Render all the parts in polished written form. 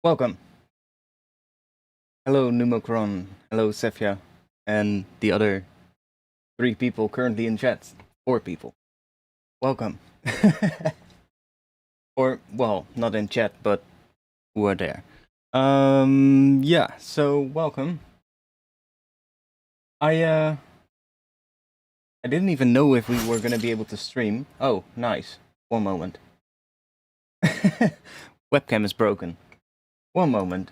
Welcome. Hello, Numocron. Hello, Sefia. And the other 3 people currently in chat. 4 people. Welcome. Or, well, not in chat, but who are there. Yeah, so welcome. I didn't even know if we were gonna be able to stream. Oh, nice. One moment. Webcam is broken. One moment.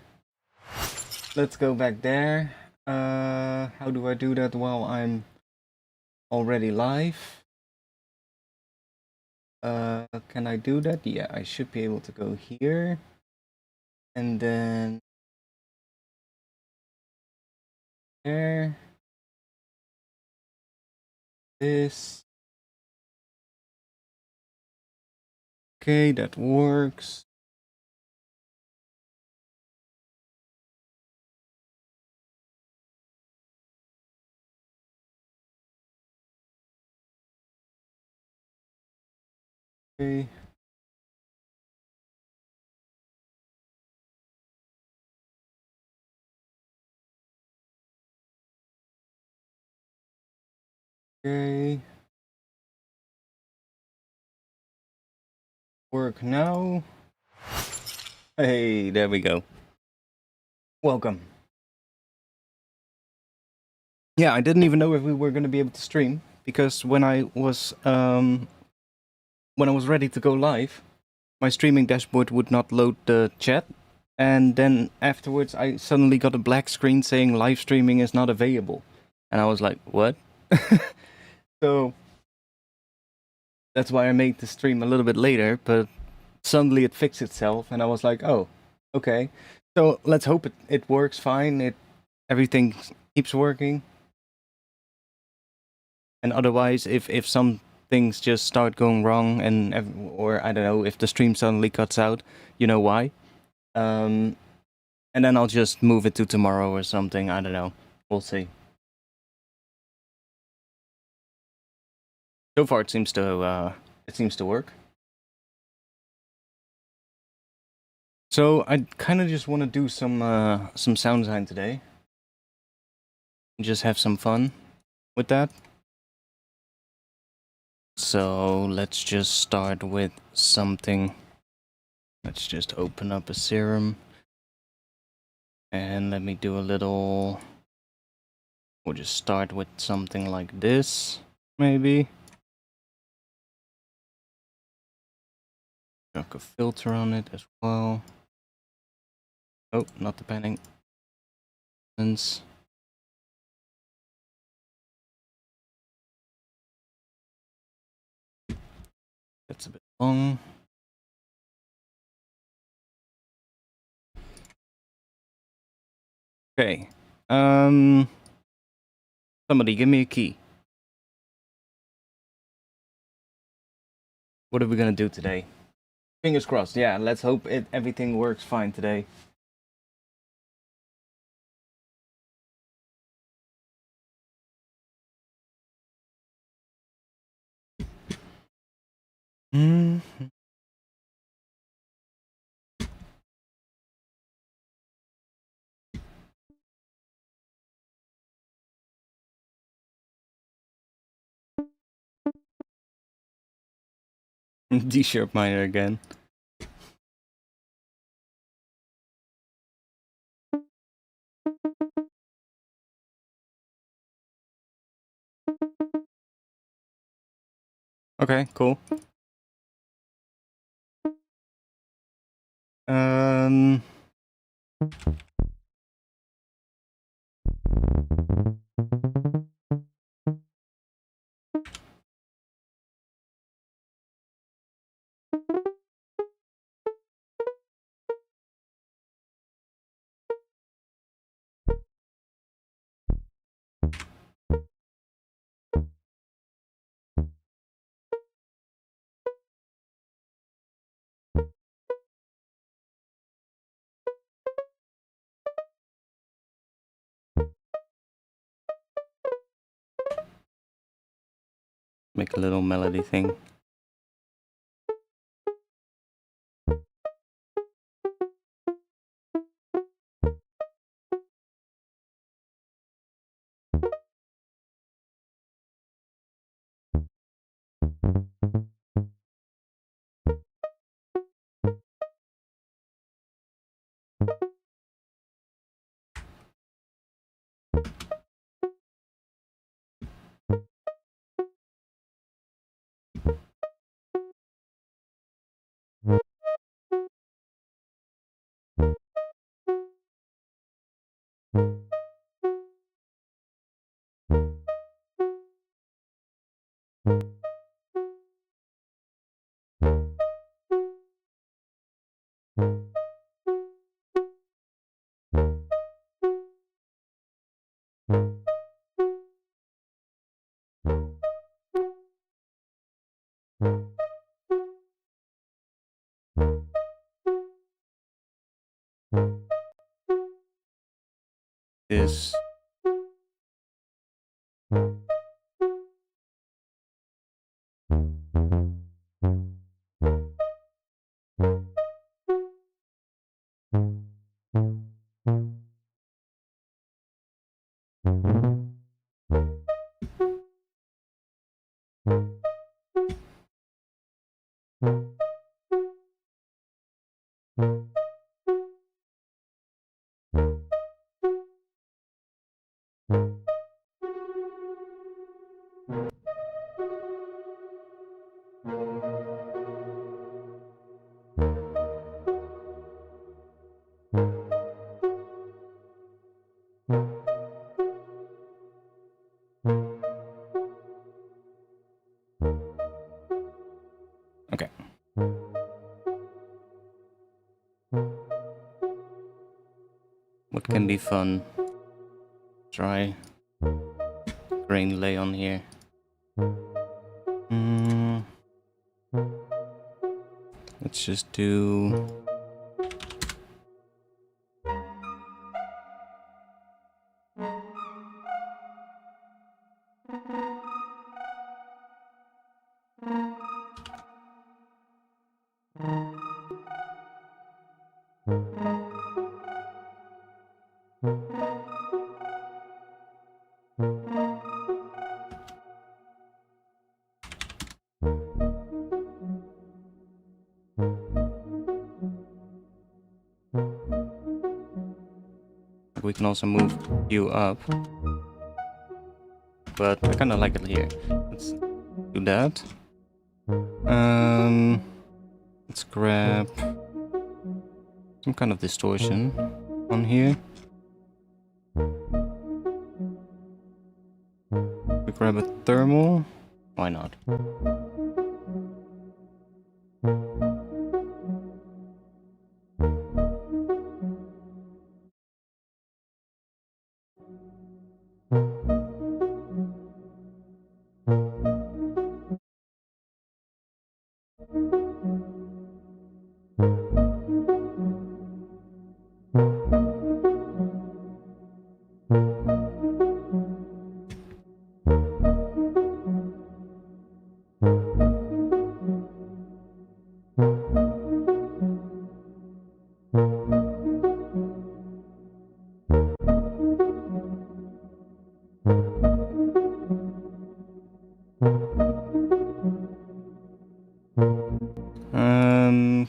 Let's go back there. How do I do that while I'm already live? Can I do that? Yeah, I should be able to go here. And then there. This. Okay, that works. Okay. Okay. Work now. Hey, there we go. Welcome. Yeah, I didn't even know if we were going to be able to stream because when I was ready to go live, my streaming dashboard would not load the chat, and then afterwards I suddenly got a black screen saying live streaming is not available, and I was like, what? So that's why I made the stream a little bit later, but suddenly it fixed itself, and I was like, oh, okay. So let's hope it works fine. Everything keeps working. And otherwise, if some things just start going wrong, or I don't know, if the stream suddenly cuts out, you know why. And then I'll just move it to tomorrow or something. I don't know. We'll see. So far, it seems to work. So I kind of just want to do some sound design today. Just have some fun with that. So let's just start with something. Let's just open up a serum. And let me do a little... We'll just start with something like this, maybe. Chuck a filter on it as well. Oh, not the panning. That's a bit long. Okay. Somebody give me a key. What are we gonna do today? Fingers crossed. Yeah, let's hope everything works fine today. D sharp minor again. Okay, cool. Make a little melody thing. This. Okay. What can be fun? Try grain lay on here. Let's just do. We can also move you up, but I kind of like it here. Let's do that. Let's grab some kind of distortion on here. We grab a thermal. Why not?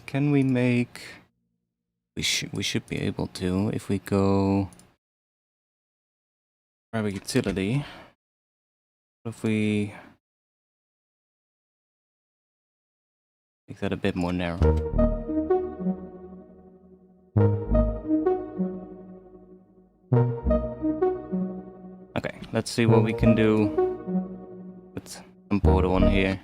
Can we make... We should be able to if we go grab a utility. What if we make that a bit more narrow? Okay, let's see what we can do with some border on here.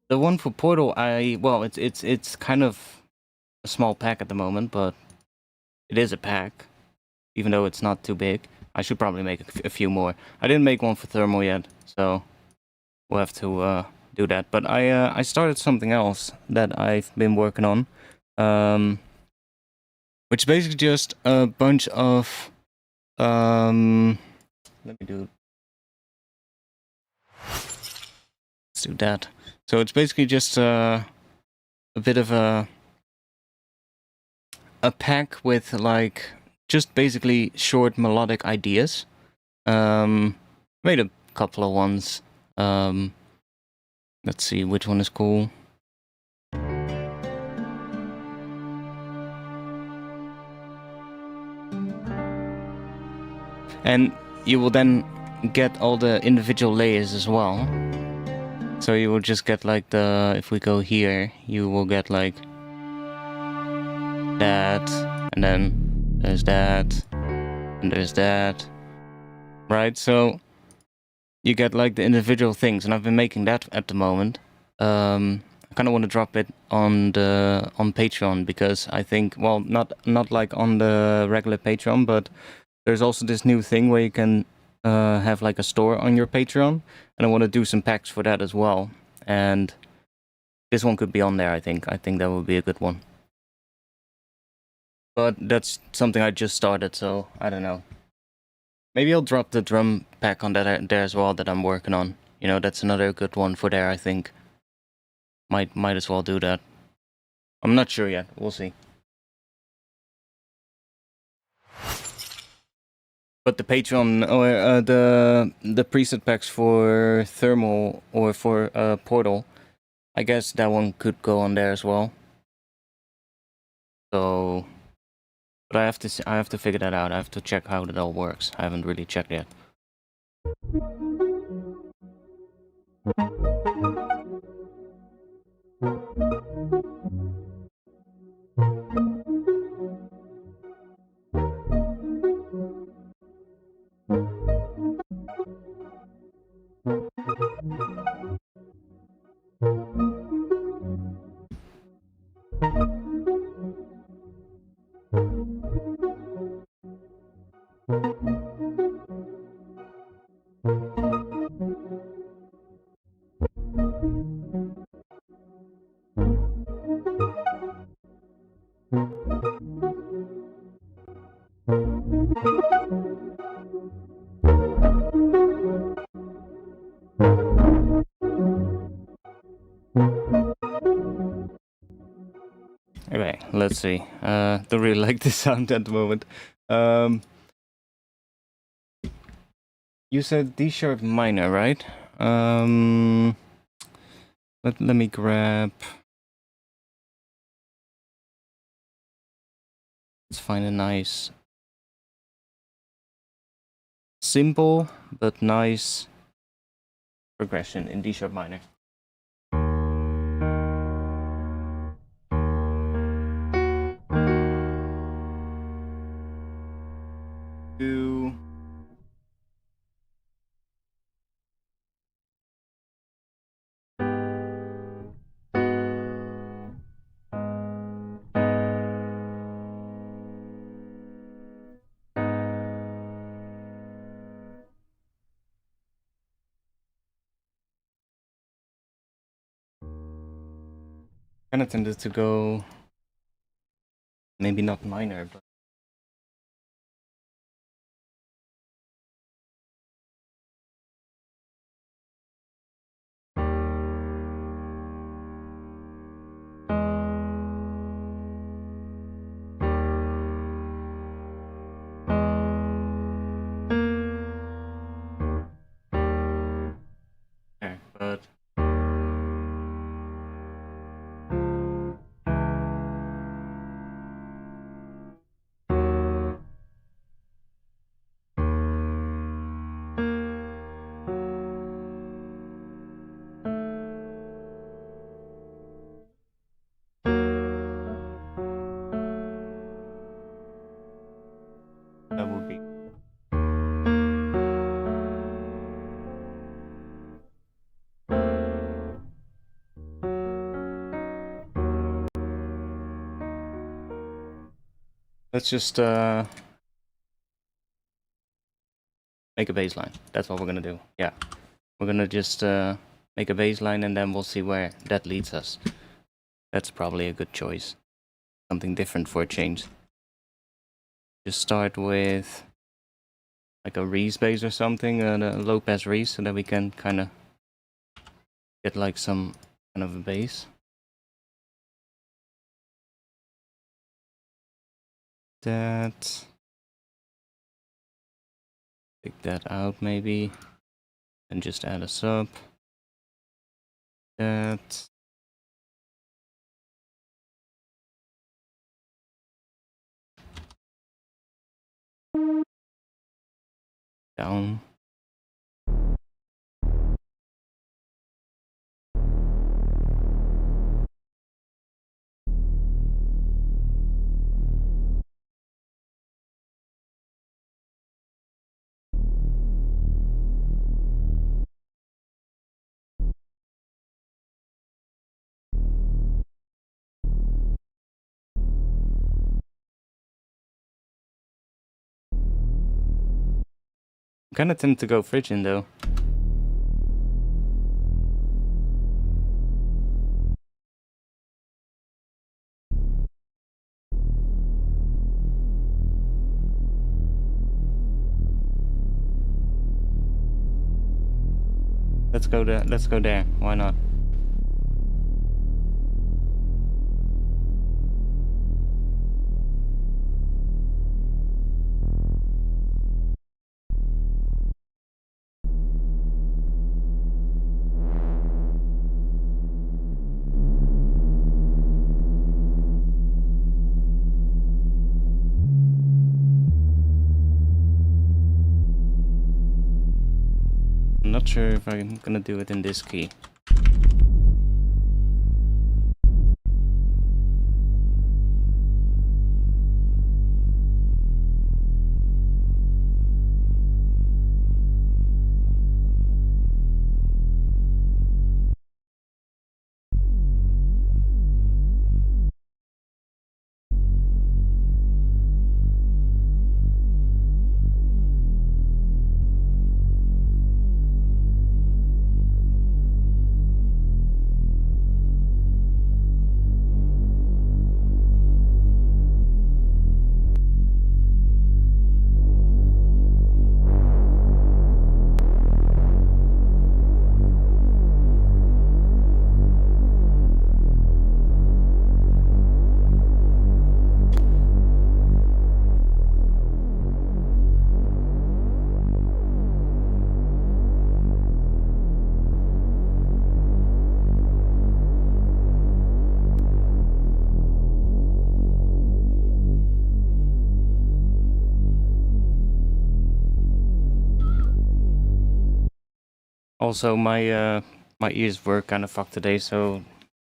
The one for Portal, well, it's kind of a small pack at the moment, but it is a pack, even though it's not too big. I should probably make a few more. I didn't make one for Thermal yet, so we'll have to do that. But I started something else that I've been working on, which is basically just a bunch of let me do. Let's do that. So it's basically just a bit of a pack with like just basically short melodic ideas. Made a couple of ones. Let's see which one is cool. And you will then get all the individual layers as well. So you will just get like if we go here, you will get like that, and then there's that, and there's that, right? So you get like the individual things, and I've been making that at the moment. I kind of want to drop it on Patreon, because I think, well, not like on the regular Patreon, but there's also this new thing where you can have like a store on your Patreon, and I want to do some packs for that as well. And this one could be on there, I think. I think that would be a good one. But that's something I just started, so I don't know. Maybe I'll drop the drum pack on that there as well that I'm working on. You know, that's another good one for there, I think. Might as well do that. I'm not sure yet. We'll see. But the Patreon or the preset packs for Thermal or for Portal, I guess that one could go on there as well. So, but I have to figure that out. I have to check how that all works. I haven't really checked yet. Okay, let's see. Don't really like this sound at the moment. You said D sharp minor, right? Let me grab. Let's find a nice, simple but nice progression in D sharp minor. Do. Kind of tended to go, maybe not minor, but there. But that would be. Let's just make a bass line. That's what we're gonna do. Yeah, we're gonna just make a bass line, and then we'll see where that leads us. That's probably a good choice. Something different for a change. Just start with like a Reese bass or something, a low pass Reese, so that we can kind of get like some kind of a bass. That. Take that out maybe, and just add a sub. That. Down. Kind of tend to go Phrygian though. Let's go there. Let's go there. Why not? I'm not sure if I'm gonna do it in this key. Also, my ears were kind of fucked today, so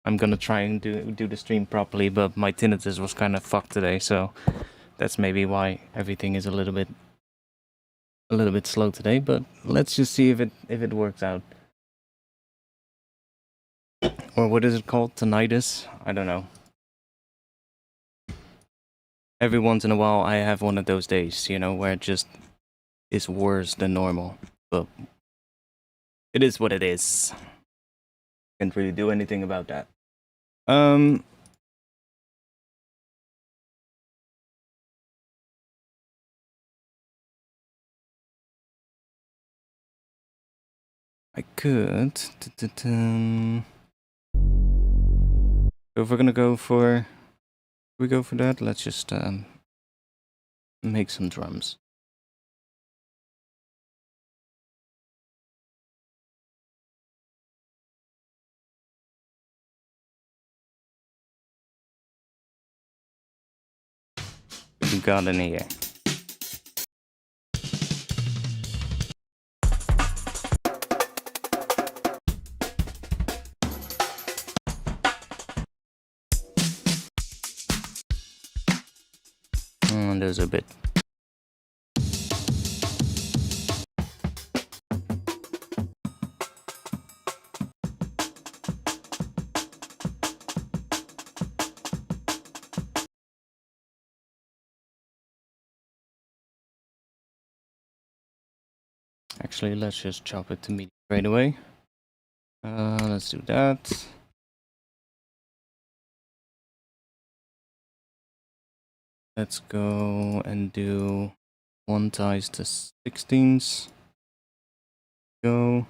I'm gonna try and do the stream properly. But my tinnitus was kind of fucked today, so that's maybe why everything is a little bit slow today. But let's just see if it works out. Or what is it called? Tinnitus? I don't know. Every once in a while, I have one of those days, you know, where it just is worse than normal. But it is what it is. Can't really do anything about that. Um, I could. So if we're gonna go for, we go for that. Let's just make some drums. What we got in here? Those are a bit. Actually, let's just chop it to MIDI straight away. Let's do that. Let's go and do 1 ties to 16ths. Go.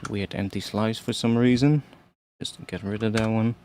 Weird empty slice for some reason. Just get rid of that one.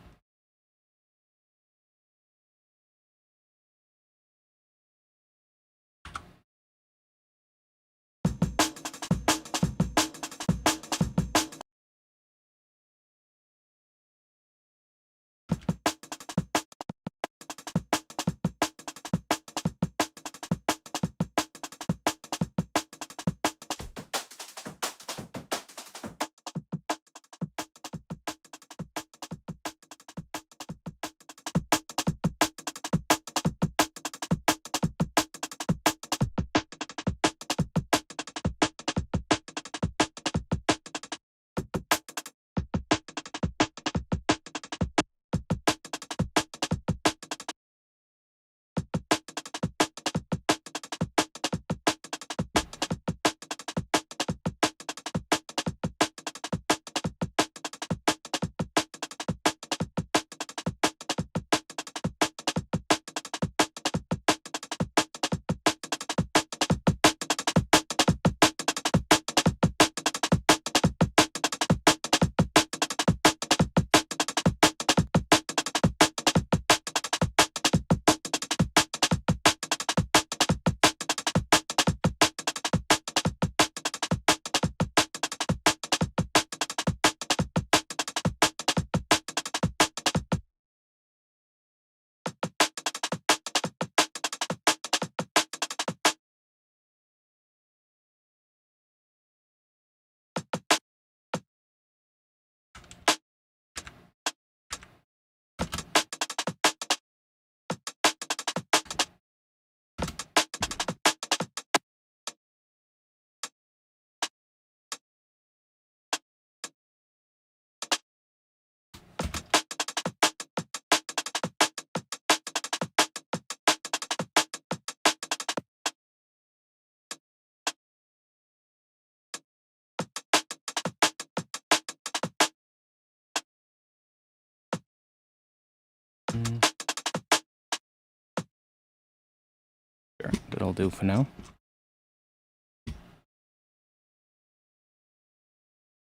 Sure, that'll do for now.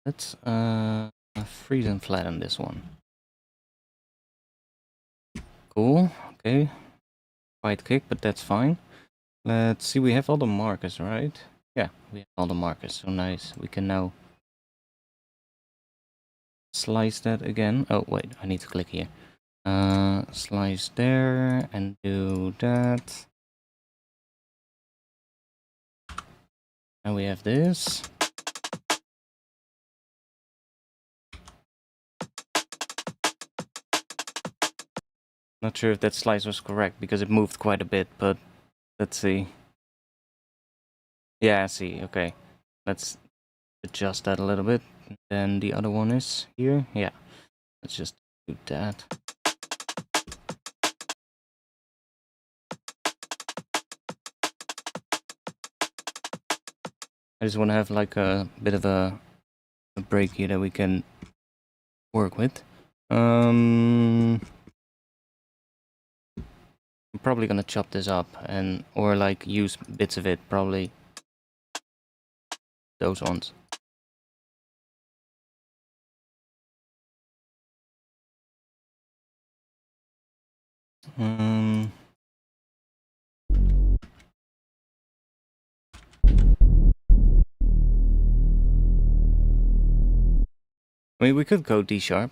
Let's freeze and flatten this one. Cool, okay. Quite kick, but that's fine. Let's see, we have all the markers, right? Yeah, we have all the markers, so nice. We can now slice that again. Oh, wait, I need to click here. Slice there and do that. And we have this. Not sure if that slice was correct because it moved quite a bit, but let's see. Yeah, I see, okay. Let's adjust that a little bit. Then the other one is here. Yeah, let's just do that. I just want to have like a bit of a break here that we can work with. I'm probably gonna chop this up or like use bits of it, probably those ones. I mean, we could go D sharp.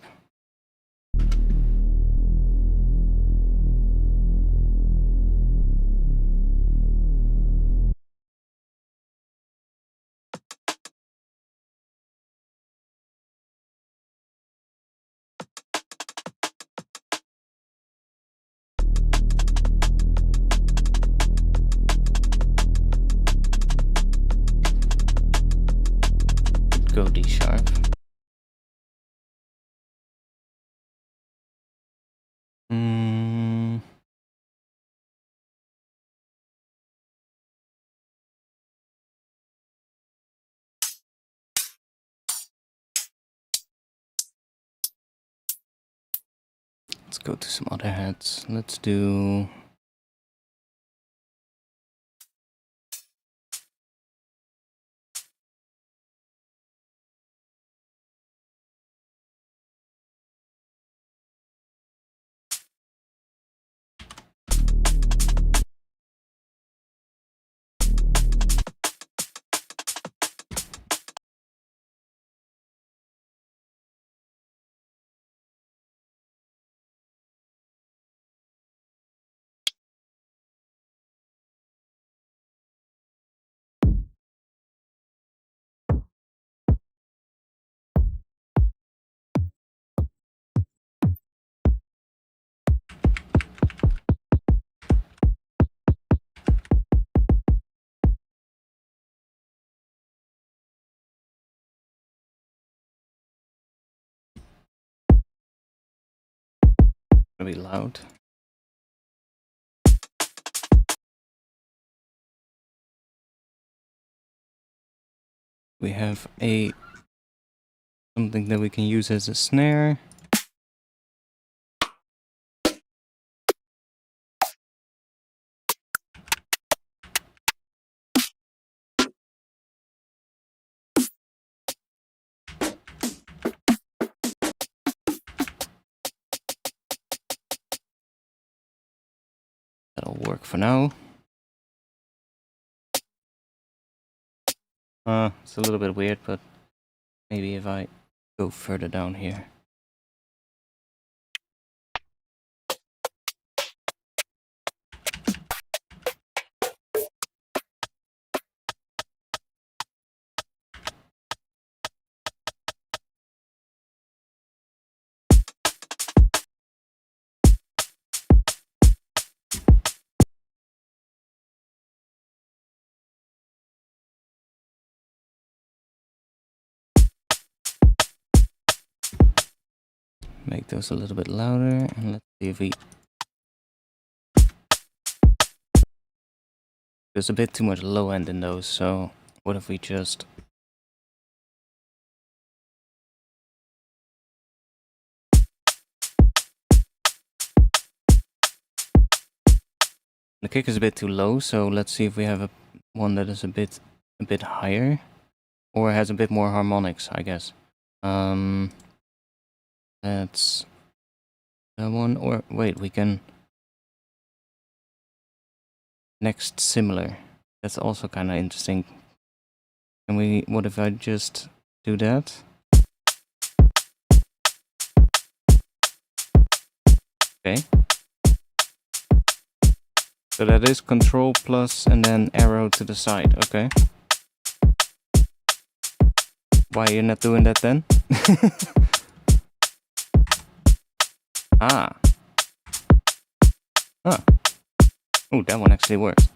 Go D sharp. Let's go to some other heads. Let's do... Gonna be loud. We have something that we can use as a snare. That'll work for now. It's a little bit weird, but maybe if I go further down here. Make those a little bit louder, and let's see if we... There's a bit too much low end in those, so what if we just... The kick is a bit too low, so let's see if we have one that is a bit higher, or has a bit more harmonics, I guess. That's that one, or wait, we can... Next, similar. That's also kind of interesting. Can we... What if I just do that? Okay. So that is control plus and then arrow to the side, okay. Why are you not doing that then? Ah. Huh. Oh, that one actually works.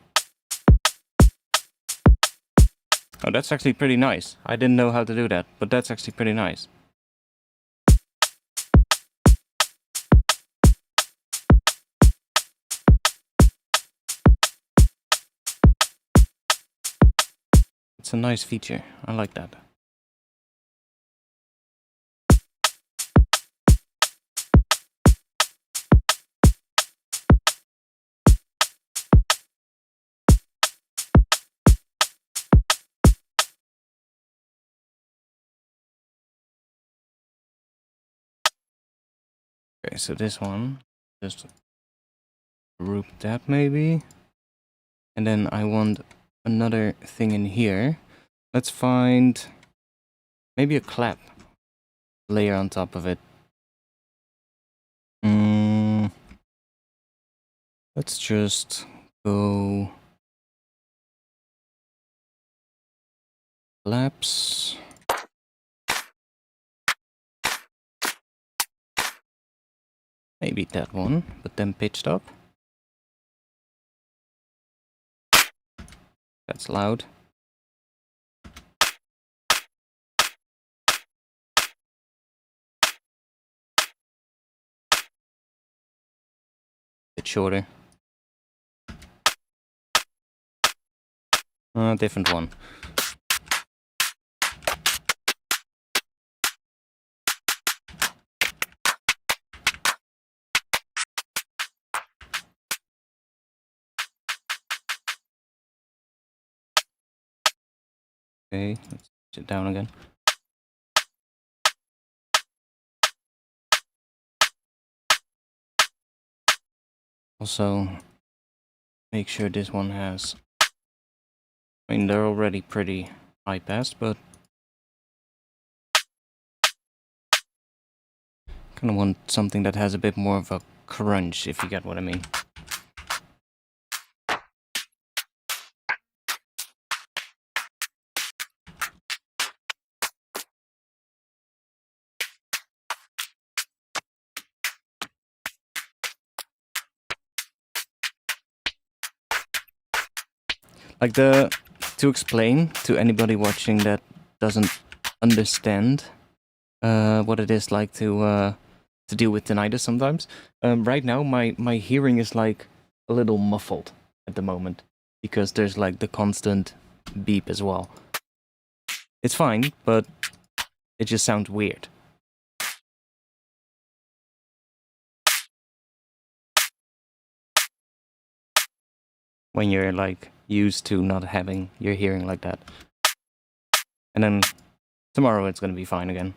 Oh, that's actually pretty nice. I didn't know how to do that, but that's actually pretty nice. It's a nice feature. I like that. Okay, so this one, just group that maybe. And then I want another thing in here. Let's find maybe a clap layer on top of it. Let's just go claps. Maybe that one, but then pitched up. That's loud. Bit shorter. Different one. Okay, let's pitch it down again. Also, make sure this one has... I mean, they're already pretty high passed, but kind of want something that has a bit more of a crunch, if you get what I mean. Like to explain to anybody watching that doesn't understand what it is like to deal with tinnitus sometimes. Right now, my hearing is like a little muffled at the moment because there's like the constant beep as well. It's fine, but it just sounds weird. When you're like used to not having your hearing like that. And then tomorrow it's gonna be fine again.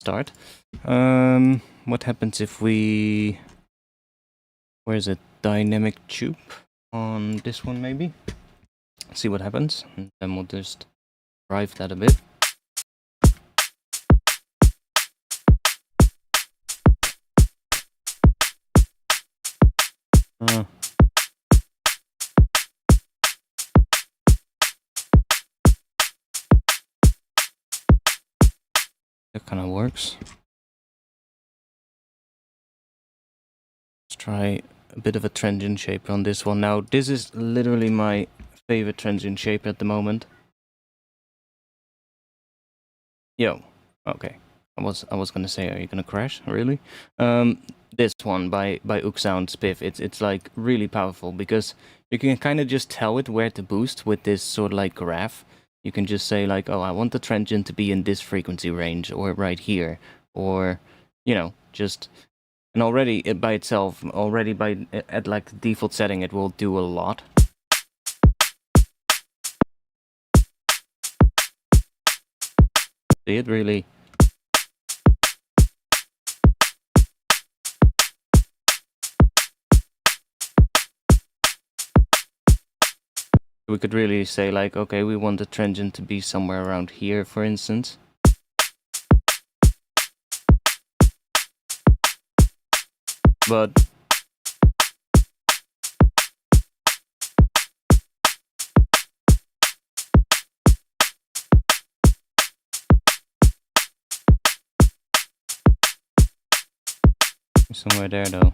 Start. What happens if we... Where is it? Dynamic tube on this one maybe? See what happens, and then we'll just drive that a bit. That kind of works. Let's try a bit of a transient shape on this one. Now, this is literally my favorite transient shape at the moment. Yo, okay. I was gonna say, are you gonna crash? Really? This one by Ook Sound Spiff. It's like really powerful because you can kind of just tell it where to boost with this sort of like graph. You can just say like, oh, I want the transient to be in this frequency range or right here, or you know, just... And already it by itself, at like the default setting, it will do a lot. See, it really... We could really say like, okay, we want the transient to be somewhere around here, for instance. But somewhere there though.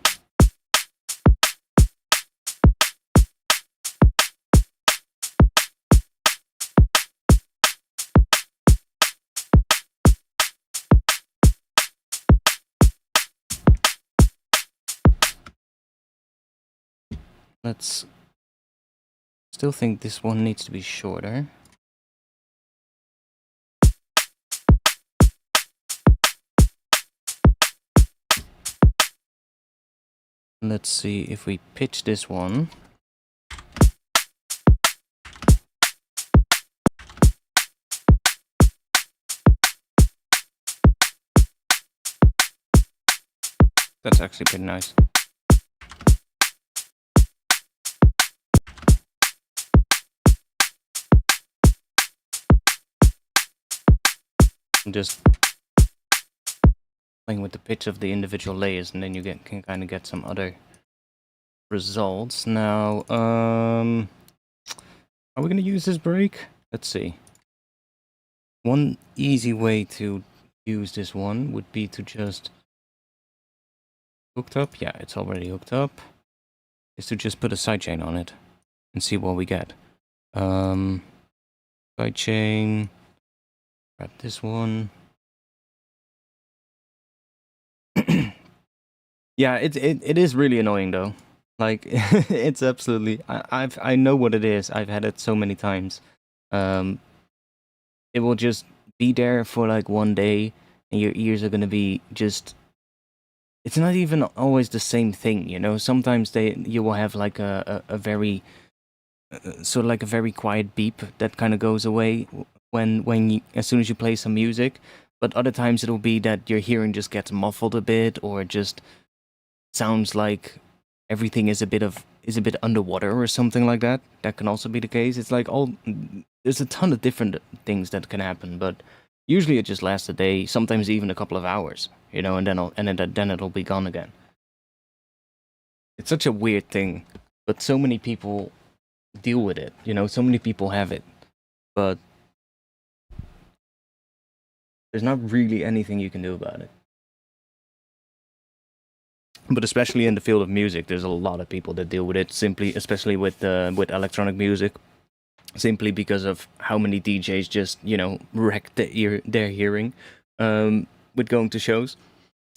Let's... Still think this one needs to be shorter. Let's see if we pitch this one. That's actually pretty nice. I'm just playing with the pitch of the individual layers, and then you can kind of get some other results. Now, are we gonna use this break? Let's see. One easy way to use this one would be to just hooked up. Yeah, it's already hooked up. Is to just put a sidechain on it and see what we get. Sidechain. Grab this one. Yeah, it is really annoying though. Like it's absolutely. I know what it is. I've had it so many times. It will just be there for like one day, and your ears are gonna be just. It's not even always the same thing, you know. Sometimes you will have like a very sort of like a very quiet beep that kind of goes away when you, as soon as you play some music. But other times it'll be that your hearing just gets muffled a bit, or just sounds like everything is a bit underwater or something like that. That can also be the case. It's like there's a ton of different things that can happen, but usually it just lasts a day, sometimes even a couple of hours, you know, and then it'll be gone again. It's such a weird thing, but so many people deal with it, you know, so many people have it, but there's not really anything you can do about it. But especially in the field of music, there's a lot of people that deal with it, simply, especially with electronic music, simply because of how many DJs just, you know, wreck their hearing with going to shows.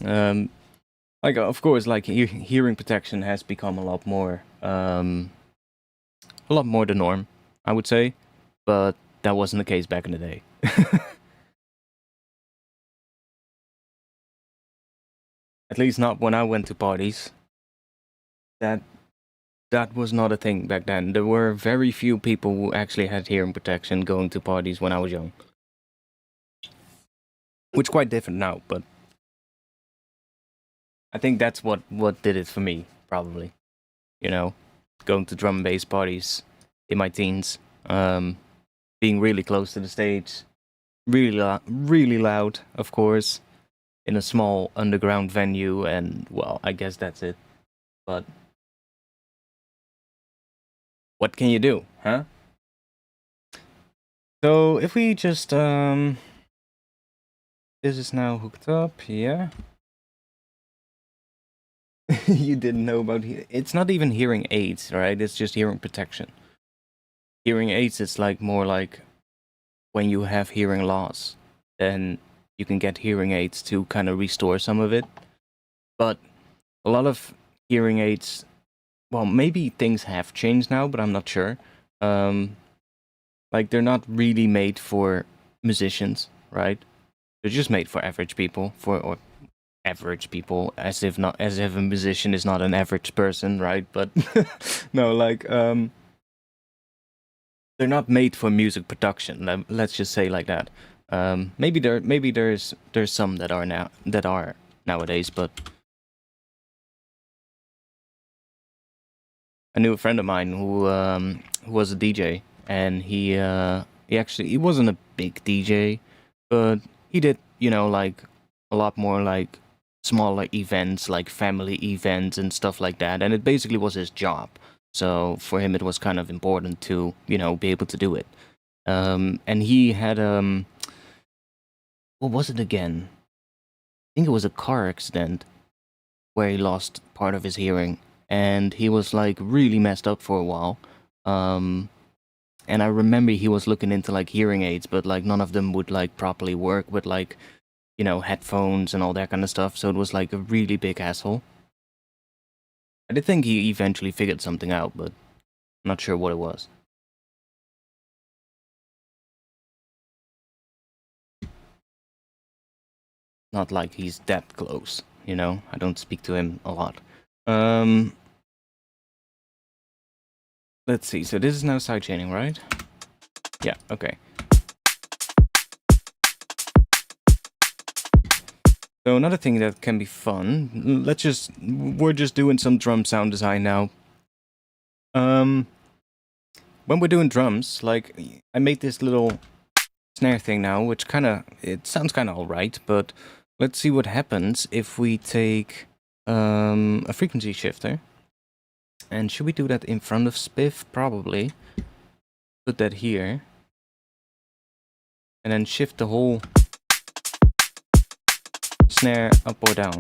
Like, of course, like hearing protection has become a lot more the norm, I would say, but that wasn't the case back in the day. At least not when I went to parties. That was not a thing back then. There were very few people who actually had hearing protection going to parties when I was young. Which is quite different now, but I think that's what did it for me, probably. You know, going to drum and bass parties in my teens, being really close to the stage, really loud, of course, in a small underground venue, and well, I guess that's it. But what can you do, huh? So if we just this is now hooked up, yeah. You didn't know about it's not even hearing aids, right? It's just hearing protection. Hearing aids is like more like when you have hearing loss, then you can get hearing aids to kind of restore some of it. But a lot of hearing aids, well, maybe things have changed now, but I'm not sure. Like they're not really made for musicians, right? They're just made for average people, or average people, as if a musician is not an average person, right? But no, like they're not made for music production. Let's just say like that. Maybe there's some that are nowadays, but I knew a friend of mine who was a DJ, and he wasn't a big DJ, but he did, you know, like a lot more like smaller events, like family events and stuff like that, and it basically was his job. So for him, it was kind of important to, you know, be able to do it. And he had what was it again? I think it was a car accident where he lost part of his hearing, and he was like really messed up for a while. Um, and I remember he was looking into like hearing aids, but like none of them would like properly work with like, you know, headphones and all that kind of stuff. So it was like a really big hassle. I did think he eventually figured something out, but I'm not sure what it was. Not like he's that close, you know? I don't speak to him a lot. Um, let's see. So this is now sidechaining, right? Yeah. Okay. So another thing that can be fun. We're just doing some drum sound design now. When we're doing drums, like I made this little snare thing now, which it sounds kind of alright, but let's see what happens if we take a frequency shifter. And should we do that in front of Spiff? Probably. Put that here. And then shift the whole snare up or down.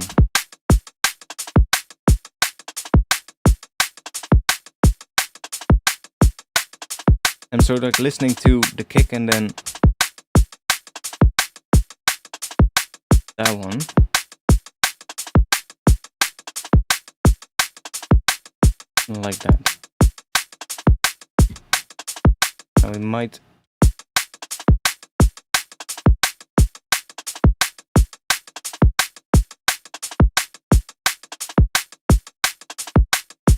I'm sort of like listening to the kick and then that one. Like that. Now we might...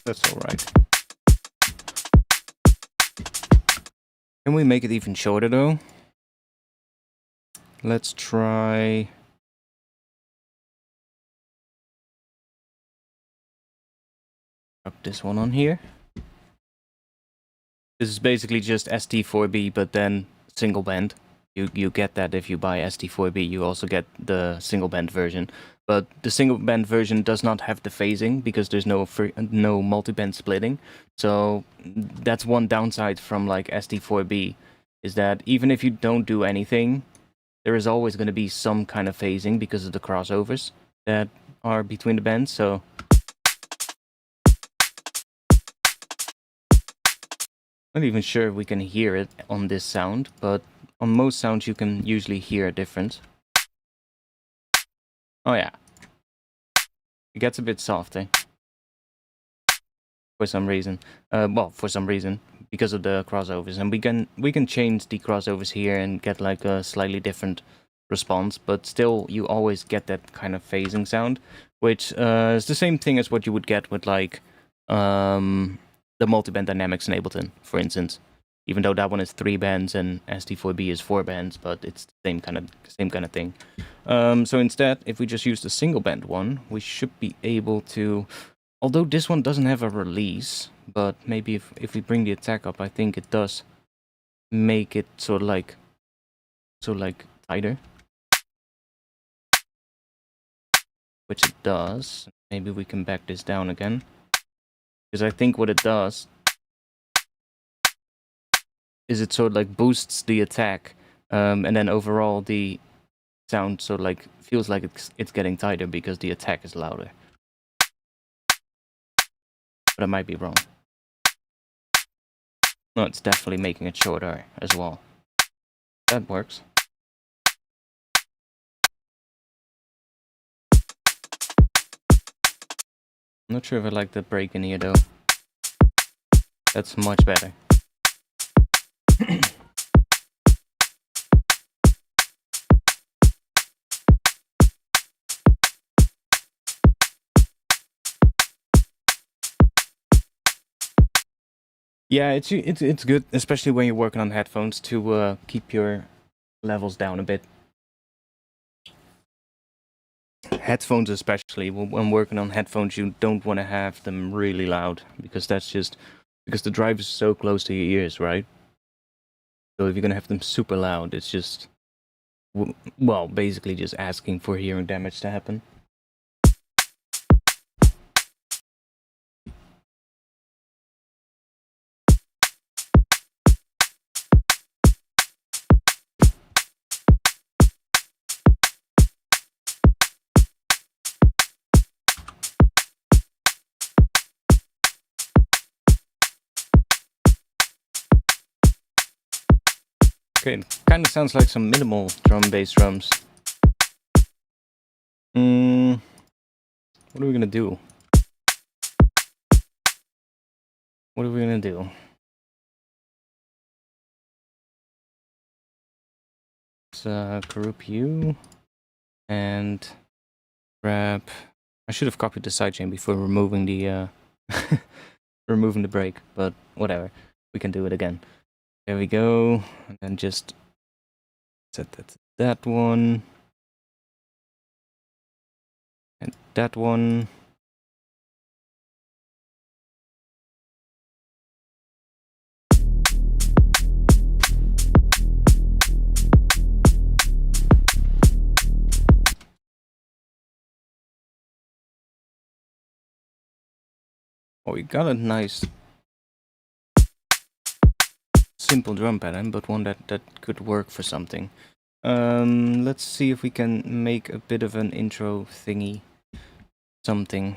That's alright. Can we make it even shorter though? Let's try... Drop this one on here. This is basically just ST4B, but then single band. You get that if you buy ST4B. You also get the single band version. But the single band version does not have the phasing because there's no multi-band splitting. So that's one downside from like ST4B, is that even if you don't do anything, there is always going to be some kind of phasing because of the crossovers that are between the bands. So not even sure if we can hear it on this sound, but on most sounds you can usually hear a difference. Oh yeah. It gets a bit softer. For some reason. For some reason. Because of the crossovers. And we can change the crossovers here and get like a slightly different response, but still you always get that kind of phasing sound, which is the same thing as what you would get with like the multi-band dynamics in Ableton, for instance. Even though that one is 3 bands and ST4B is 4 bands, but it's the same kind of thing. So instead, if we just use the single band one, we should be able to... Although this one doesn't have a release, but maybe if we bring the attack up, I think it does make it sort of like tighter. Which it does. Maybe we can back this down again. Because I think what it does is it sort of like boosts the attack, and then overall the sound sort of like feels like it's getting tighter because the attack is louder. But I might be wrong. No, it's definitely making it shorter as well. That works. I'm not sure if I like the break in here though. That's much better. Yeah, it's good, especially when you're working on headphones, to keep your levels down a bit. Headphones especially, when working on headphones, you don't want to have them really loud, because that's just... Because the drive is so close to your ears, right? So if you're gonna have them super loud, it's just... Well, basically just asking for hearing damage to happen. Okay, it kind of sounds like some minimal drum bass drums. What are we gonna do? What are we gonna do? Let's group you and grab I should have copied the sidechain before removing the removing the break, but whatever. We can do it again. There we go. And then just set that to that one. And that one. Oh, we got a nice simple drum pattern, but one that could work for something. Let's see if we can make a bit of an intro thingy. Something.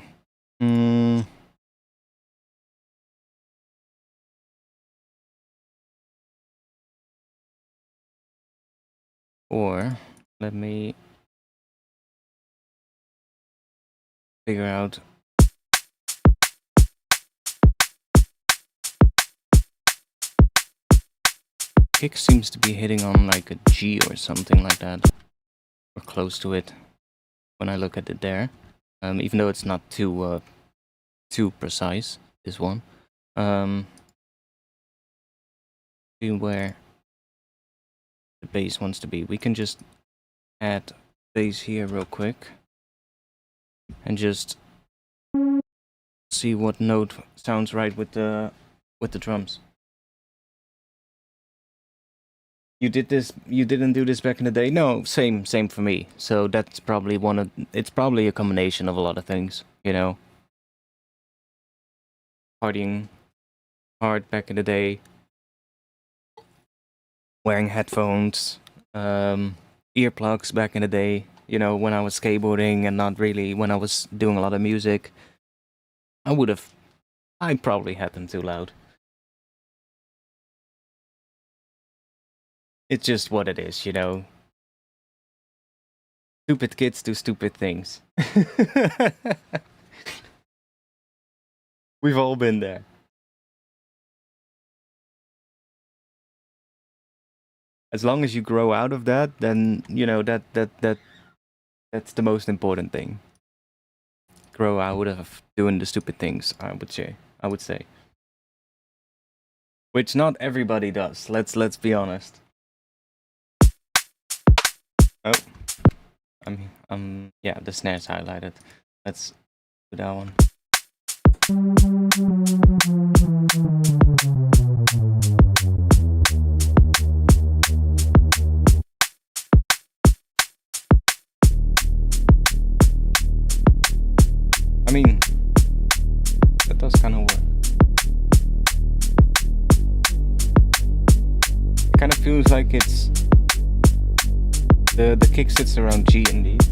Or let me figure out. Kick seems to be hitting on like a G or something like that, or close to it when I look at it there. Even though it's not too precise, this one. See where the bass wants to be. We can just add bass here real quick and just see what note sounds right with the drums. You did this. You didn't do this back in the day. No, same for me. So that's probably it's probably a combination of a lot of things. You know, partying hard back in the day, wearing headphones, earplugs back in the day. You know, when I was skateboarding and not really when I was doing a lot of music. I probably had them too loud. It's just what it is, you know. Stupid kids do stupid things. We've all been there. As long as you grow out of that, then you know that's the most important thing. Grow out of doing the stupid things, I would say. Which not everybody does. Let's be honest. Oh, yeah, the snare's highlighted. Let's do that one. I mean, that does kind of work. It kind of feels like it's the kick sits around G indeed,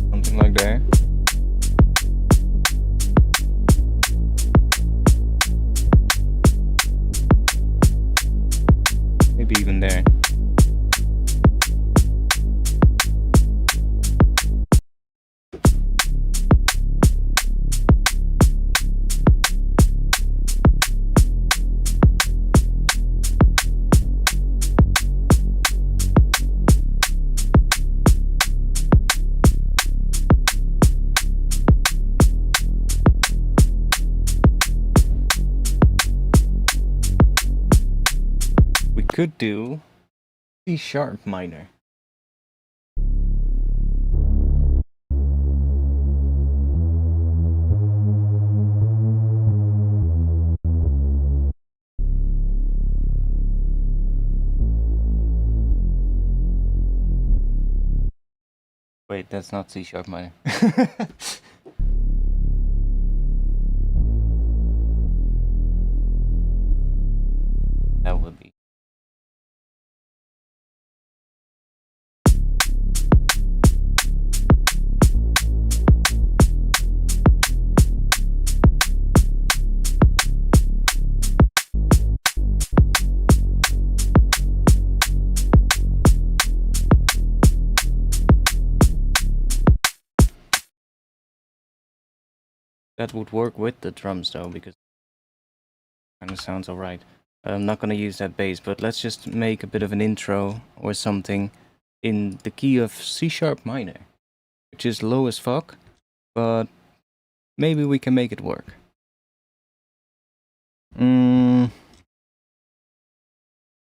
something like that. Maybe even there. Could do C# minor. Wait, that's not C# minor. That would be. That would work with the drums though, because it kind of sounds alright. I'm not gonna use that bass, but let's just make a bit of an intro or something in the key of C# minor, which is low as fuck, but maybe we can make it work.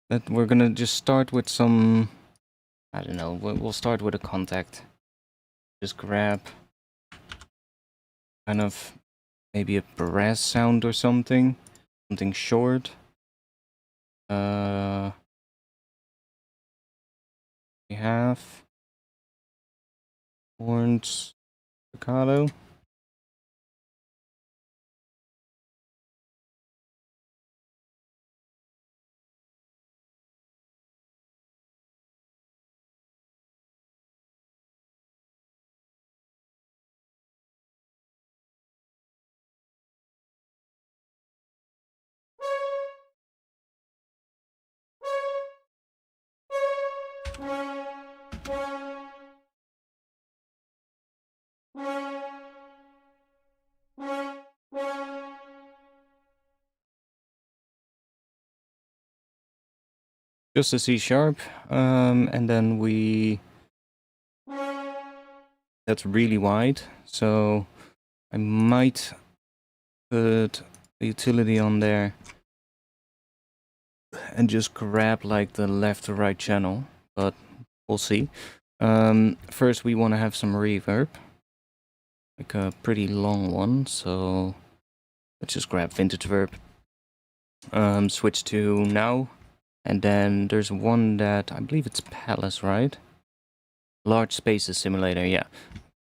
But we're gonna just start with some, I don't know, we'll start with a contact. Just grab kind of maybe a brass sound or something short. We have horns, staccato. Just a C sharp, and then that's really wide, so I might put a utility on there and just grab like the left or right channel, but we'll see. First we want to have some reverb, like a pretty long one, so let's just grab vintage verb, switch to now, and then there's one that I believe it's Palace, right? Large spaces simulator, yeah.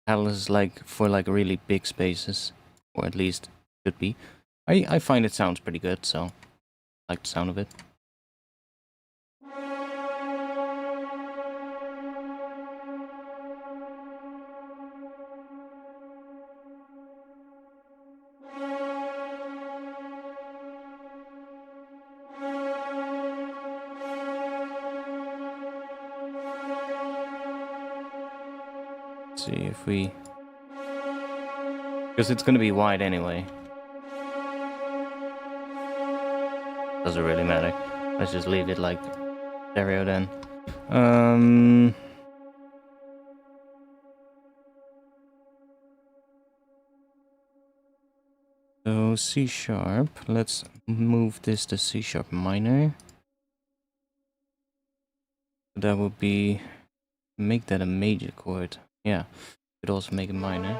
Palace is like for like really big spaces, or at least should be. I find it sounds pretty good, so I like the sound of it. See if we, because it's gonna be wide anyway. Doesn't really matter. Let's just leave it like stereo then. So C sharp. Let's move this to C sharp minor. That would be, make that a major chord. Yeah, could also make it minor.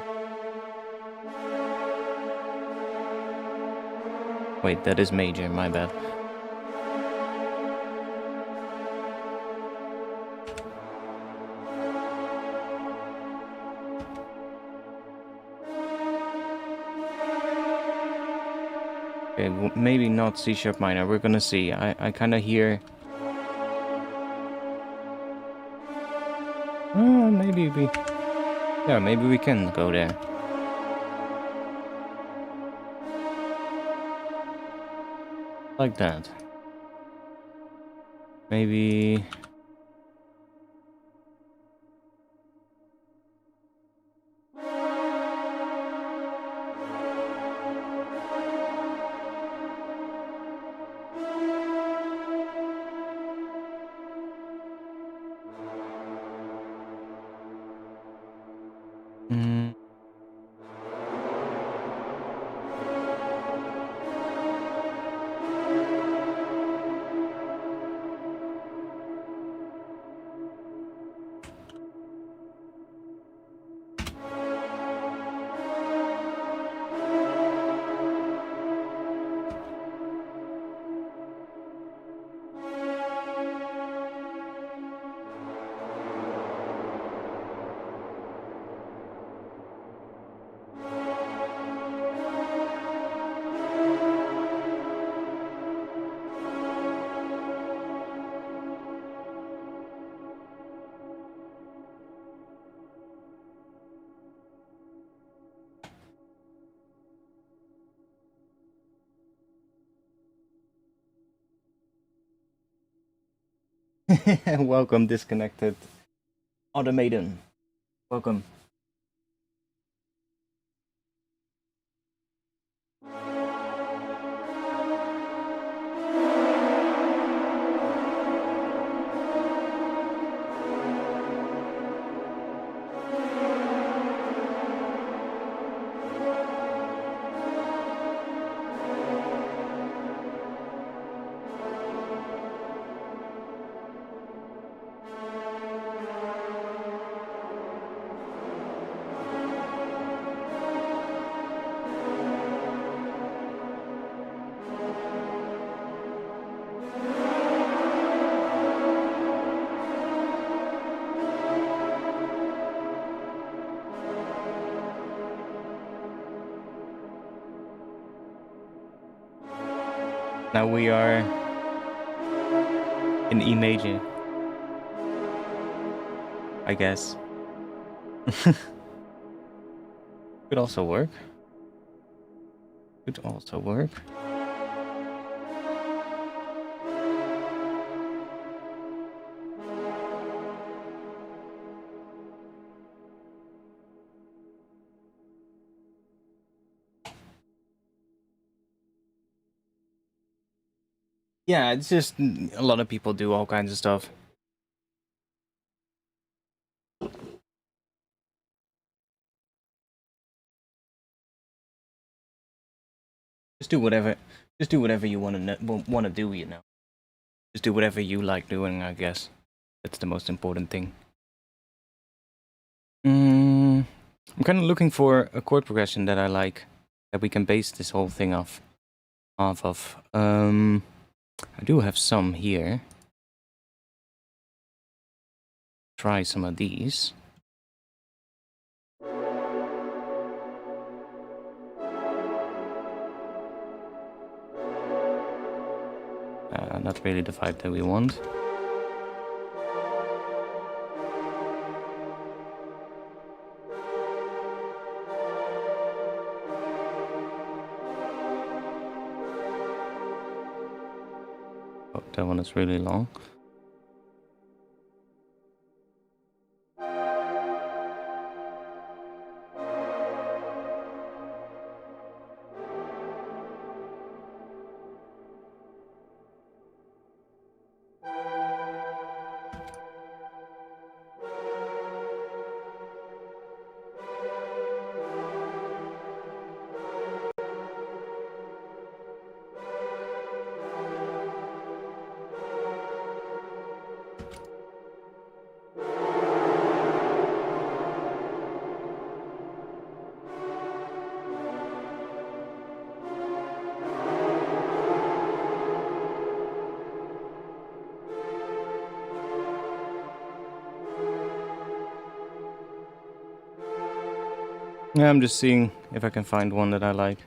Wait, that is major, my bad. Okay, well, maybe not C sharp minor, we're gonna see. I kinda hear... maybe we... Yeah, maybe we can go there. Like that. Maybe... Welcome, disconnected automaton. Welcome. Now we are in E major, I guess. Could also work. Could also work. Yeah, it's just a lot of people do all kinds of stuff. Just do whatever. Just do whatever you want to do. You know. Just do whatever you like doing. I guess that's the most important thing. I'm kind of looking for a chord progression that I like, that we can base this whole thing off of. I do have some here. Try some of these. Not really the vibe that we want. Oh, that one is really long. Yeah, I'm just seeing if I can find one that I like.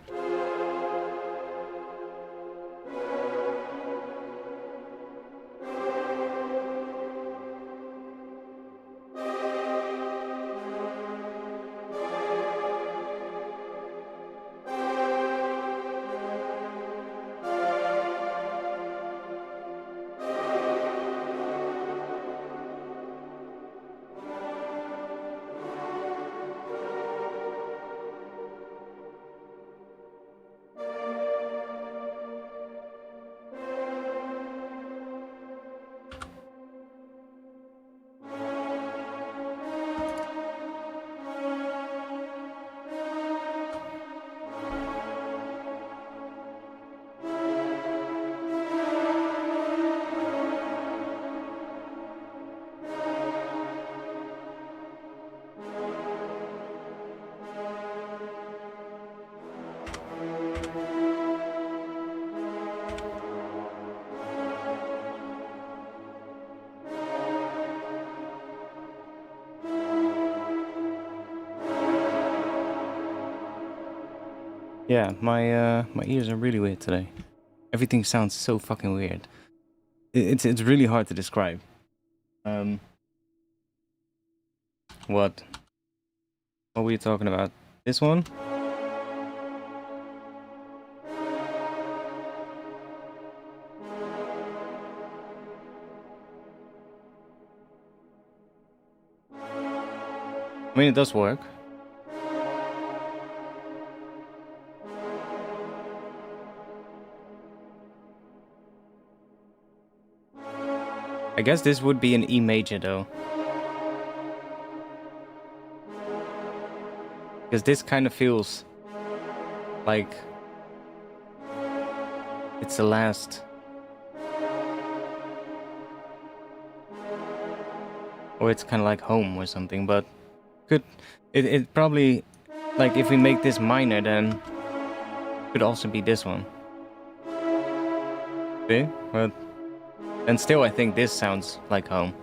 Yeah, my ears are really weird today. Everything sounds so fucking weird. It's really hard to describe. What? What were you talking about? This one? I mean, it does work. I guess this would be an E major though. Because this kind of feels like it's the last. Or it's kind of like home or something, but it probably, like if we make this minor, then could also be this one. See? But and still I think this sounds like home.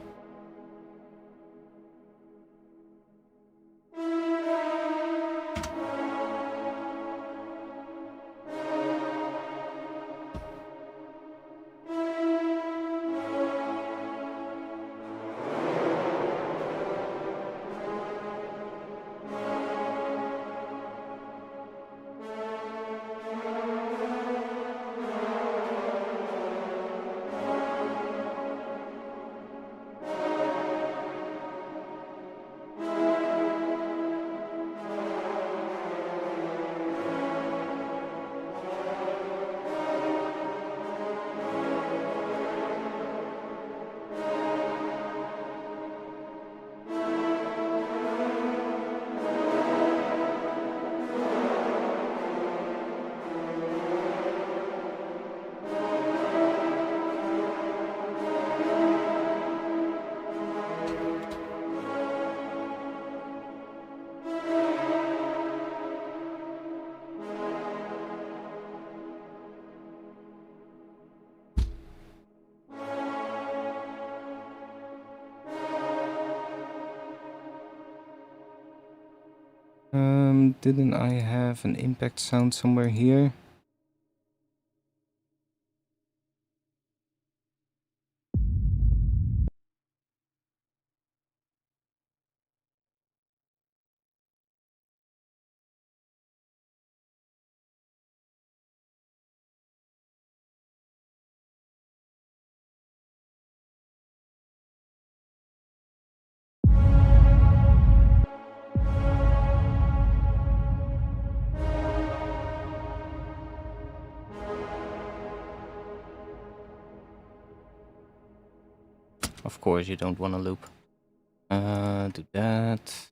Didn't I have an impact sound somewhere here? Of course, you don't want to loop. Do that.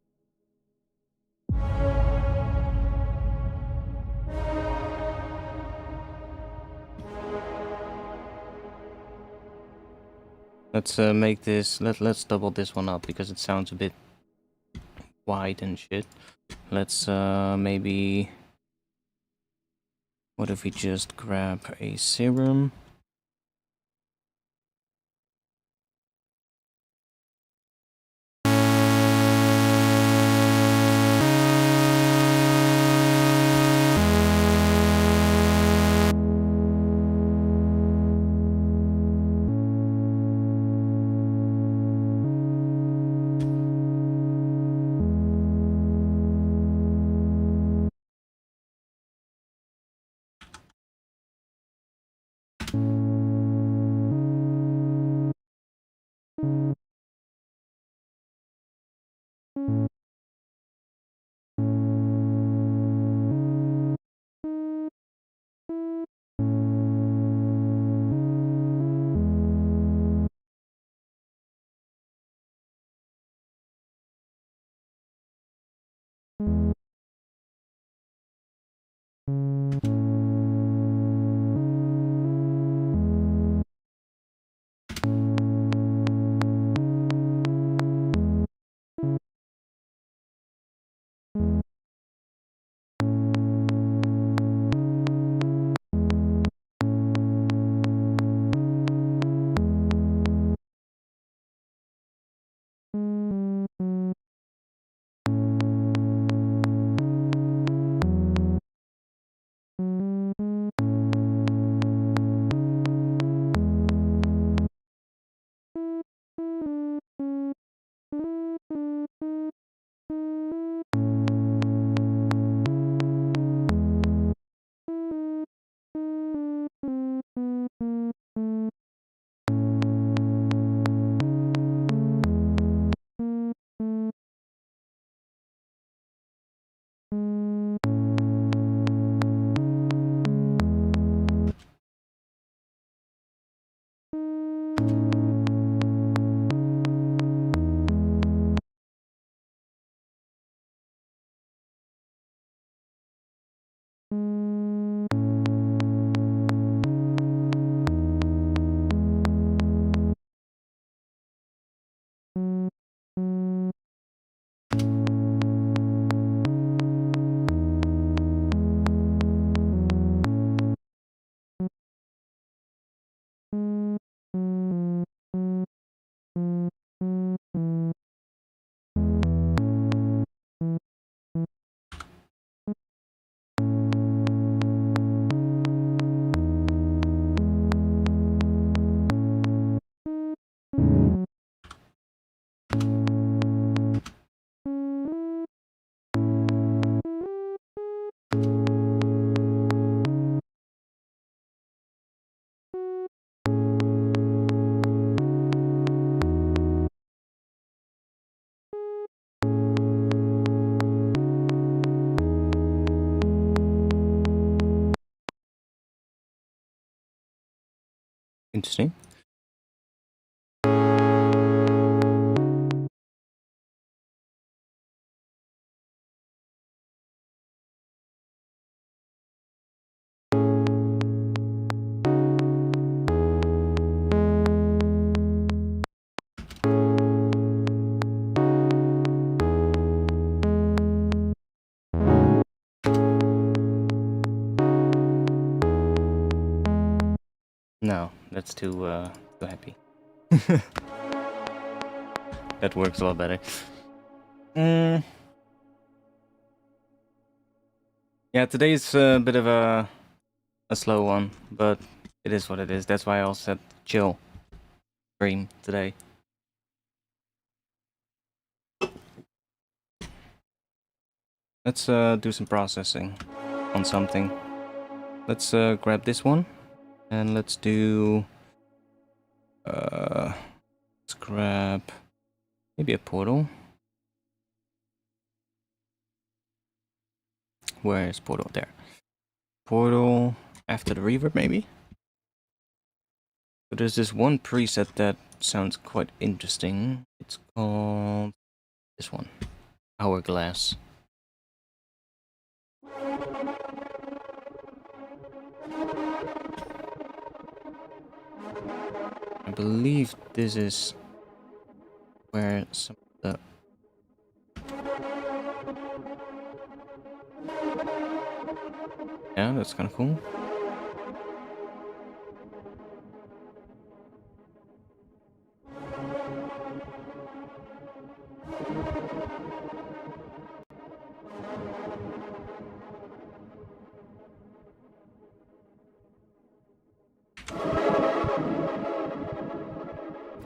Let's make this. Let's double this one up because it sounds a bit wide and shit. Let's maybe. What if we just grab a serum? Interesting. No, that's too happy. That works a lot better. Yeah, today's a bit of a slow one, but it is what it is. That's why I also said chill stream today. Let's do some processing on something. Let's grab this one and let's do let's grab maybe a portal. Where is portal? There. Portal after the reverb maybe. So there's this one preset that sounds quite interesting. It's called this one, Hourglass. I believe this is where some of the yeah, that's kind of cool.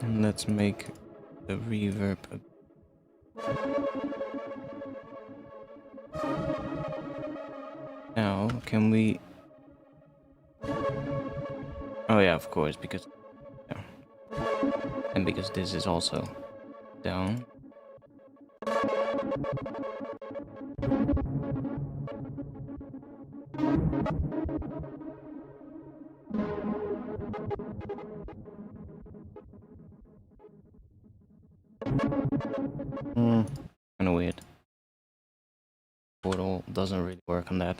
And let's make the reverb now. Can we? Oh yeah, of course, because yeah, and because this is also down. Kind of weird. Portal doesn't really work on that.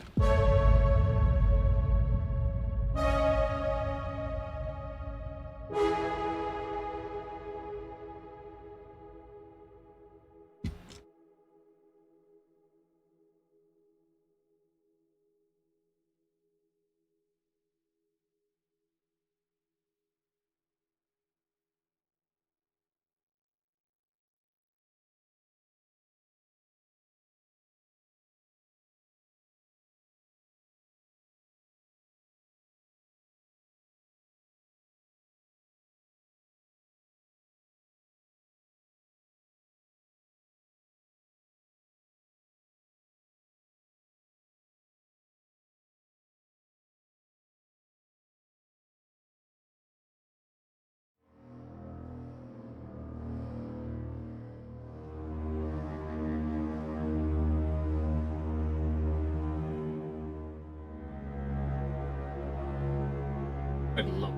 Quite low.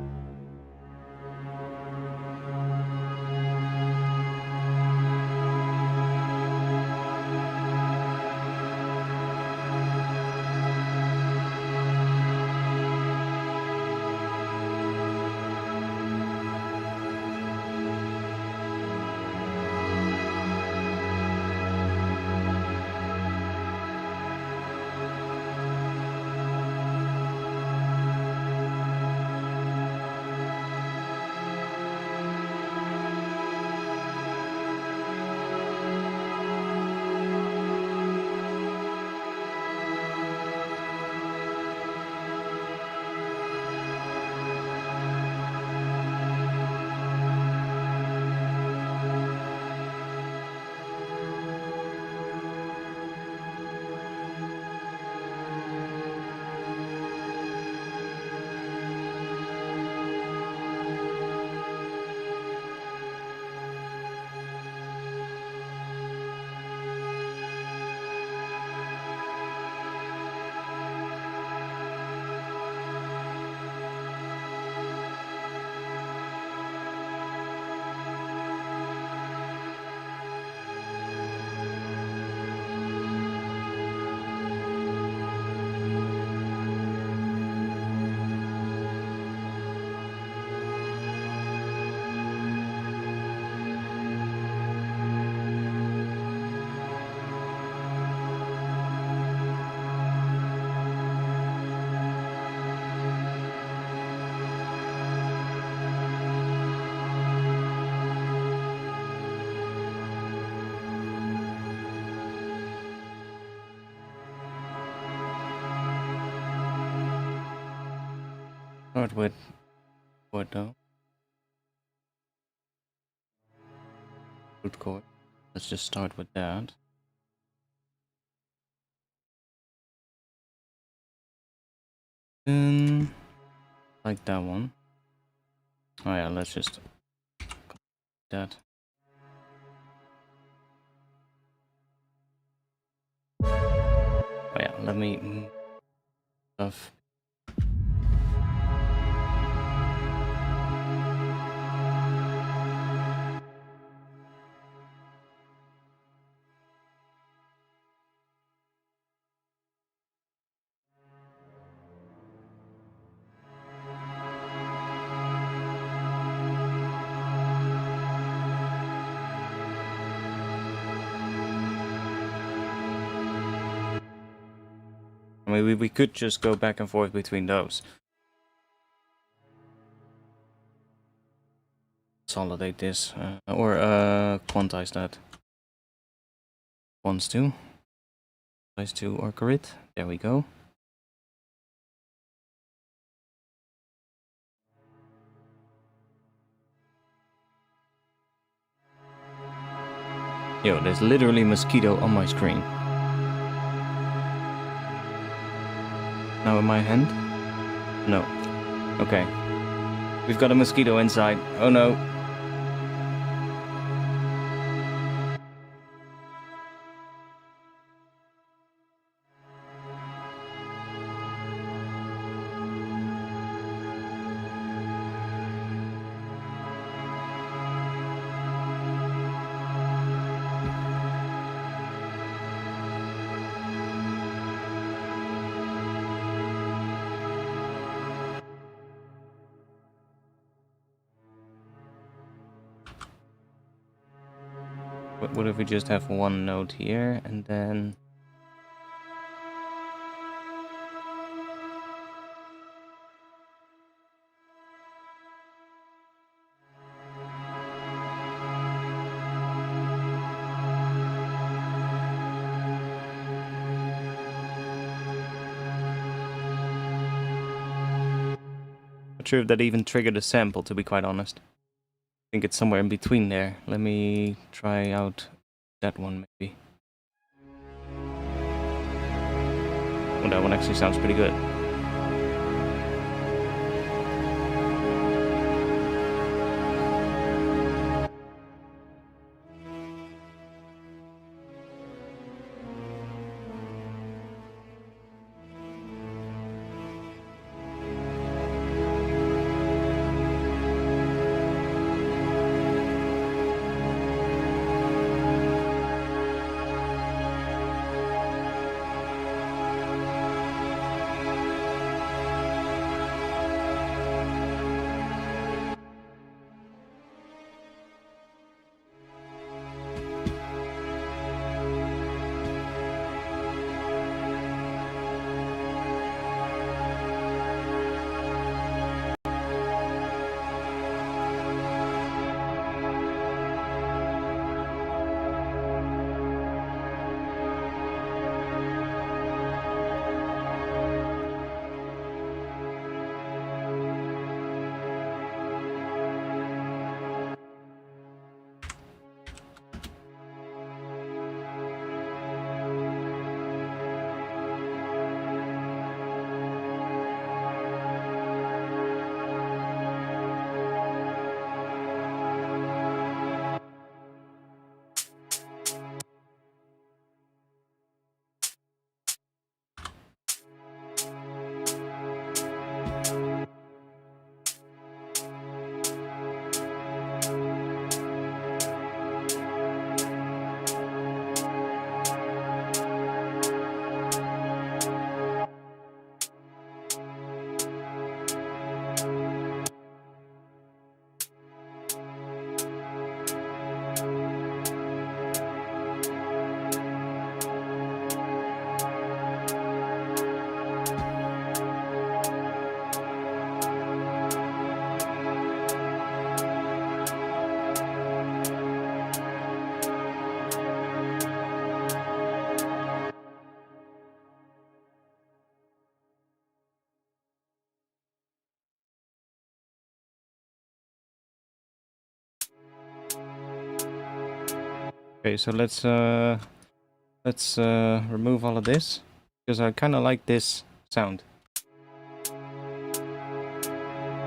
Start with chord though. Root chord. Let's just start with that. Then like that one. Oh yeah, let's just that. Oh yeah, let me stuff. I mean, we could just go back and forth between those. Consolidate this, or quantize that. Quants 2. Quantize to or grid. There we go. Yo, there's literally a mosquito on my screen. Now in my hand? No. Okay. We've got a mosquito inside. Oh no. What if we just have one note here and then... Not sure if that even triggered a sample, to be quite honest. I think it's somewhere in between there. Let me try out that one, maybe. Oh, that one actually sounds pretty good. Okay, so let's remove all of this, because I kind of like this sound.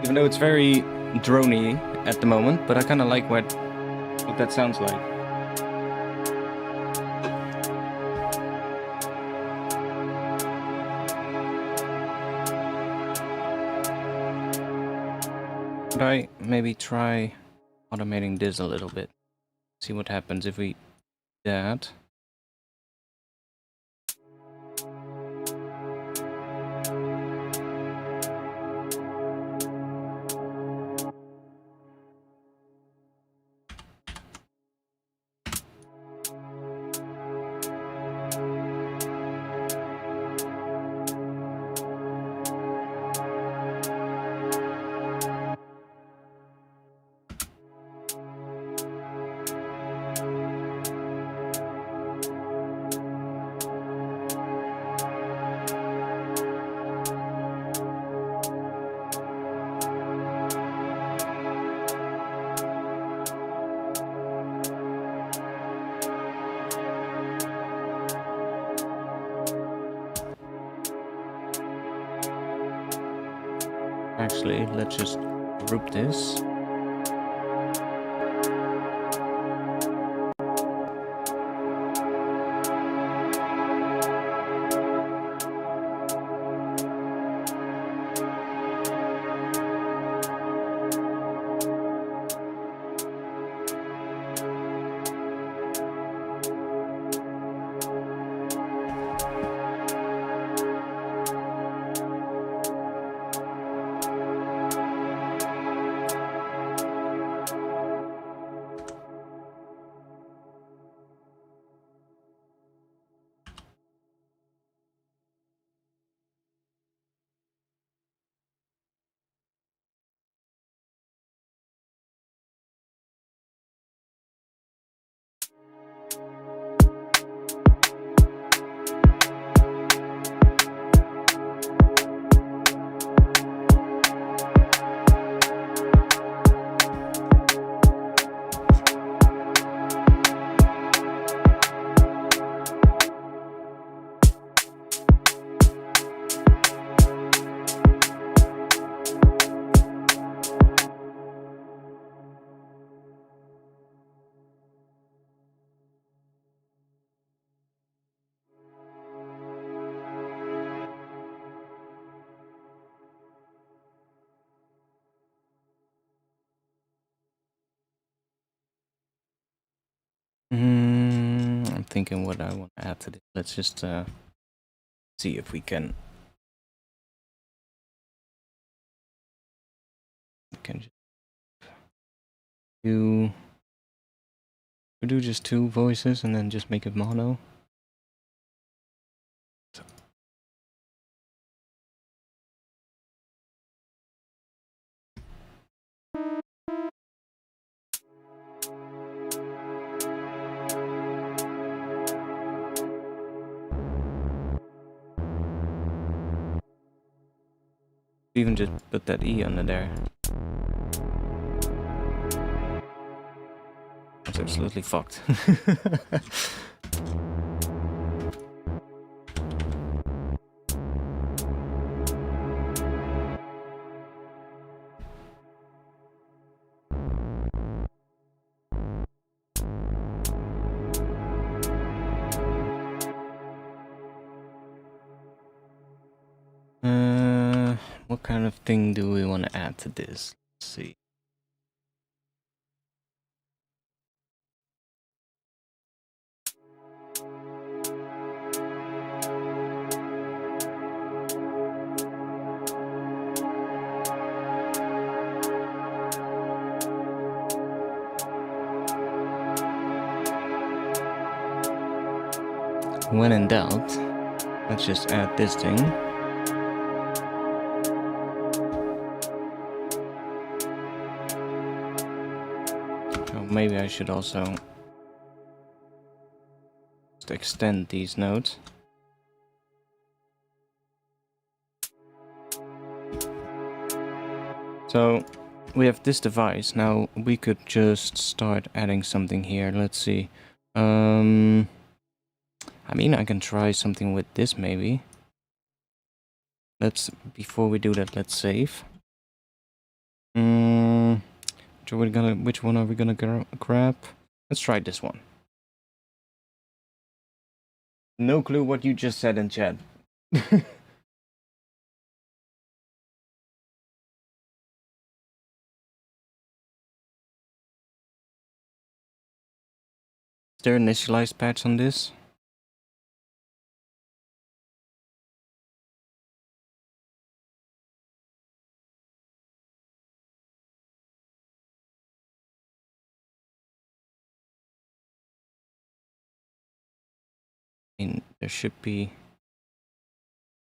Even though it's very drony at the moment, but I kind of like what that sounds like. Could I maybe try automating this a little bit? See what happens if we do that. Actually, let's just group this. I'm thinking what I want to add to this. Let's just see if we can just do just two voices and then just make it mono. Even just put that E under there. It's absolutely fucked. What kind of thing do we want to add to this? Let's see. When in doubt, let's just add this thing. Oh, maybe I should also just extend these notes. So we have this device. Now we could just start adding something here. Let's see. I mean, I can try something with this maybe. Before we do that, let's save. Which one are we gonna grab? Let's try this one. No clue what you just said in chat. Is there an initialized patch on this? I mean, there should be...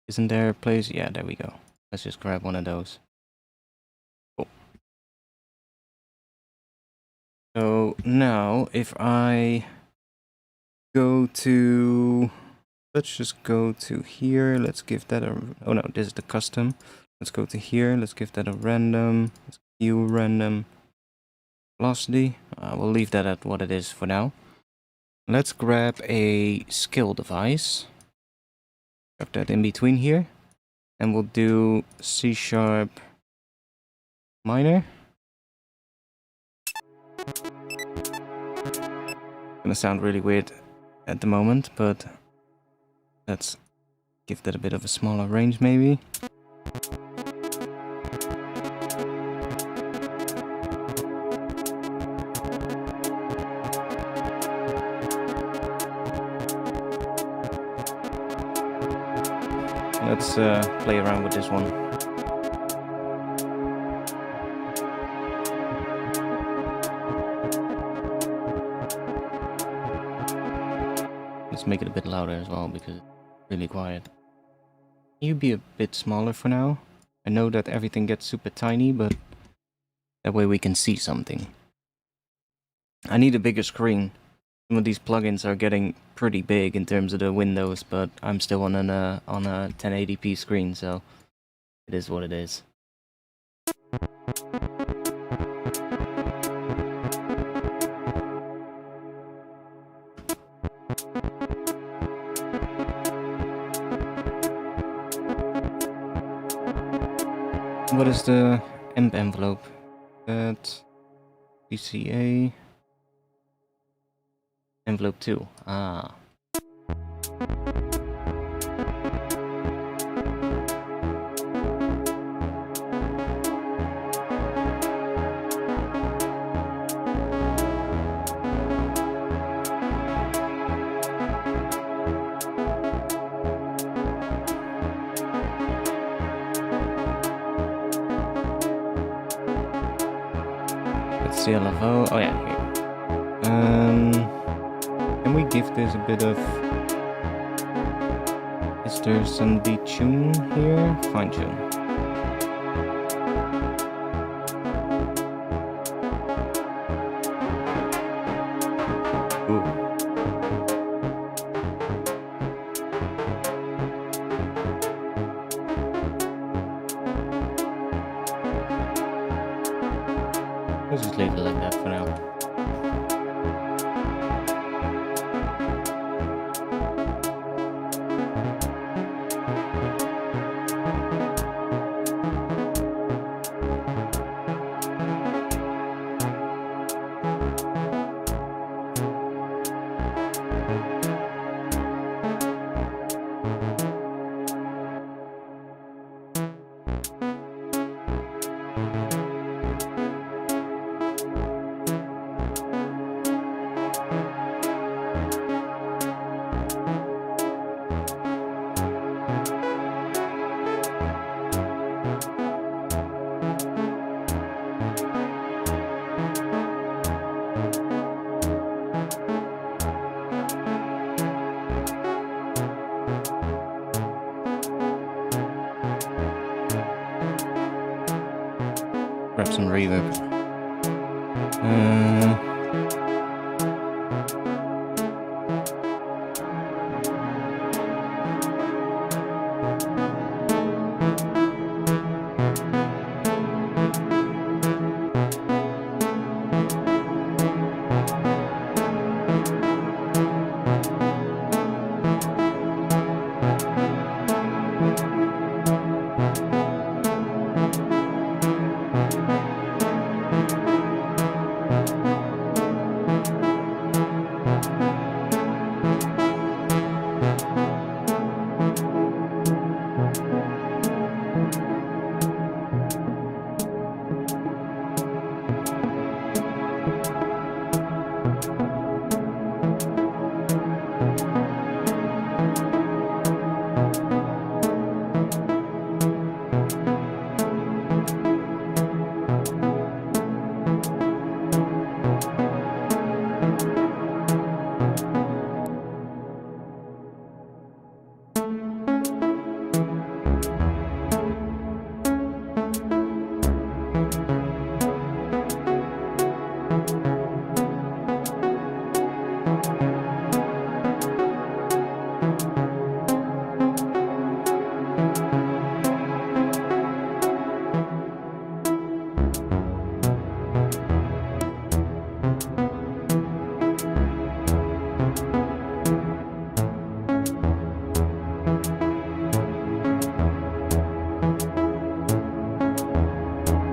Isn't there a place? Yeah, there we go. Let's just grab one of those. Cool. So now, if I go to... Let's just go to here. Let's give that a... Oh no, this is the custom. Let's go to here. Let's give that a random. Let's give random velocity. We'll leave that at what it is for now. Let's grab a skill device. Drop that in between here. And we'll do C# minor. Gonna sound really weird at the moment, but let's give that a bit of a smaller range maybe. Let's play around with this one. Let's make it a bit louder as well because it's really quiet. Can you be a bit smaller for now? I know that everything gets super tiny, but that way we can see something. I need a bigger screen. Some of these plugins are getting pretty big in terms of the windows, but I'm still on a 1080p screen, so it is what it is. What is the emp envelope? That PCA envelope 2. Ah. Let's see LFO. Oh yeah, here. Can we give this a bit of... Is there some detune here? Fine tune. Ooh. Let's just leave it like that for now. Grab some reverb.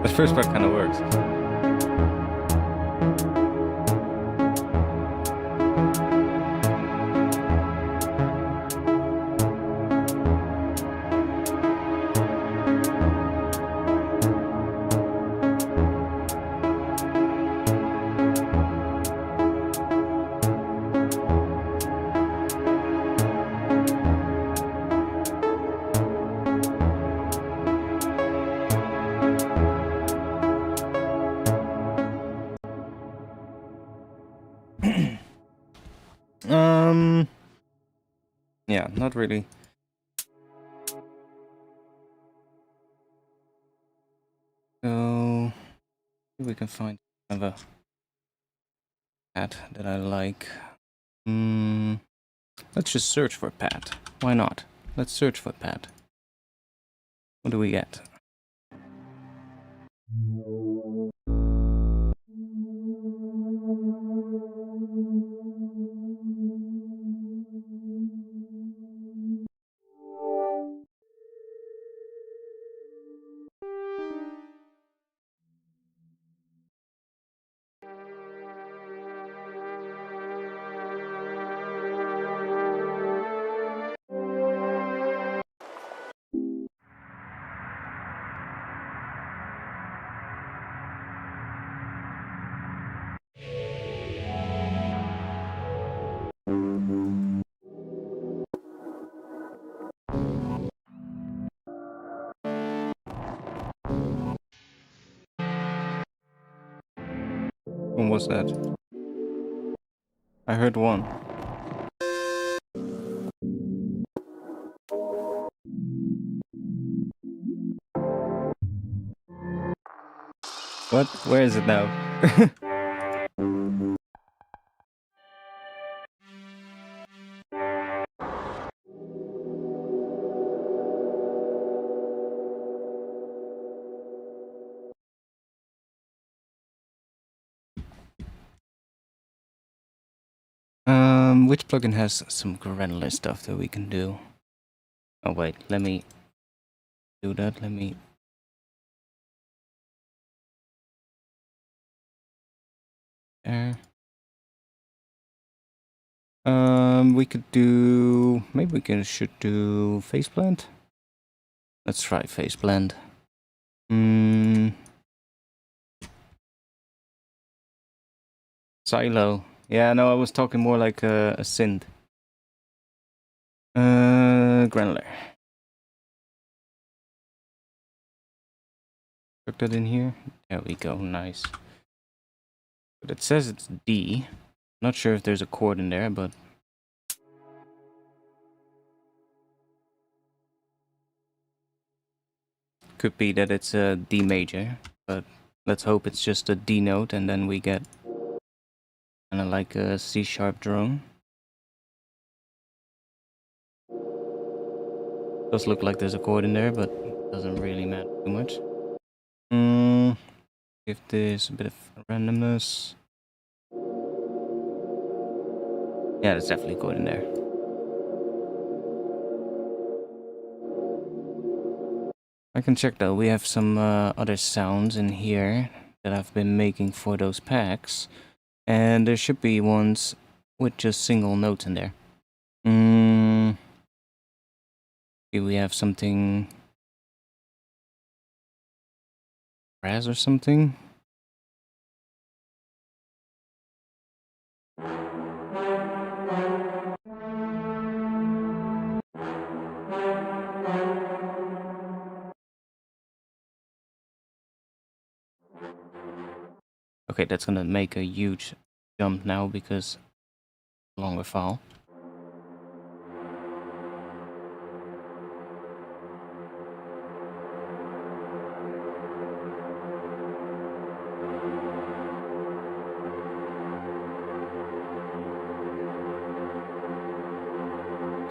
The first part kind of works. Yeah, not really. So we can find another pad that I like. Let's just search for pad. Why not? Let's search for pad. What do we get? What was that? I heard one. What? Where is it now? Which plugin has some granular stuff that we can do? Oh wait, let me do that. Let me. There. We could do. Maybe should do face blend. Let's try face blend. Silo. Yeah, no, I was talking more like a synth. Granular. Put that in here. There we go. Nice. But it says it's D. Not sure if there's a chord in there, but could be that it's a D major. But let's hope it's just a D note, and then we get kind of like a C sharp drone. Does look like there's a chord in there, but it doesn't really matter too much. Give this a bit of randomness. Yeah, there's definitely a chord in there. I can check though. We have some other sounds in here that I've been making for those packs. And there should be ones with just single notes in there. Do we have something brass or something? Okay, that's gonna make a huge jump now because longer file.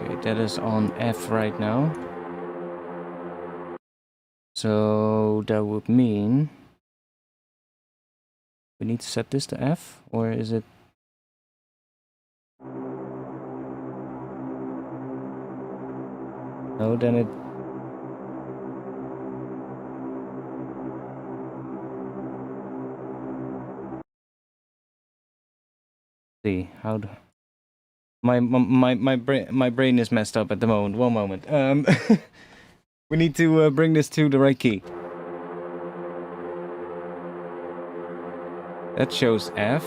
Okay, that is on F right now. So that would mean we need to set this to F, or is it? No, then it. See how do my brain is messed up at the moment. One moment. We need to bring this to the right key. That shows F.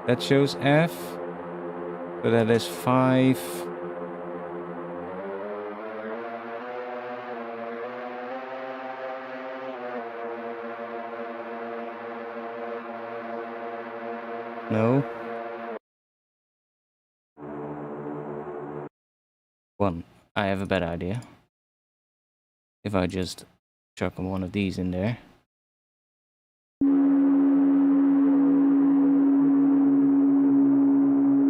That shows F. So that is 5. No. 1. I have a better idea. If I just chuck one of these in there.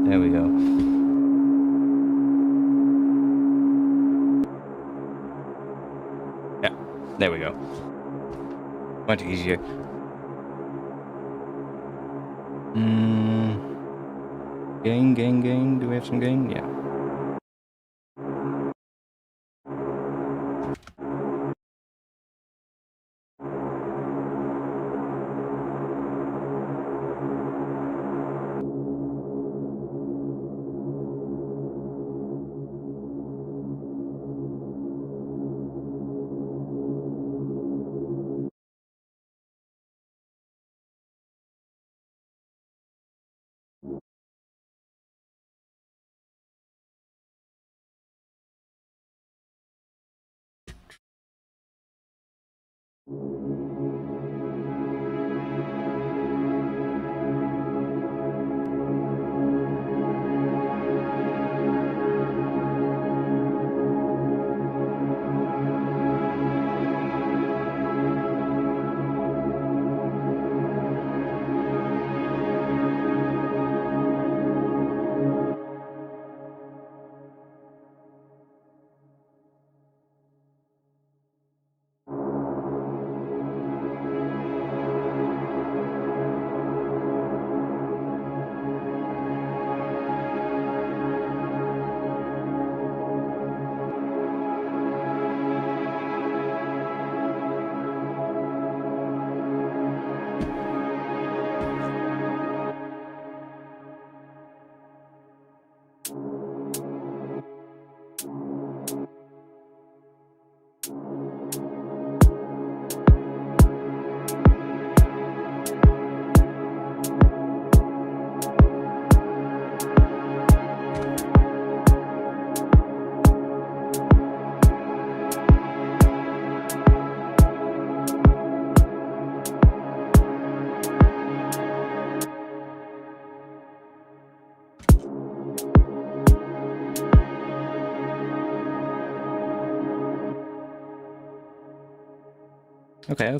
There we go. Yeah, there we go. Much easier. Gain. Do we have some gain? Yeah.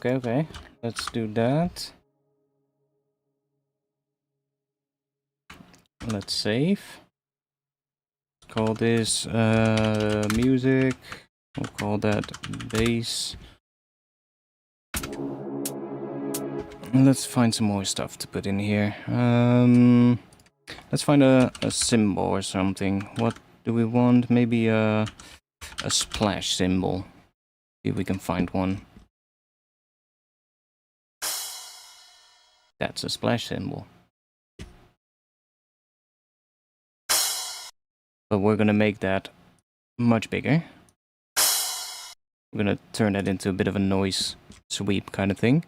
Okay. Let's do that. Let's save. Let's call this music. We'll call that bass. And let's find some more stuff to put in here. Let's find a symbol or something. What do we want? Maybe a splash symbol. See if we can find one. That's a splash cymbal. But we're gonna make that much bigger. We're gonna turn that into a bit of a noise sweep kind of thing.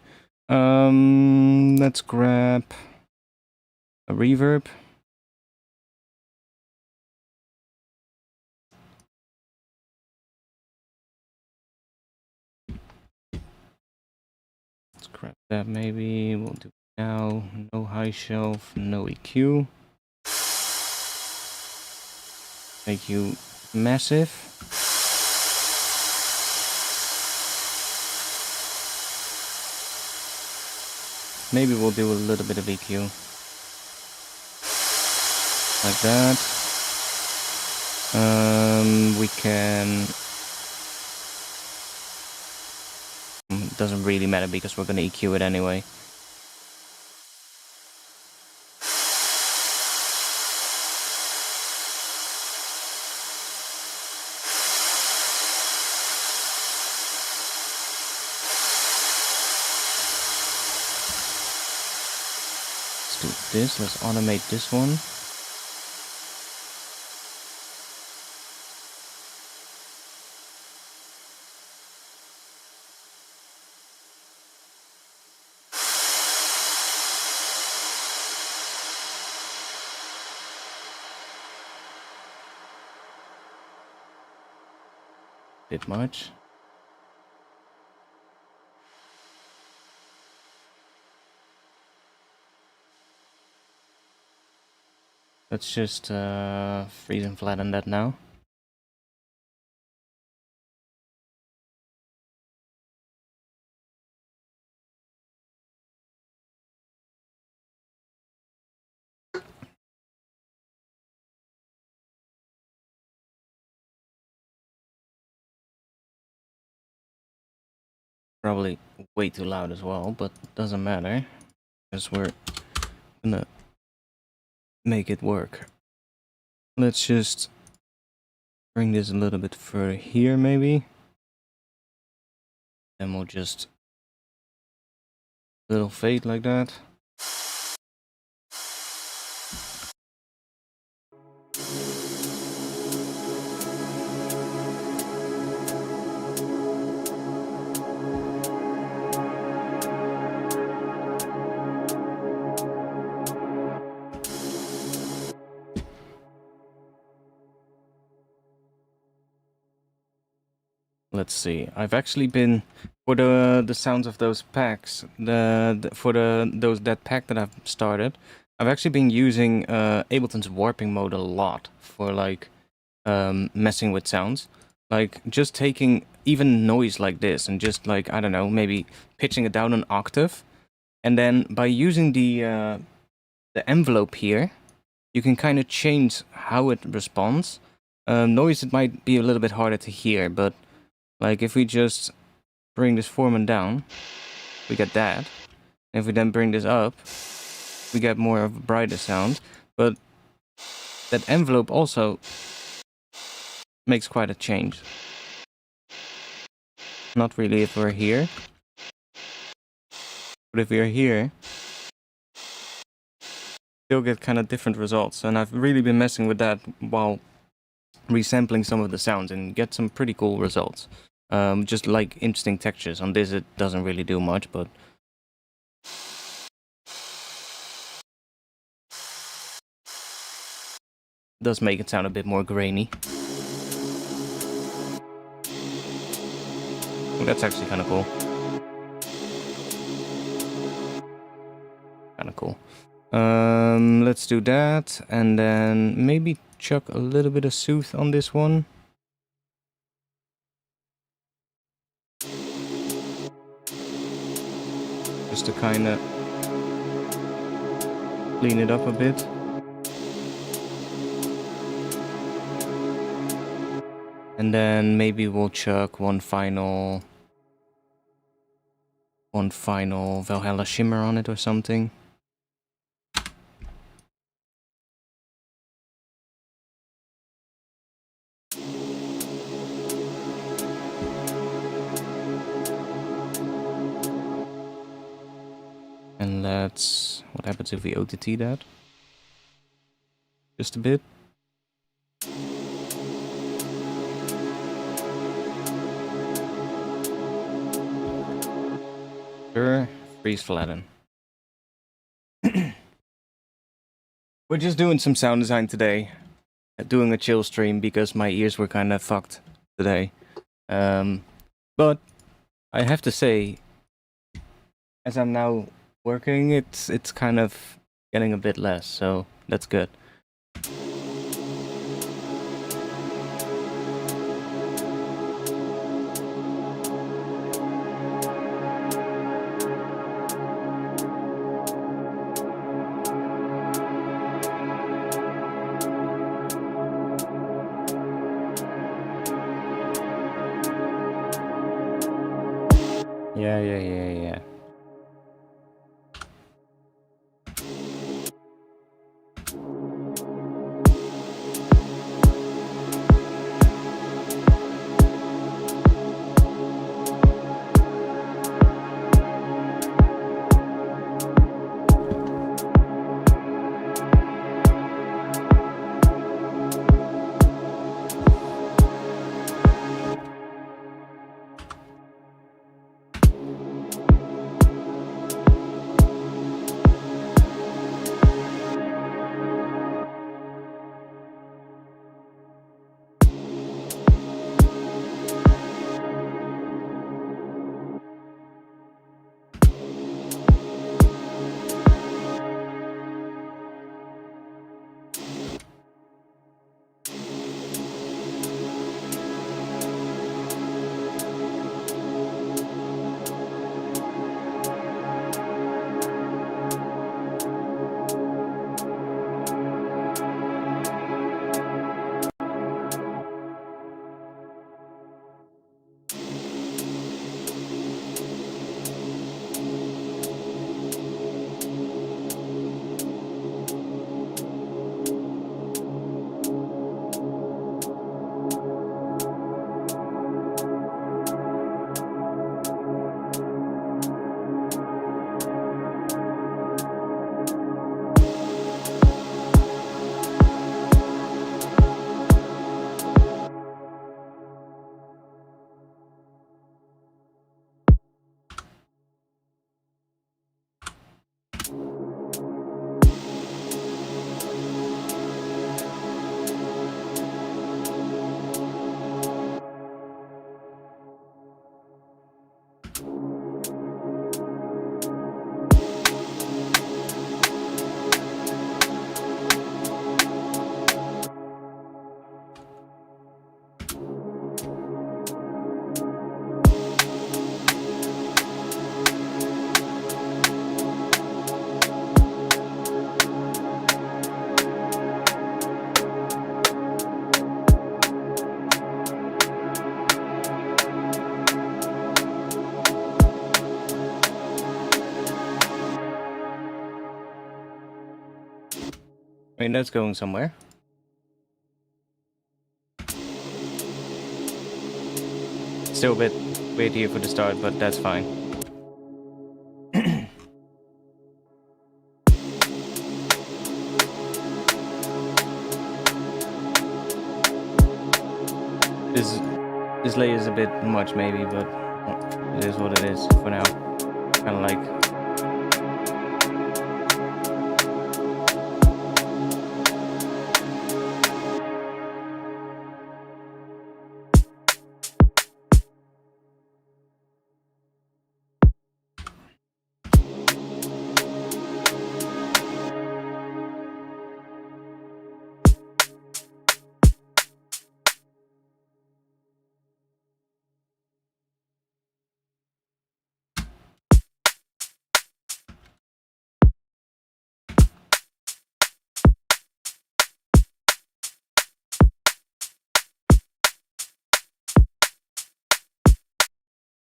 Let's grab a reverb. Let's grab that maybe. We'll do it now. No high shelf, no EQ. Make you massive. Maybe we'll do a little bit of EQ. Like that. We can... It doesn't really matter because we're gonna EQ it anyway. Let's do this. Let's automate this one. Bit much. Let's just freeze and flatten that now. Probably way too loud as well, but doesn't matter because we're gonna make it work. Let's just bring this a little bit further here maybe. Then we'll just little fade like that. Let's see. I've actually been for the sounds of those packs. That pack that I've started. I've actually been using Ableton's warping mode a lot for like messing with sounds. Like just taking even noise like this and just like I don't know, maybe pitching it down an octave, and then by using the envelope here, you can kind of change how it responds. Noise it might be a little bit harder to hear, but like if we just bring this foreman down, we get that. And if we then bring this up, we get more of a brighter sound. But that envelope also makes quite a change. Not really if we're here. But if we're here, you'll get kind of different results. And I've really been messing with that while resampling some of the sounds and get some pretty cool results. Just like interesting textures. On this it doesn't really do much, but does make it sound a bit more grainy. That's actually kind of cool. Kind of cool. Let's do that, and then maybe chuck a little bit of soothe on this one. Just to kind of clean it up a bit. And then maybe we'll chuck one final Valhalla shimmer on it or something. What happens if we OTT that? Just a bit. Sure, freeze flatten. We're just doing some sound design today. Doing a chill stream because my ears were kind of fucked today. But I have to say, as I'm now working, it's kind of getting a bit less, so that's good. Yeah. I mean, that's going somewhere. Still a bit weird here for the start, but that's fine. This layer is a bit much maybe, but it is what it is for now. Kind of like...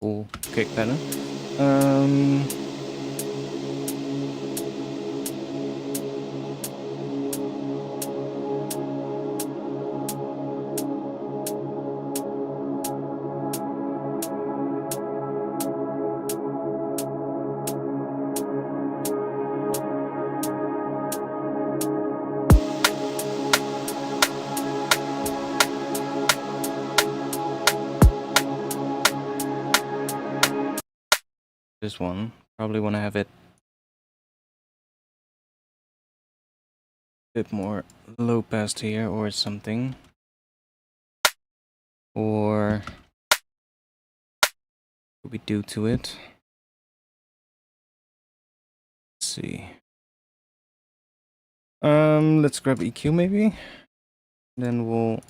Cool kick pattern. This one. Probably want to have it a bit more low passed here or something. Or what we do to it? Let's see. Let's grab EQ maybe. Then we'll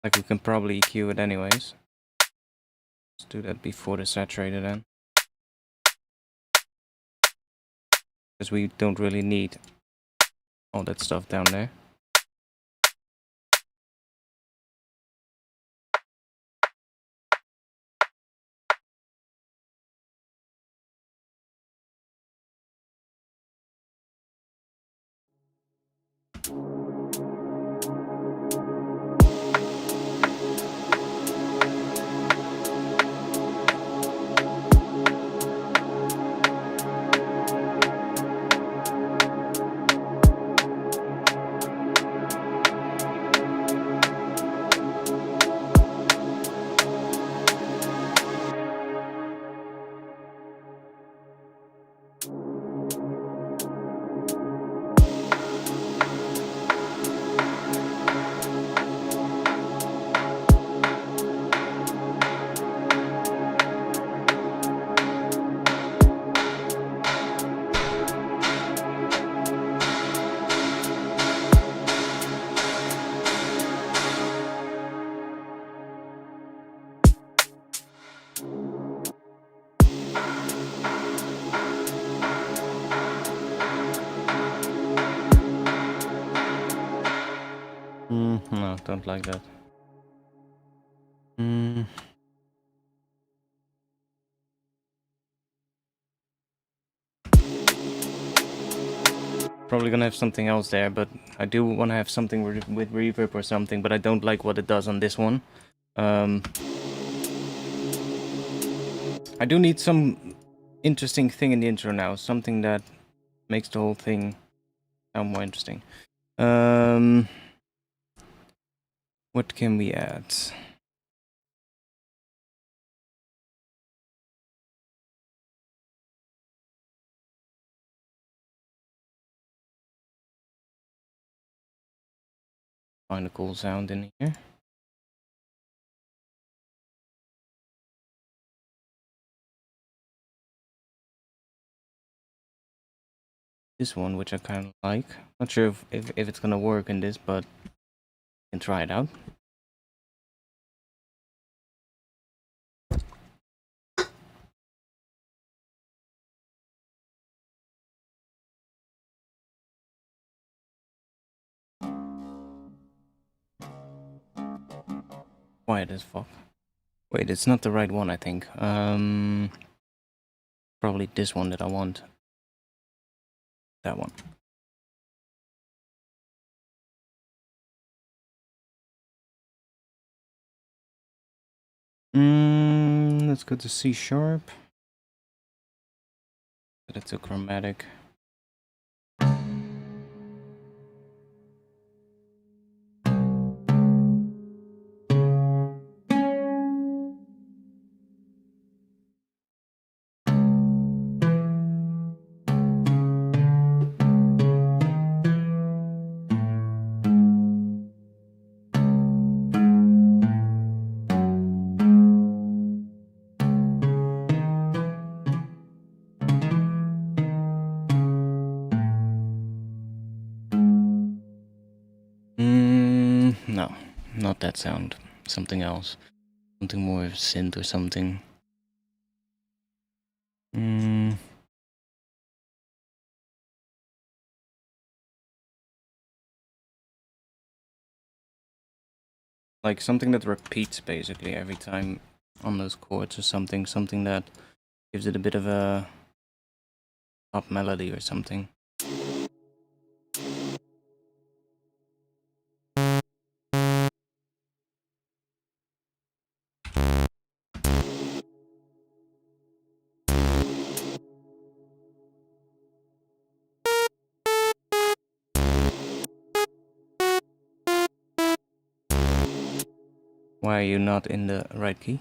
like we can probably EQ it anyways. Let's do that before the saturator then. Because we don't really need all that stuff down there. No, don't like that. Probably gonna have something else there, but I do want to have something with reverb or something, but I don't like what it does on this one. I do need some interesting thing in the intro now, something that makes the whole thing sound more interesting. What can we add? Find a cool sound in here. This one, which I kind of like. Not sure if it's gonna work in this, but we can try it out. Quiet as fuck. Wait, it's not the right one, I think. Probably this one that I want. That one. Let's go to C sharp. Set it to chromatic. No, not that sound. Something else. Something more synth or something. Like something that repeats basically every time on those chords or something. Something that gives it a bit of a pop melody or something. Why are you not in the right key?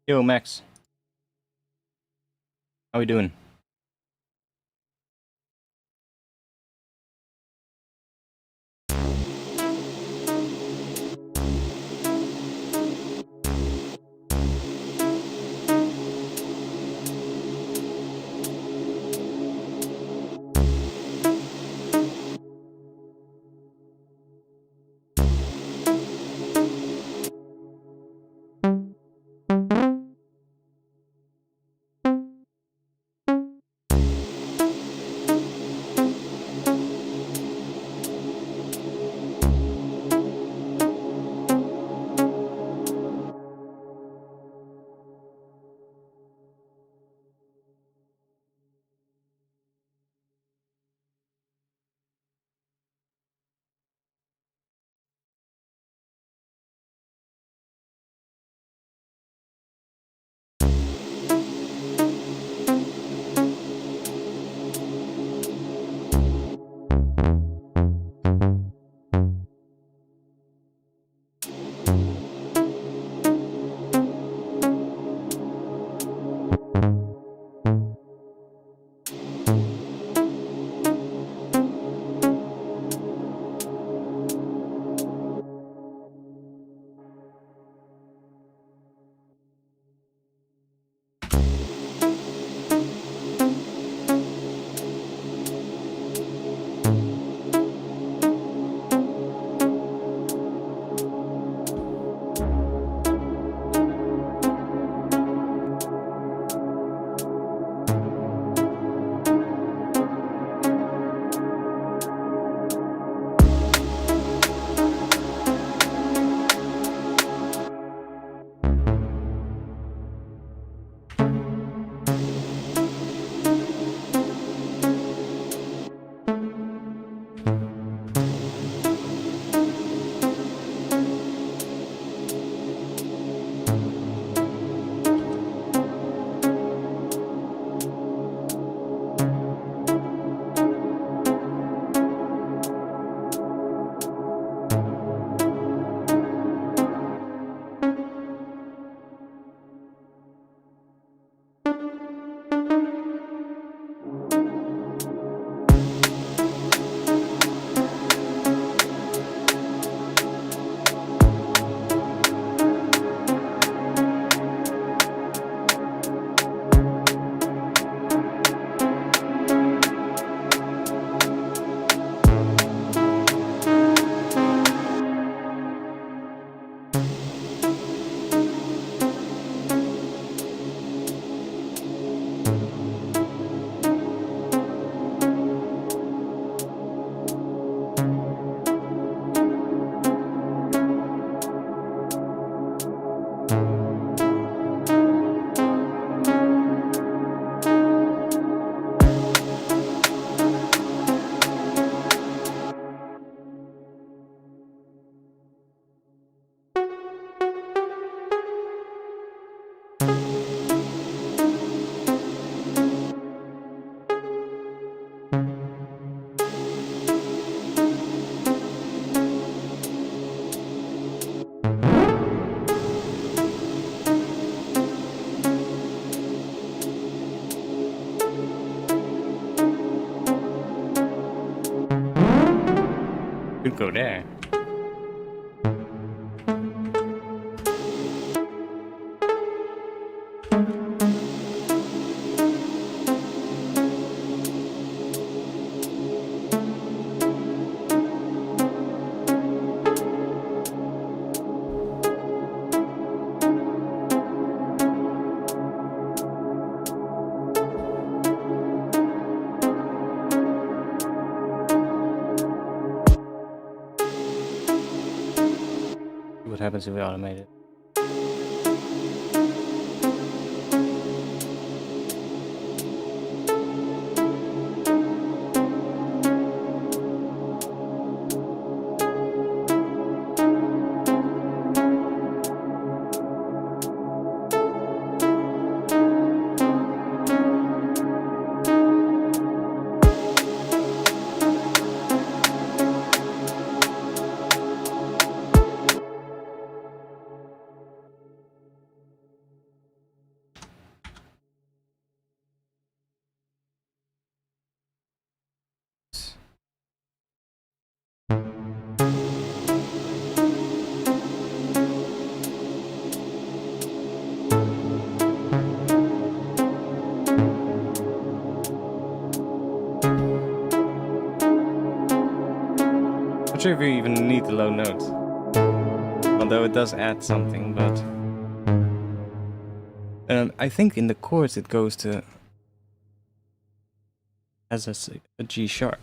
Yo, Max. How we doing? Could go there. What happens if we automate it? Not sure if you even need the low notes. Although it does add something, but... I think in the chords it goes to... as a G sharp.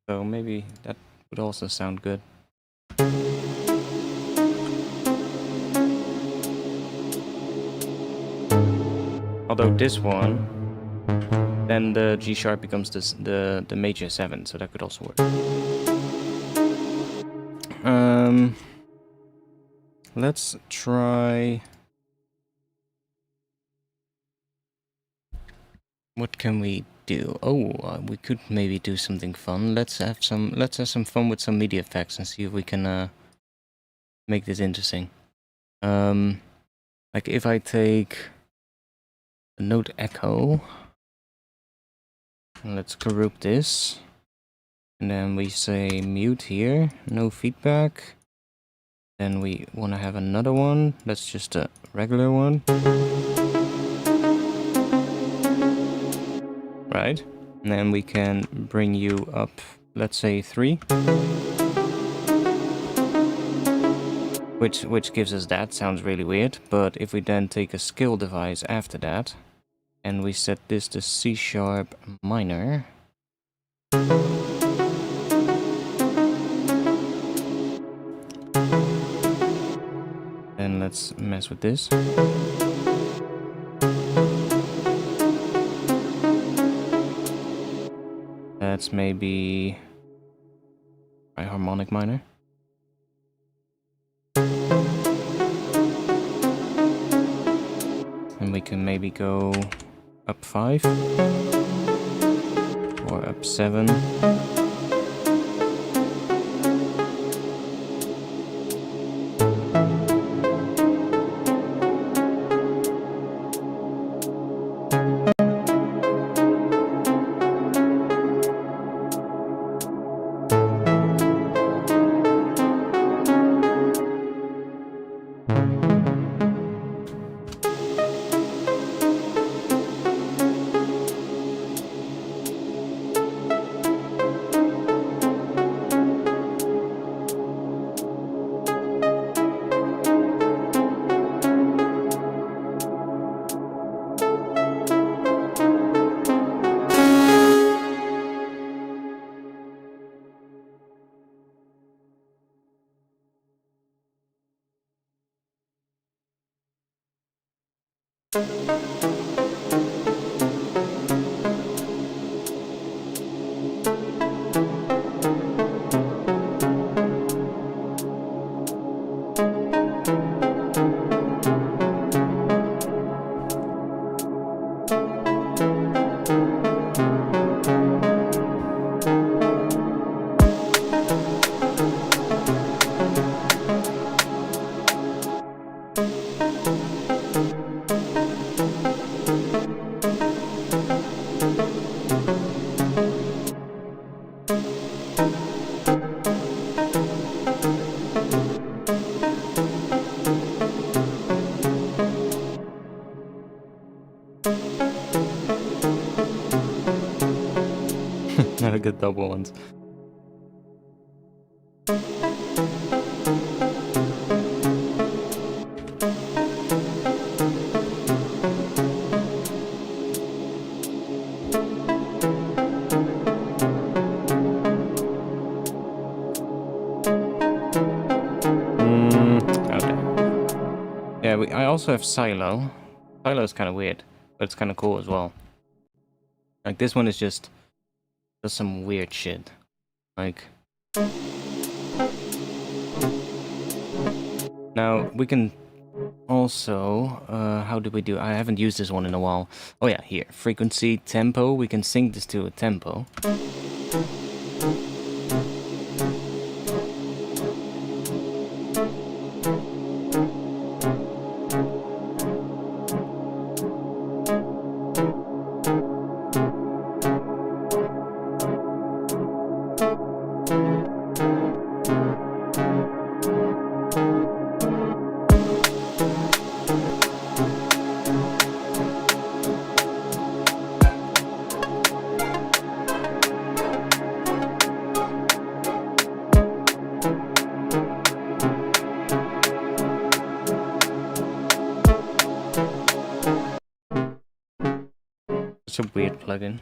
So maybe that would also sound good. Although this one, then the G sharp becomes the major 7, so that could also work. Let's try... what can we do? Oh, we could maybe do something fun. Let's have some fun with some MIDI effects and see if we can make this interesting. Like if I take a note echo, and let's group this, and then we say mute here, no feedback. Then we want to have another one. That's just a regular one. Right? And then we can bring you up, let's say 3. Which gives us that. Sounds really weird. But if we then take a scale device after that, and we set this to C sharp minor. Then let's mess with this. That's maybe try harmonic minor. And we can maybe go up 5 or up 7. Not a good double ones. I also have silo. Silo is kind of weird, but it's kind of cool as well. Like this one is just does some weird shit. Like now we can also how do we do? I haven't used this one in a while. Oh yeah, here frequency tempo. We can sync this to a tempo. a weird plugin.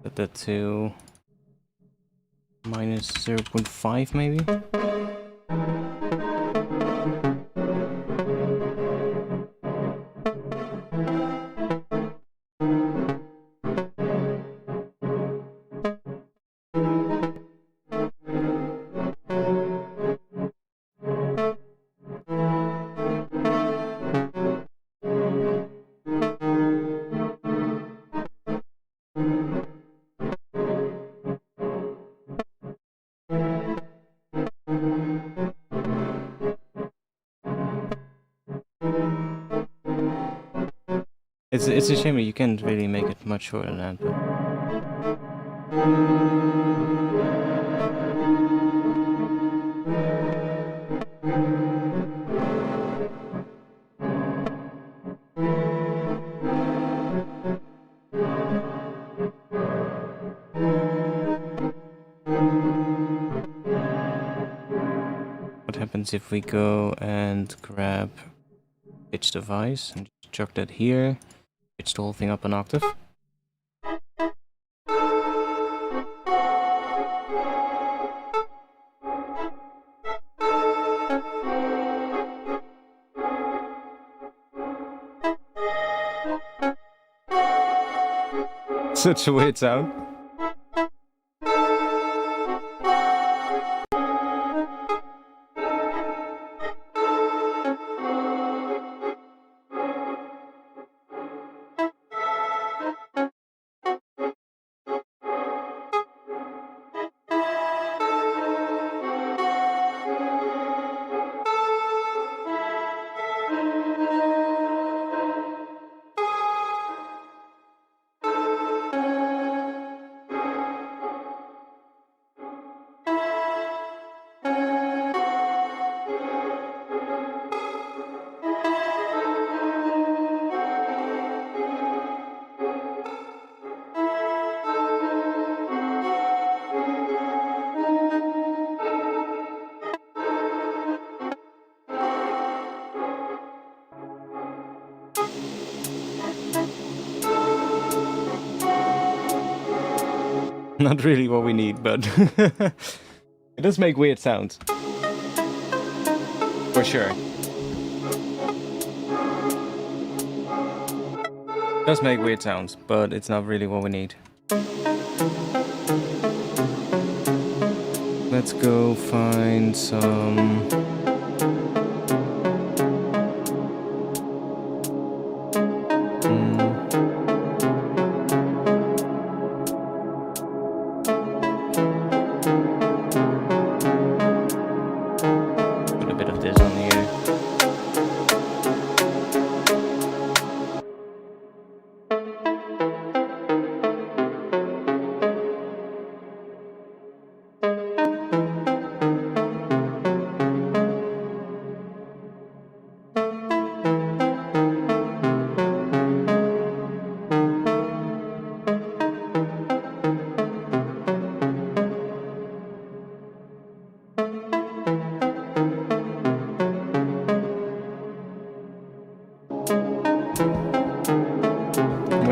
Set that to minus 0.5 maybe? It's a shame that you can't really make it much shorter than that. But... What happens if we go and grab pitch device and just chuck that here, pitch the whole thing up an octave? Such a weird sound. Not really what we need, but it does make weird sounds. For sure. It does make weird sounds, but it's not really what we need. Let's go find some...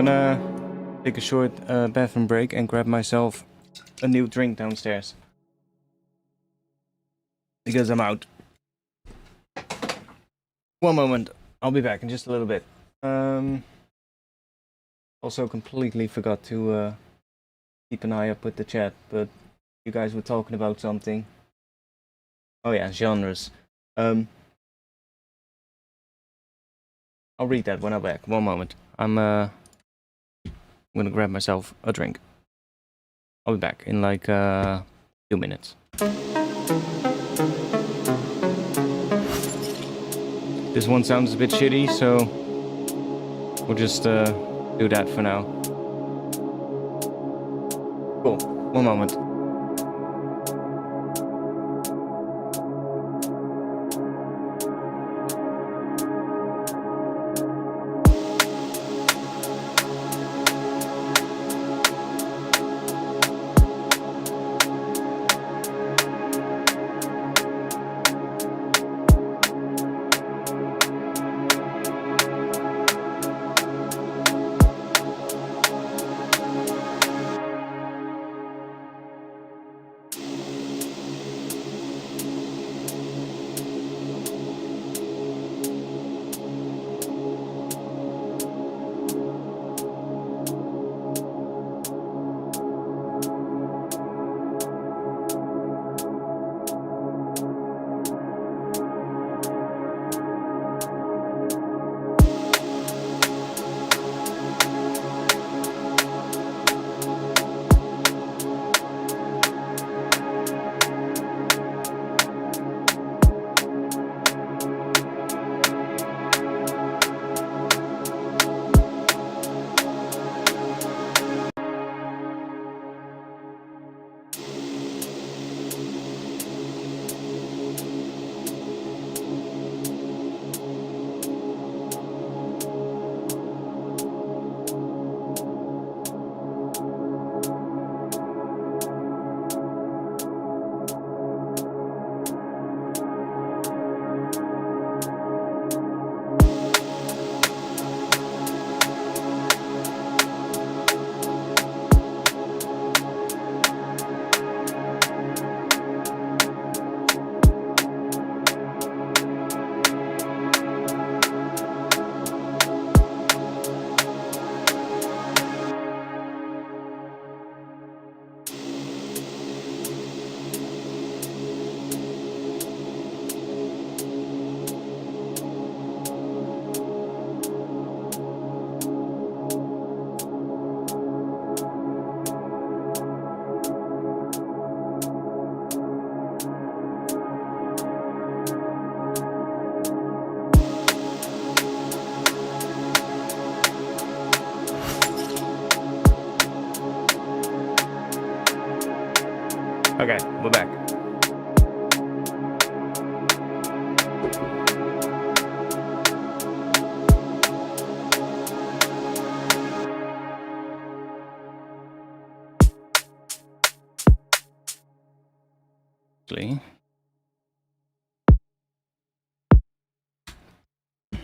gonna take a short bathroom break and grab myself a new drink downstairs. Because I'm out. One moment. I'll be back in just a little bit. Also completely forgot to keep an eye up with the chat, but you guys were talking about something. Oh yeah, genres. I'll read that when I'm back. One moment. I'm gonna grab myself a drink. I'll be back in like 2 minutes. This one sounds a bit shitty, so we'll just do that for now. Cool. One moment. Okay, we're back. Actually, I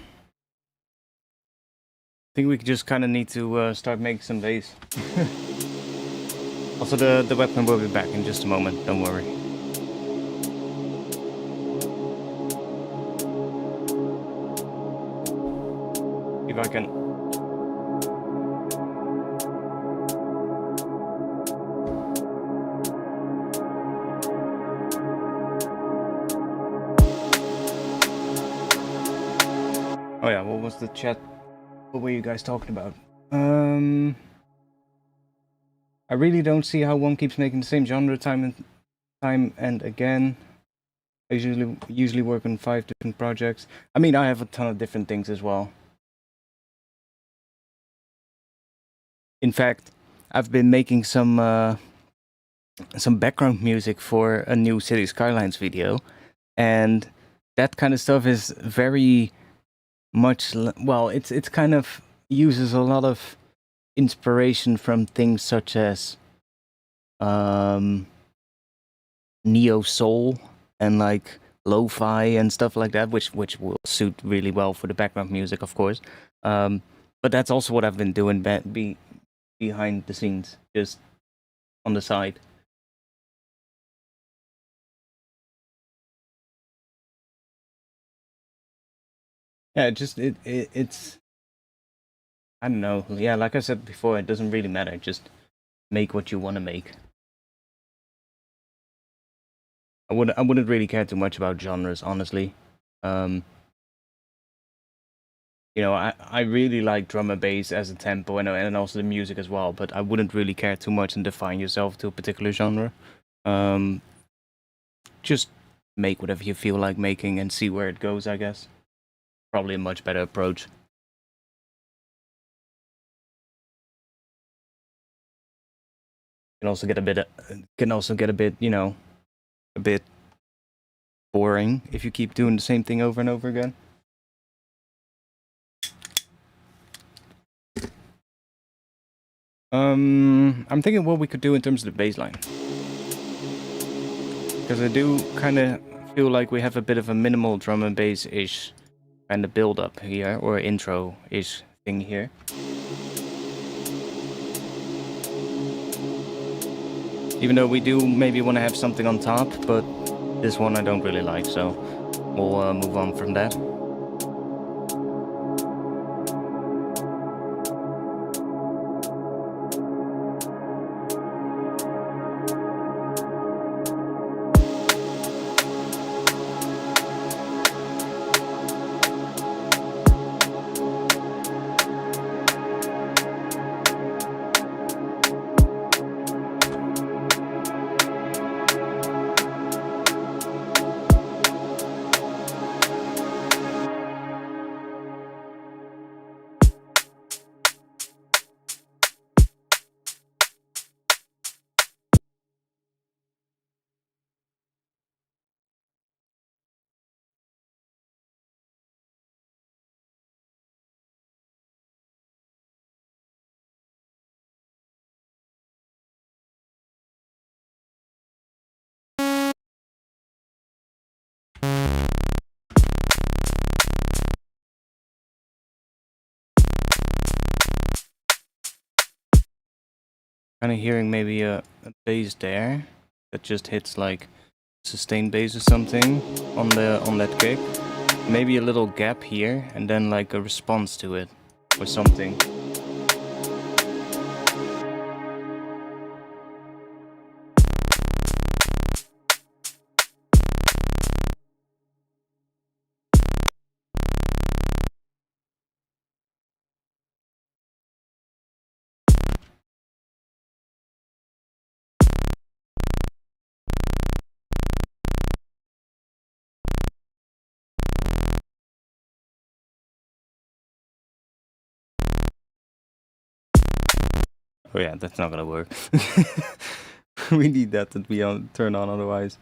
think we just kind of need to start making some bass. Also, the weapon will be back in just a moment, don't worry. If I can... Oh yeah, what was the chat? What were you guys talking about? I really don't see how one keeps making the same genre time and again. I usually work on 5 different projects. I mean, I have a ton of different things as well. In fact, I've been making some background music for a new City Skylines video, and that kind of stuff is very much well. It's kind of uses a lot of inspiration from things such as neo soul and like lo-fi and stuff like that, which will suit really well for the background music, of course. But that's also what I've been doing behind the scenes, just on the side. Yeah, it's I don't know. Yeah, like I said before, it doesn't really matter. Just make what you want to make. I wouldn't really care too much about genres, honestly. You know, I really like drum and bass as a tempo and also the music as well, but I wouldn't really care too much and define yourself to a particular genre. Just make whatever you feel like making and see where it goes, I guess. Probably a much better approach. Can also get a bit, you know, a bit boring if you keep doing the same thing over and over again. I'm thinking what we could do in terms of the bass line. Because I do kind of feel like we have a bit of a minimal drum and bass-ish kind of build-up here, or intro-ish thing here. Even though we do maybe want to have something on top, but this one I don't really like, so we'll move on from that. Kind of hearing maybe a bass there that just hits like sustained bass or something on that kick. Maybe a little gap here and then like a response to it or something. Oh yeah, that's not gonna work. We need that to be on turn on otherwise.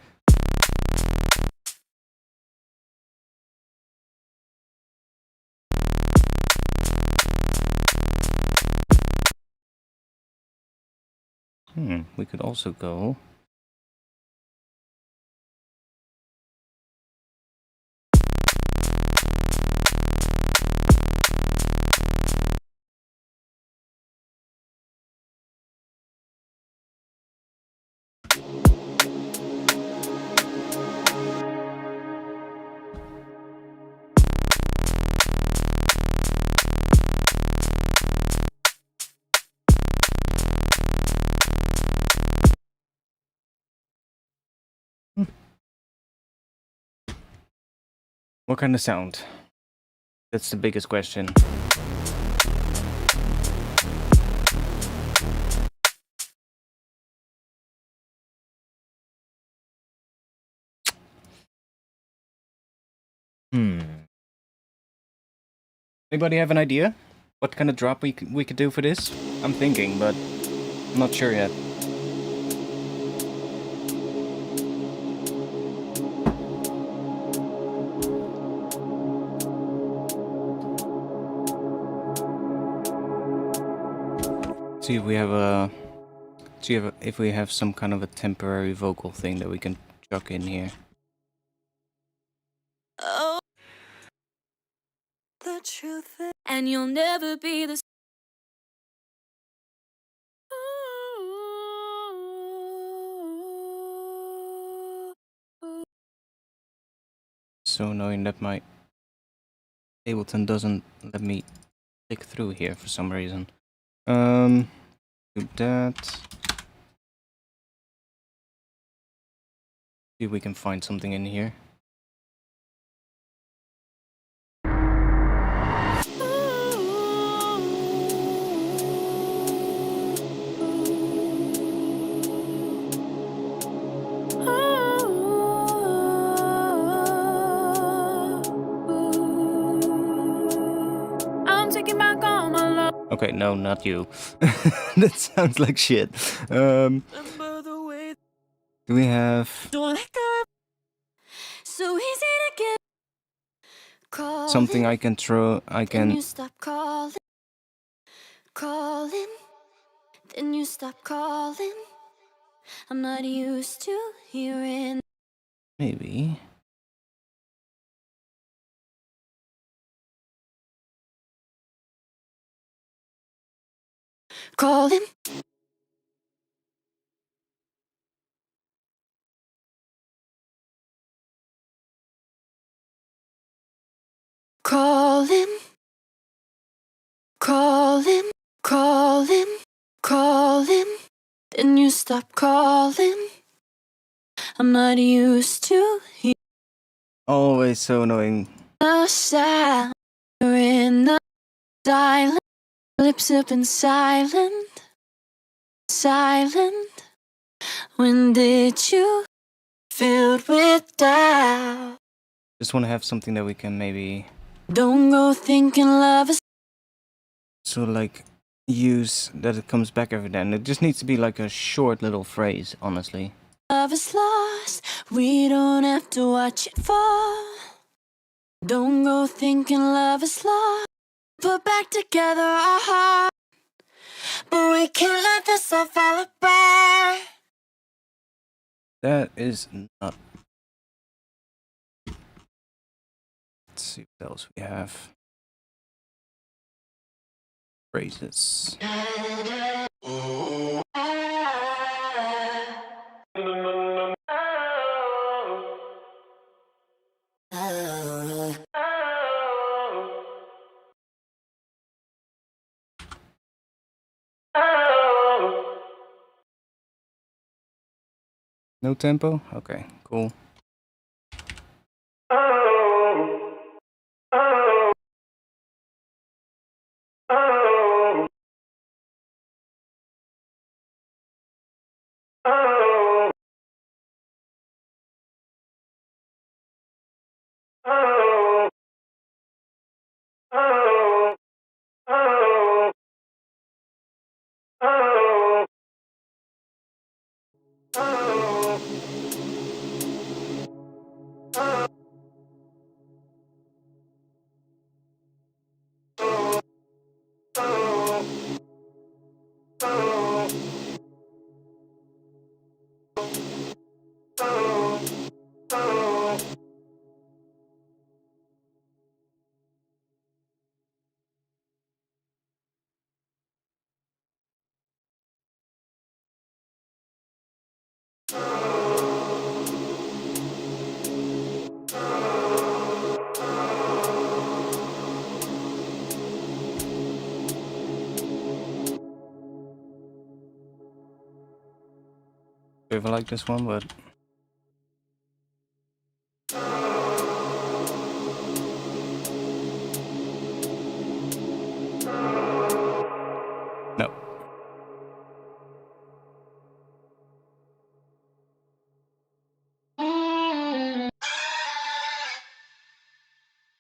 We could also go. What kind of sound? That's the biggest question. Anybody have an idea? What kind of drop we could do for this? I'm thinking, but I'm not sure yet. See if we have if we have some kind of a temporary vocal thing that we can chuck in here. Oh, the truth is, and you'll never be the So annoying that my Ableton doesn't let me click through here for some reason. Do that. See if we can find something in here. I'm taking back all my love. Okay, no, not you. That sounds like shit. Do we have So easy to get calling. something I can throw? Then you stop calling, calling. Then you stop calling. I'm not used to hearing. Maybe. Calling. Calling. Calling. Calling. Calling. Then you stop calling. I'm not used to Always so annoying. the sound. You're in the silent. Lips up and silent. Silent. When did you filled with doubt? Just want to have something that we can maybe Don't go thinking love is sort of like use that it comes back every then. It just needs to be like a short little phrase, honestly. lost. We don't have to watch it fall. Don't go thinking love is lost. Put back together our heart, but we can't let this all fall apart. That is not. Let's see what else we have. Phrases. No tempo? Okay, cool. If I like this one, but no.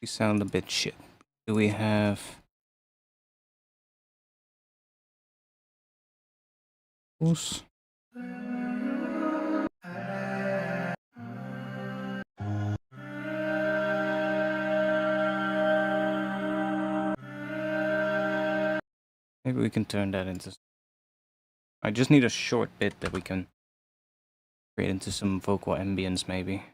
You sound a bit shit. Do we have oops. Maybe we can turn that into. I just need a short bit that we can create into some vocal ambience, maybe.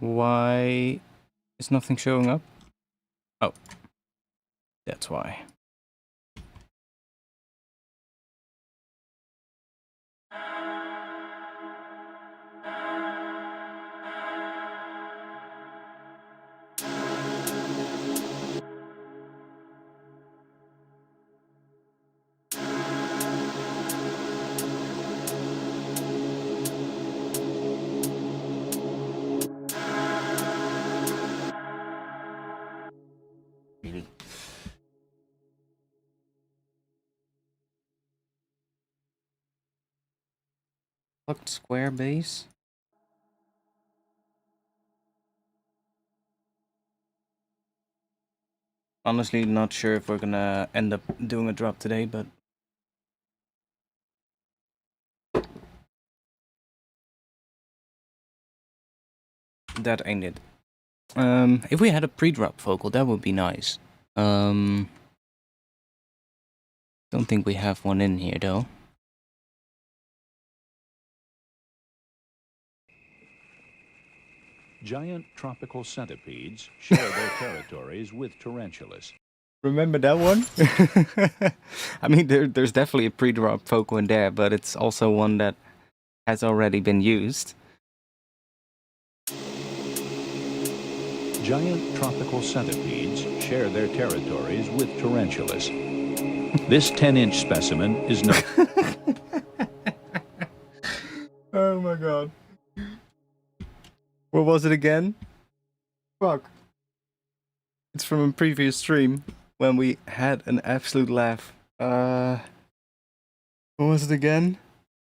Why is nothing showing up? Oh, that's why. Really? Plucked square bass? Honestly, not sure if we're gonna end up doing a drop today, but that ain't it. If we had a pre-drop vocal, that would be nice. Don't think we have one in here though. Giant tropical centipedes share their territories with tarantulas. Remember that one? I mean, there's definitely a pre-drop vocal in there, but it's also one that has already been used. Giant tropical centipedes share their territories with tarantulas. This 10-inch specimen is no... Oh my god. What was it again? Fuck. It's from a previous stream when we had an absolute laugh. What was it again?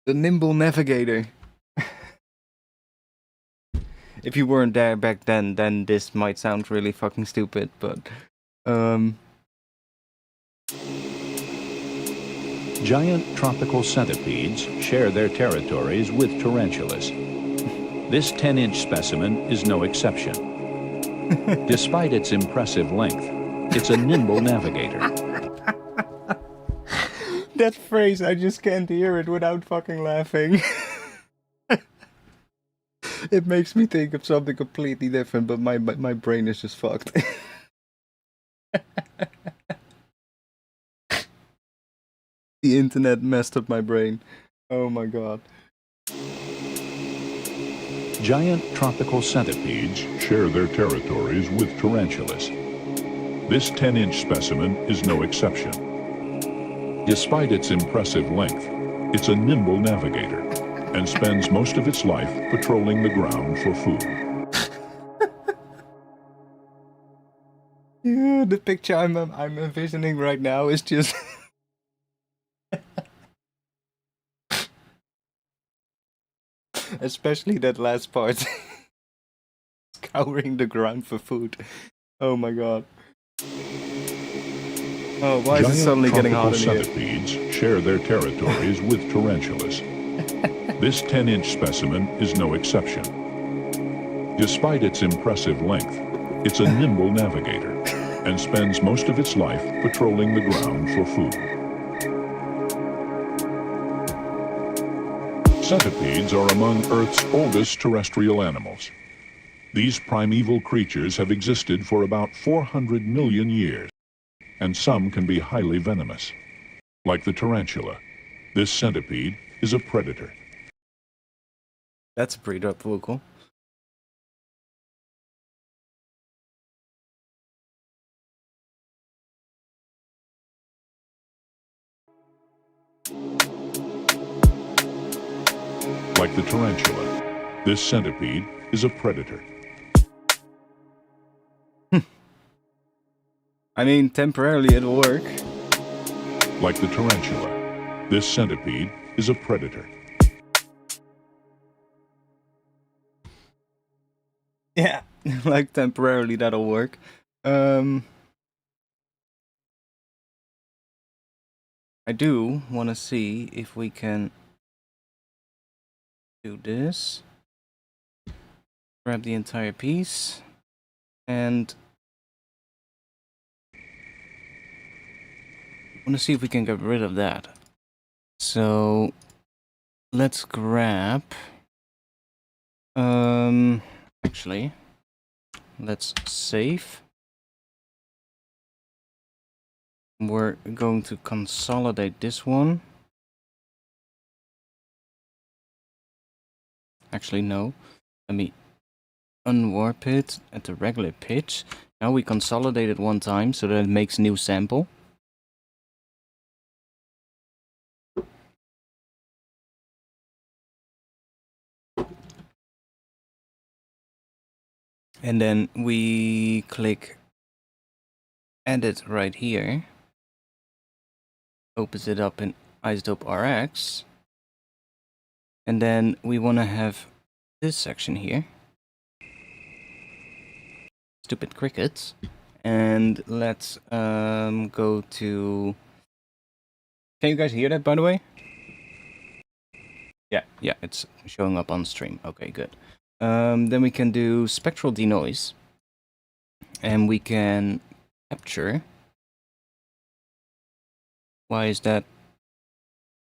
The Nimble Navigator. If you weren't there back then this might sound really fucking stupid, but Giant tropical centipedes share their territories with tarantulas. This 10-inch specimen is no exception. Despite its impressive length, it's a nimble navigator. that phrase, I just can't hear it without fucking laughing. It makes me think of something completely different, but my brain is just fucked. The internet messed up my brain. Oh my god. Giant tropical centipedes share their territories with tarantulas. This 10-inch specimen is no exception. Despite its impressive length, it's a nimble navigator and spends most of its life patrolling the ground for food. Yeah, the picture I'm envisioning right now is just... Especially that last part. Scouring the ground for food. Oh my god. Oh, why is it suddenly getting hot in here? Centipedes share their territories with tarantulas. This 10-inch specimen is no exception. Despite its impressive length, it's a nimble navigator and spends most of its life patrolling the ground for food. Centipedes are among Earth's oldest terrestrial animals. These primeval creatures have existed for about 400 million years, and some can be highly venomous. Like the tarantula, this centipede is a predator. That's a pre-drop vocal. Like the tarantula, this centipede is a predator. I mean, temporarily it'll work. Like the tarantula, this centipede is a predator. Yeah, like temporarily that'll work. I do want to see if we can do this. Grab the entire piece and want to see if we can get rid of that. So let's grab actually let's save. We're going to consolidate this one. Actually, no. Let me unwarp it at the regular pitch. Now we consolidate it one time so that it makes a new sample. And then we click edit right here. Opens it up in iZotope RX. And then we want to have this section here. Stupid crickets. And let's go to... Can you guys hear that, by the way? Yeah, it's showing up on stream. Okay, good. Then we can do spectral denoise. And we can capture. Why is that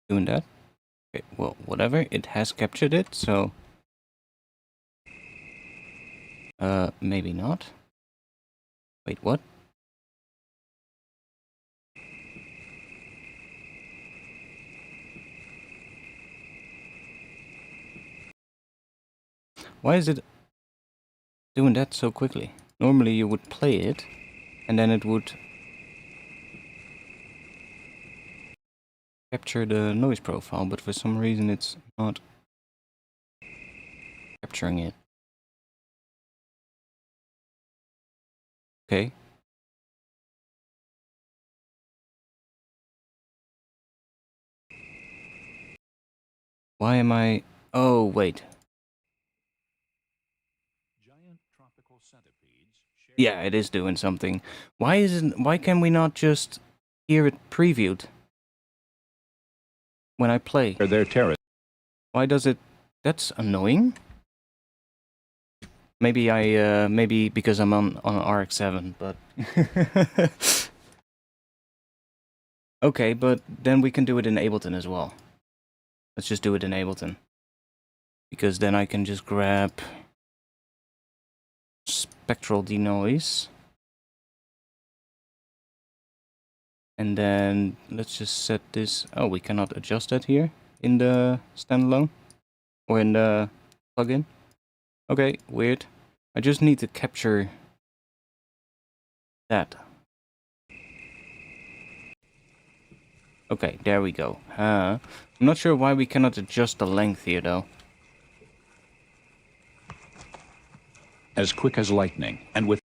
doing that? Okay, well, whatever. It has captured it, so... maybe not. Wait, what? Why is it doing that so quickly? Normally you would play it, and then it would capture the noise profile, but for some reason it's not capturing it. Okay. Why am I... Oh, wait. Yeah, it is doing something. Why can we not just hear it previewed when I play? Why does it... That's annoying. Maybe maybe because I'm on RX7, but... Okay, but then we can do it in Ableton as well. Let's just do it in Ableton. Because then I can just grab spectral denoise. And then let's just set this... Oh, we cannot adjust that here in the standalone or in the plugin. Okay, weird. I just need to capture that. Okay, there we go. I'm not sure why we cannot adjust the length here though. As quick as lightning, and with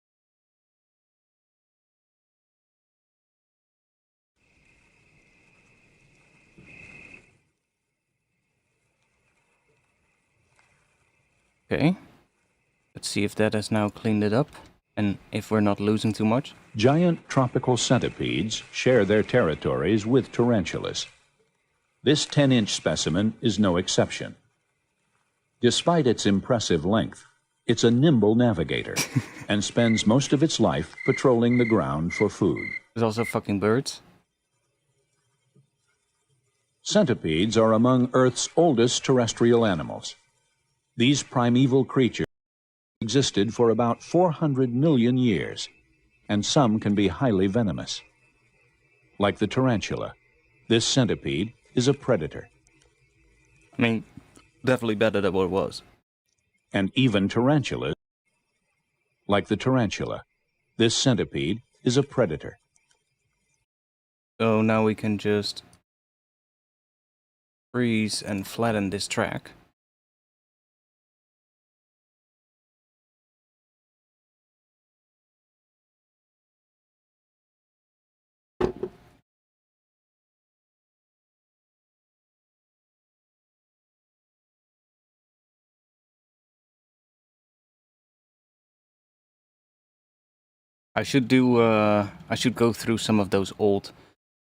Okay. Let's see if that has now cleaned it up and if we're not losing too much. giant tropical centipedes share their territories with tarantulas. This 10-inch specimen is no exception. Despite its impressive length, it's a nimble navigator and spends most of its life patrolling the ground for food. There's also fucking birds. Centipedes are among Earth's oldest terrestrial animals. These primeval creatures existed for about 400 million years, and some can be highly venomous. Like the tarantula, this centipede is a predator. I mean, definitely better than what it was. And even tarantulas, like the tarantula, this centipede is a predator. So now we can just freeze and flatten this track. I should go through some of those old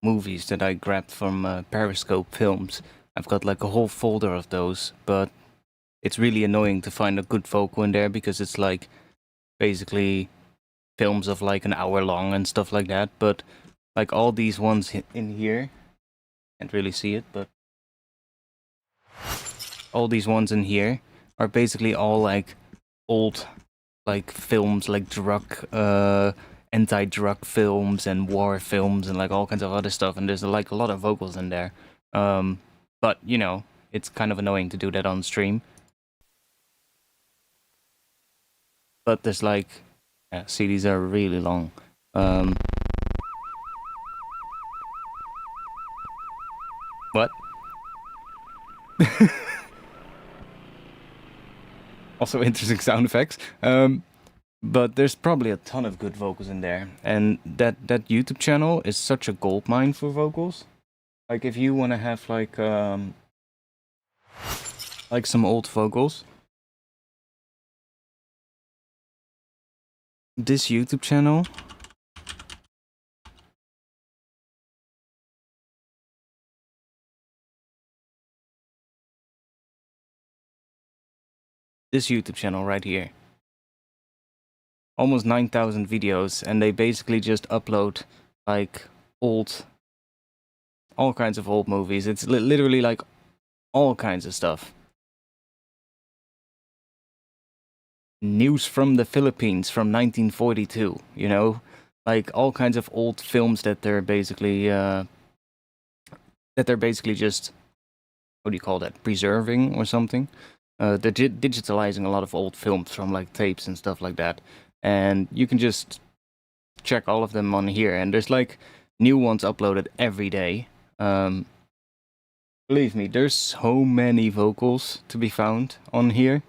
movies that I grabbed from Periscope Films. I've got like a whole folder of those, but it's really annoying to find a good vocal in there because it's like basically films of like an hour long and stuff like that. But like all these ones in here, can't really see it, but all these ones in here are basically all like old like films, like anti-drug films and war films and like all kinds of other stuff. And there's like a lot of vocals in there. But you know, it's kind of annoying to do that on stream. But there's like, yeah, see, these are really long. What? Also interesting sound effects. But there's probably a ton of good vocals in there. And that YouTube channel is such a goldmine for vocals. Like if you want to have like some old vocals, this YouTube channel right here, almost 9,000 videos, and they basically just upload like all kinds of old movies. It's literally like all kinds of stuff. News from the Philippines from 1942, you know, like all kinds of old films that they're basically just, what do you call that, preserving or something. They're digitalizing a lot of old films from like tapes and stuff like that, and you can just check all of them on here, and there's like new ones uploaded every day. Believe me, there's so many vocals to be found on here.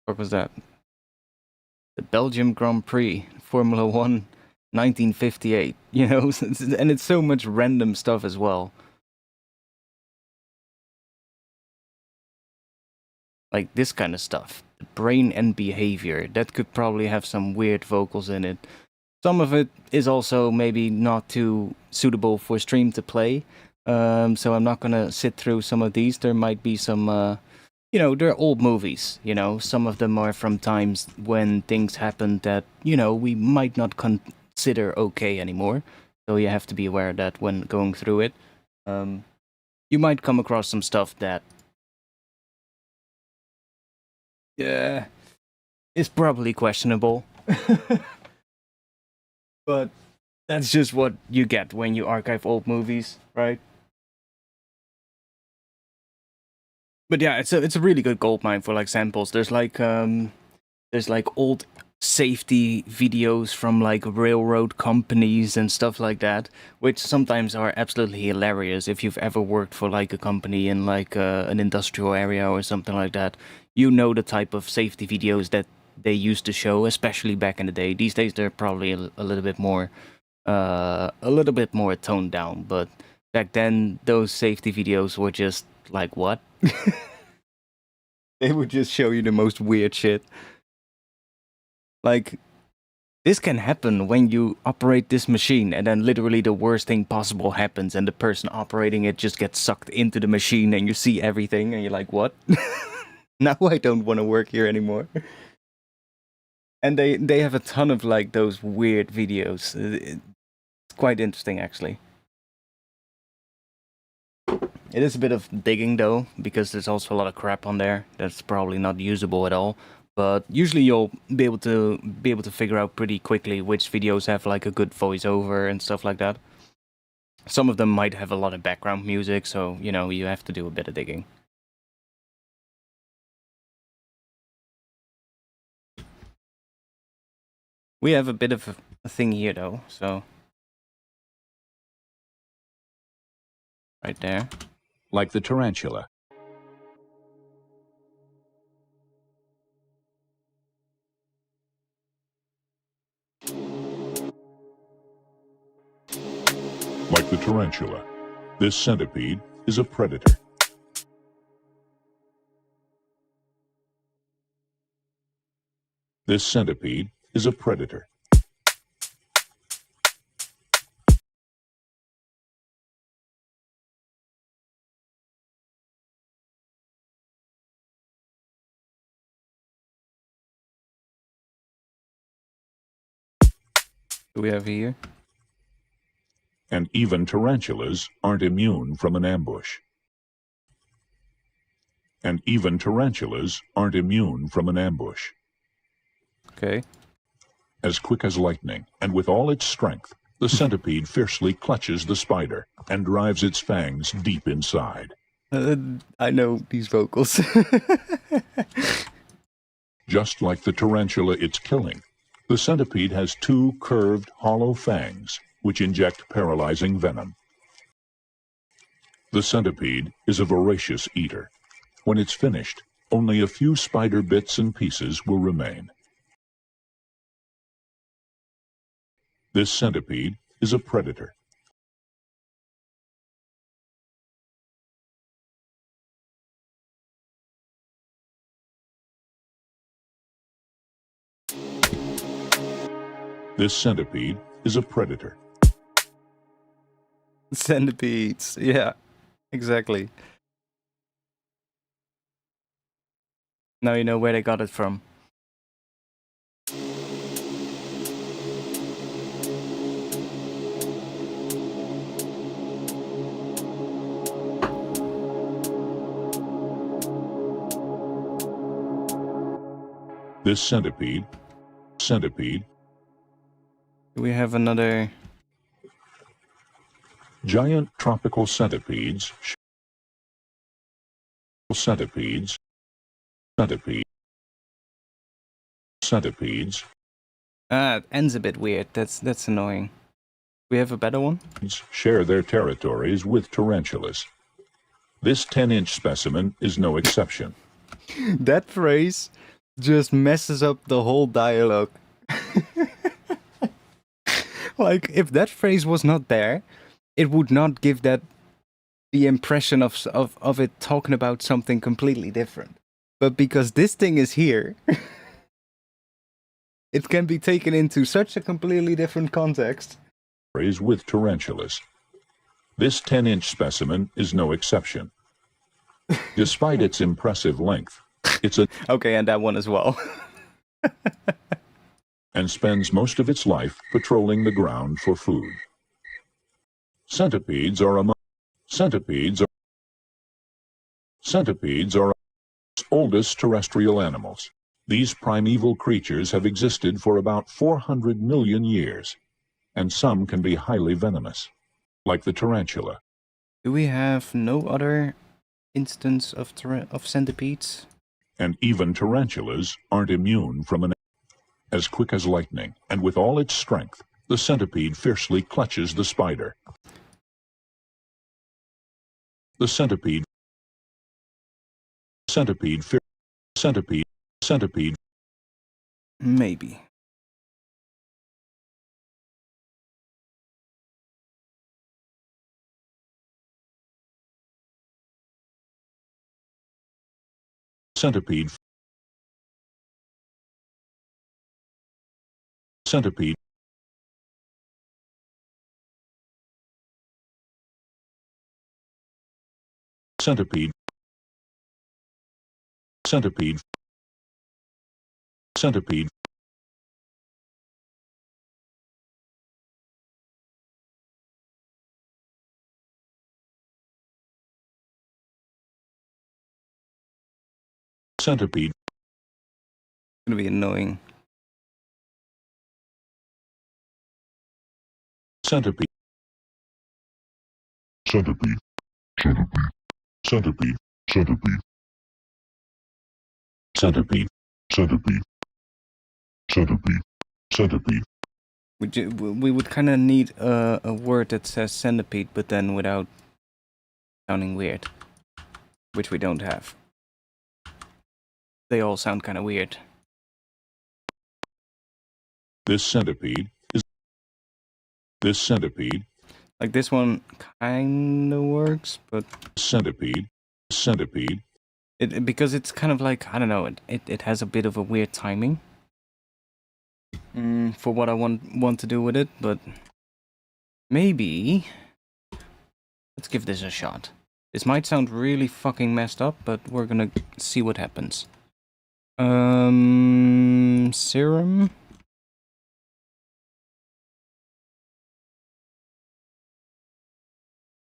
What was that? The Belgium Grand Prix, Formula 1, 1958, you know, and it's so much random stuff as well. Like this kind of stuff. Brain and behavior, that could probably have some weird vocals in it. Some of it is also maybe not too suitable for stream to play, so I'm not gonna sit through some of these. There might be some, you know, they're old movies, you know, some of them are from times when things happened that, you know, we might not consider okay anymore, so you have to be aware of that when going through it. You might come across some stuff that, yeah, is probably questionable. But that's just what you get when you archive old movies, right? But yeah, it's a really good goldmine for like samples. There's like old safety videos from like railroad companies and stuff like that, which sometimes are absolutely hilarious. If you've ever worked for like a company in like an industrial area or something like that, you know the type of safety videos that they used to show, especially back in the day. These days they're probably a little bit more toned down, but back then those safety videos were just like, what? They would just show you the most weird shit. Like, this can happen when you operate this machine, and then literally the worst thing possible happens, and the person operating it just gets sucked into the machine, and you see everything, and you're like, what? Now I don't want to work here anymore. And they have a ton of like those weird videos. It's quite interesting, actually. It is a bit of digging though, because there's also a lot of crap on there that's probably not usable at all. But usually you'll be able to figure out pretty quickly which videos have like a good voiceover and stuff like that. Some of them might have a lot of background music, so you know, you have to do a bit of digging. We have a bit of a thing here though, so right there. Like the tarantula. Like the tarantula, this centipede is a predator. This centipede is a predator. Do we have here? And even tarantulas aren't immune from an ambush. And even tarantulas aren't immune from an ambush. Okay. As quick as lightning, and with all its strength, the centipede fiercely clutches the spider and drives its fangs deep inside. I know these vocals. Just like the tarantula it's killing, the centipede has two curved, hollow fangs, which inject paralyzing venom. The centipede is a voracious eater. When it's finished, only a few spider bits and pieces will remain. This centipede is a predator. This centipede is a predator. Centipedes. Yeah, exactly. Now you know where they got it from. This centipede. Do we have another? Giant tropical centipedes. Centipedes. Ah, it ends a bit weird. That's annoying. We have a better one? Share their territories with tarantulas. This 10-inch specimen is no exception. That phrase just messes up the whole dialogue. Like, if that phrase was not there, it would not give that the impression of it talking about something completely different. But because this thing is here, it can be taken into such a completely different context. With tarantulas. This 10-inch specimen is no exception. Despite its impressive length, it's a... Okay, and that one as well. and spends most of its life patrolling the ground for food. Centipedes are oldest terrestrial animals. These primeval creatures have existed for about 400 million years, and some can be highly venomous, like the tarantula. Do we have no other instance of centipedes? And even tarantulas aren't immune from an... As quick as lightning, and with all its strength, the centipede fiercely clutches the spider. The centipede. Maybe. Centipede. Centipede. Centipede. Centipede. Centipede. Centipede. It's gonna be annoying. Centipede. Centipede. Centipede. Centipede. Centipede. Centipede. Centipede. Centipede. Centipede. We would kind of need a word that says centipede, but then without sounding weird, which we don't have. They all sound kind of weird. This centipede. Like this one kind of works, but Centipede. because it's kind of like, I don't know, it has a bit of a weird timing for what I want to do with it, but maybe let's give this a shot. This might sound really fucking messed up, but we're gonna see what happens. Serum.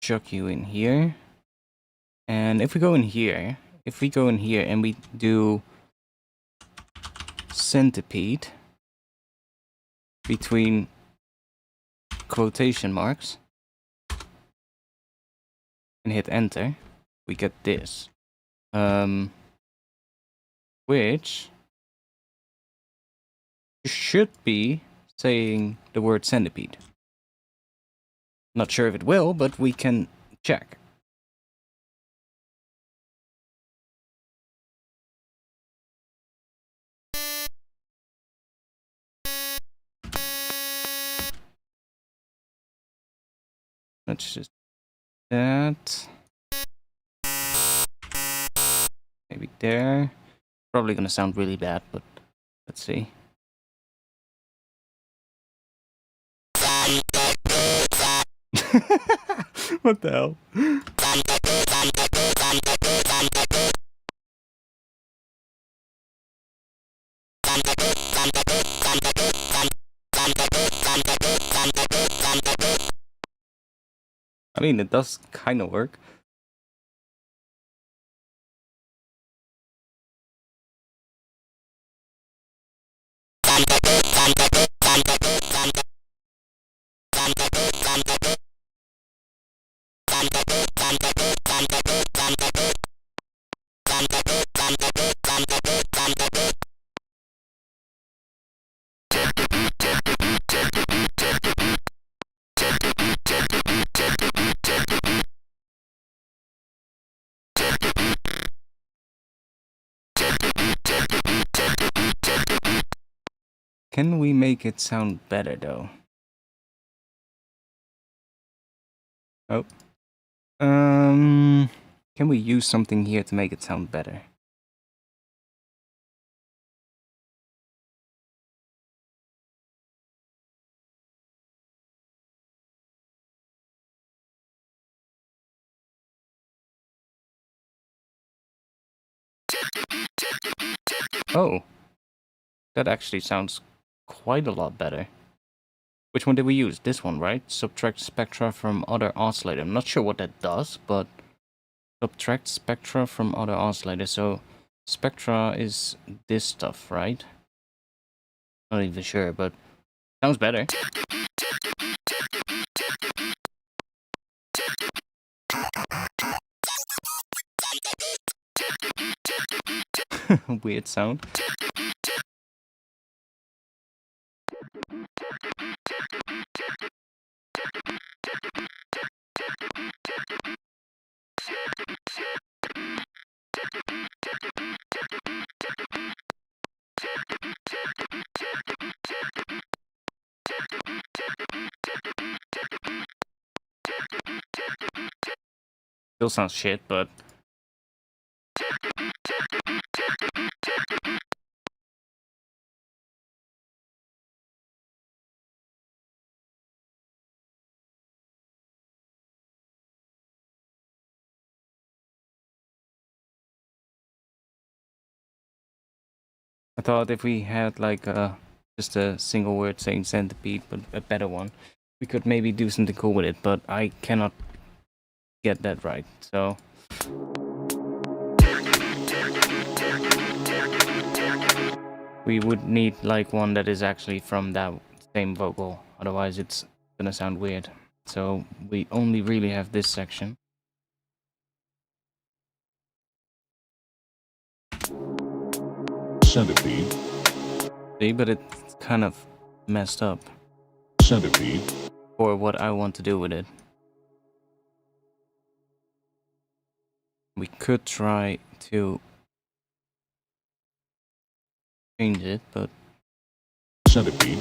Chuck you in here. And if we go in here, if we go in here and we do centipede between quotation marks and hit enter, we get this. Which should be saying the word centipede. Not sure if it will, but we can check. Let's just do that. Maybe there. Probably gonna sound really bad, but let's see. What the hell? I mean, it does kind of work. Can we make it sound better though? Oh. Can we use something here to make it sound better? Oh. That actually sounds quite a lot better. Which one did we use? This one, right? Subtract spectra from other oscillator. I'm not sure what that does, but subtract spectra from other oscillators. So spectra is this stuff, right? Not even sure, but sounds better. Weird sound. Still sounds shit, but I thought if we had like just a single word saying centipede, but a better one, we could maybe do something cool with it, but I cannot get that right, so... We would need like one that is actually from that same vocal, otherwise it's gonna sound weird. So we only really have this section. Centipede. See, but it's kind of messed up. Centipede. For what I want to do with it. We could try to change it, but Centipede.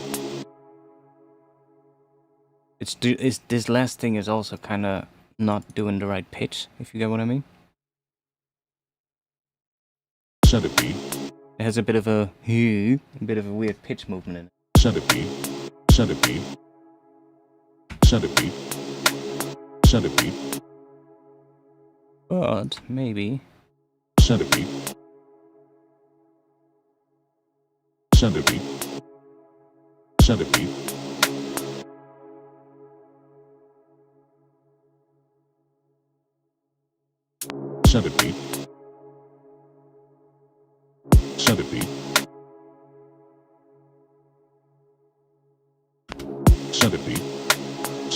it's this last thing is also kind of not doing the right pitch, if you get what I mean. Centipede. It has a bit of a weird pitch movement in it. Centipede. Centipede. Centipede. Centipede. But maybe Centipede. Centipede. Centipede. Centipede.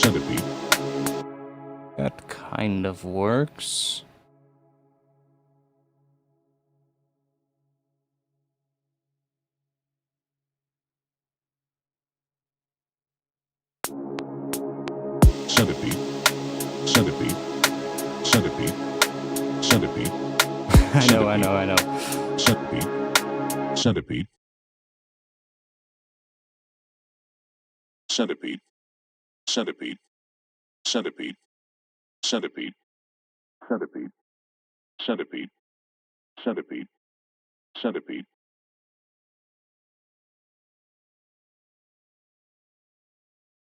Centipede. That kind of works. Centipede. Centipede. Centipede. Centipede. I know. Centipede. Centipede. Centipede. Centipede. Centipede. Centipede. Centipede. Centipede. Centipede. Centipede.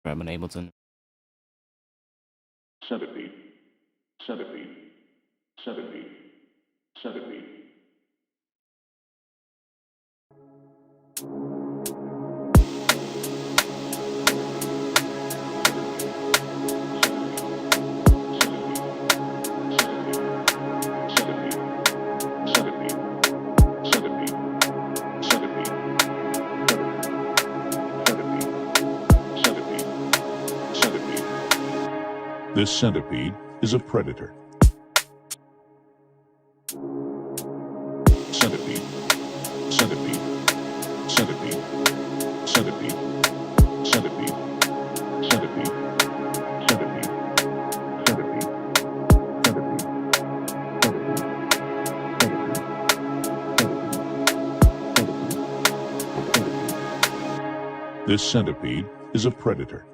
Grab an Ableton. Centipede. Centipede. Centipede. Centipede. This centipede is a predator. Centipede. Centipede. Centipede. Centipede. Centipede. Centipede. Centipede. Centipede. Centipede. This centipede is a predator.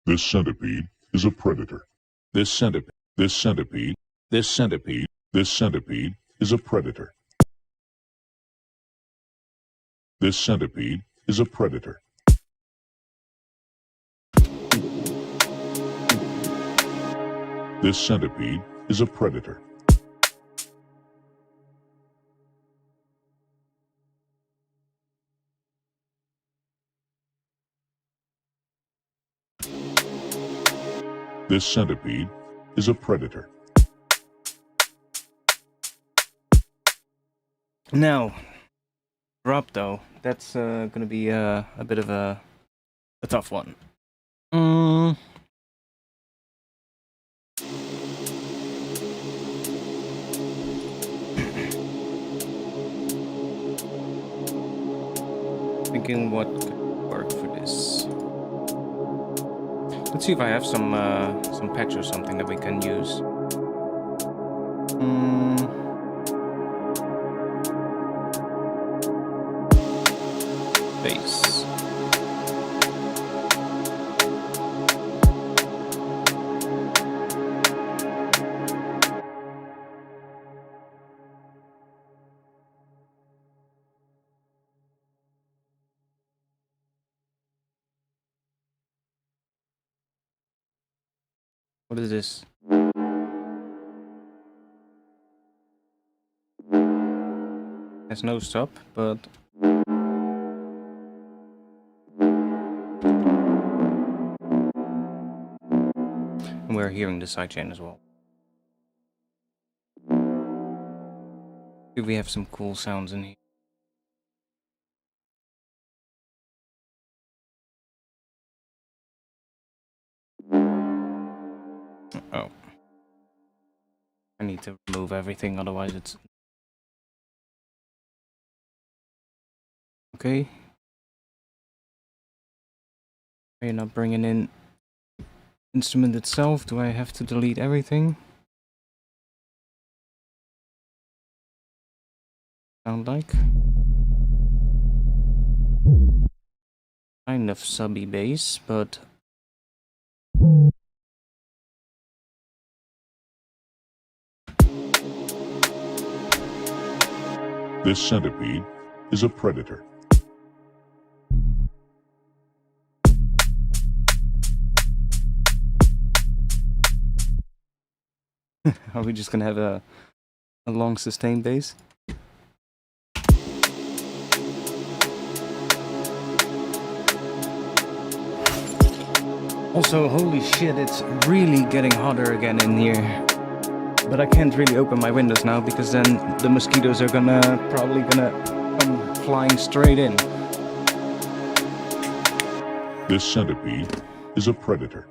This centipede is a predator. This centipede is a predator. This centipede is a predator. This centipede is a predator. This centipede is a predator. Now, drop though. That's gonna be a bit of a tough one. Thinking what could work for this. Let's see if I have some patch or something that we can use. Bass. What is this? There's no stop, but and we're hearing the sidechain as well. Do we have some cool sounds in here? Oh. I need to remove everything, otherwise it's... Okay. Are you not bringing in instrument itself? Do I have to delete everything? Sound like? Kind of subby bass, but... This centipede is a predator. Are we just gonna have a long sustained bass? Also, holy shit, it's really getting hotter again in here. But I can't really open my windows now because then the mosquitoes are probably gonna come flying straight in. This centipede is a predator.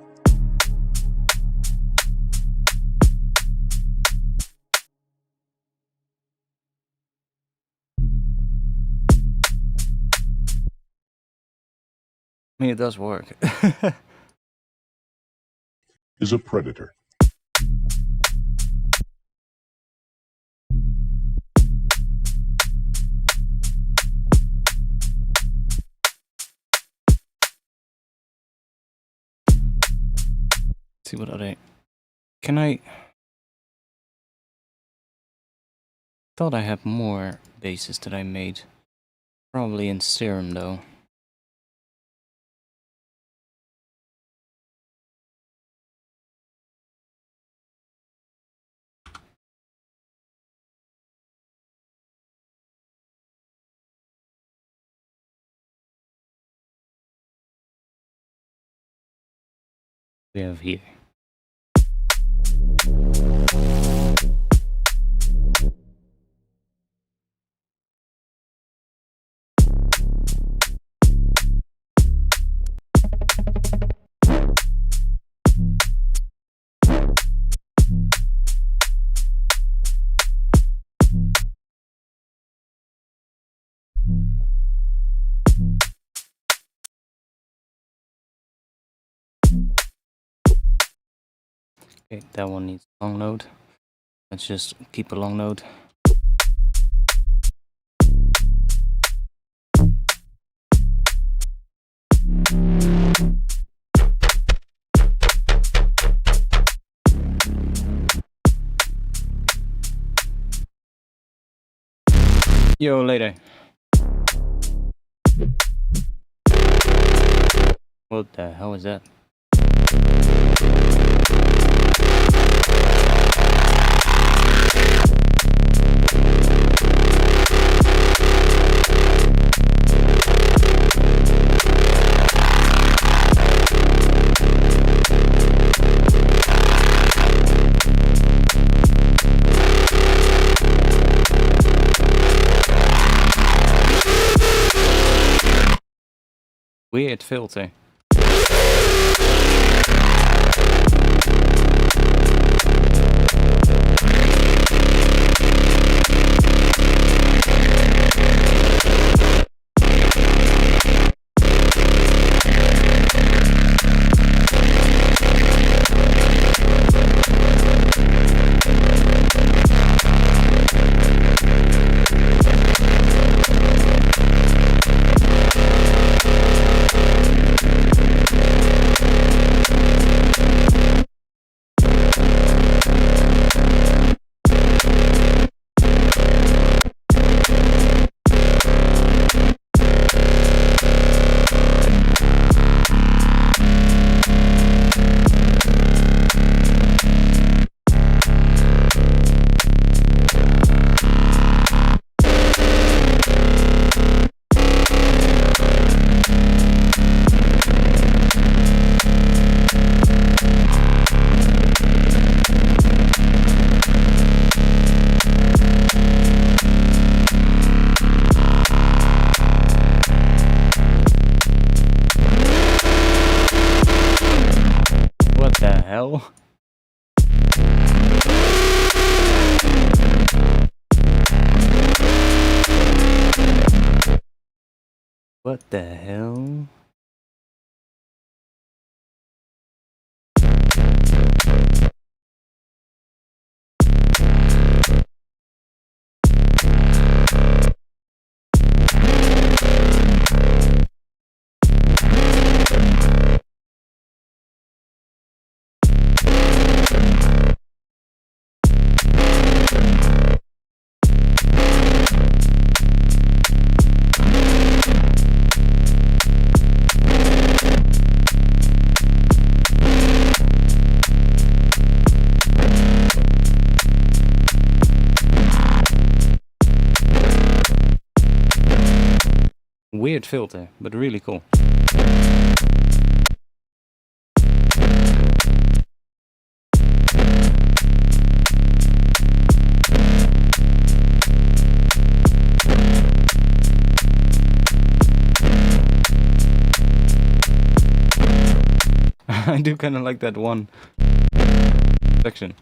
I mean, it does work. Is a predator. See what are they? Can I? Thought I had more basses that I made. Probably in Serum though. We have here. Okay, that one needs a long note. Let's just keep a long note. Yo, later. What the hell is that? Weird filter. Hell? What the hell? Weird filter, but really cool. I do kind of like that one section.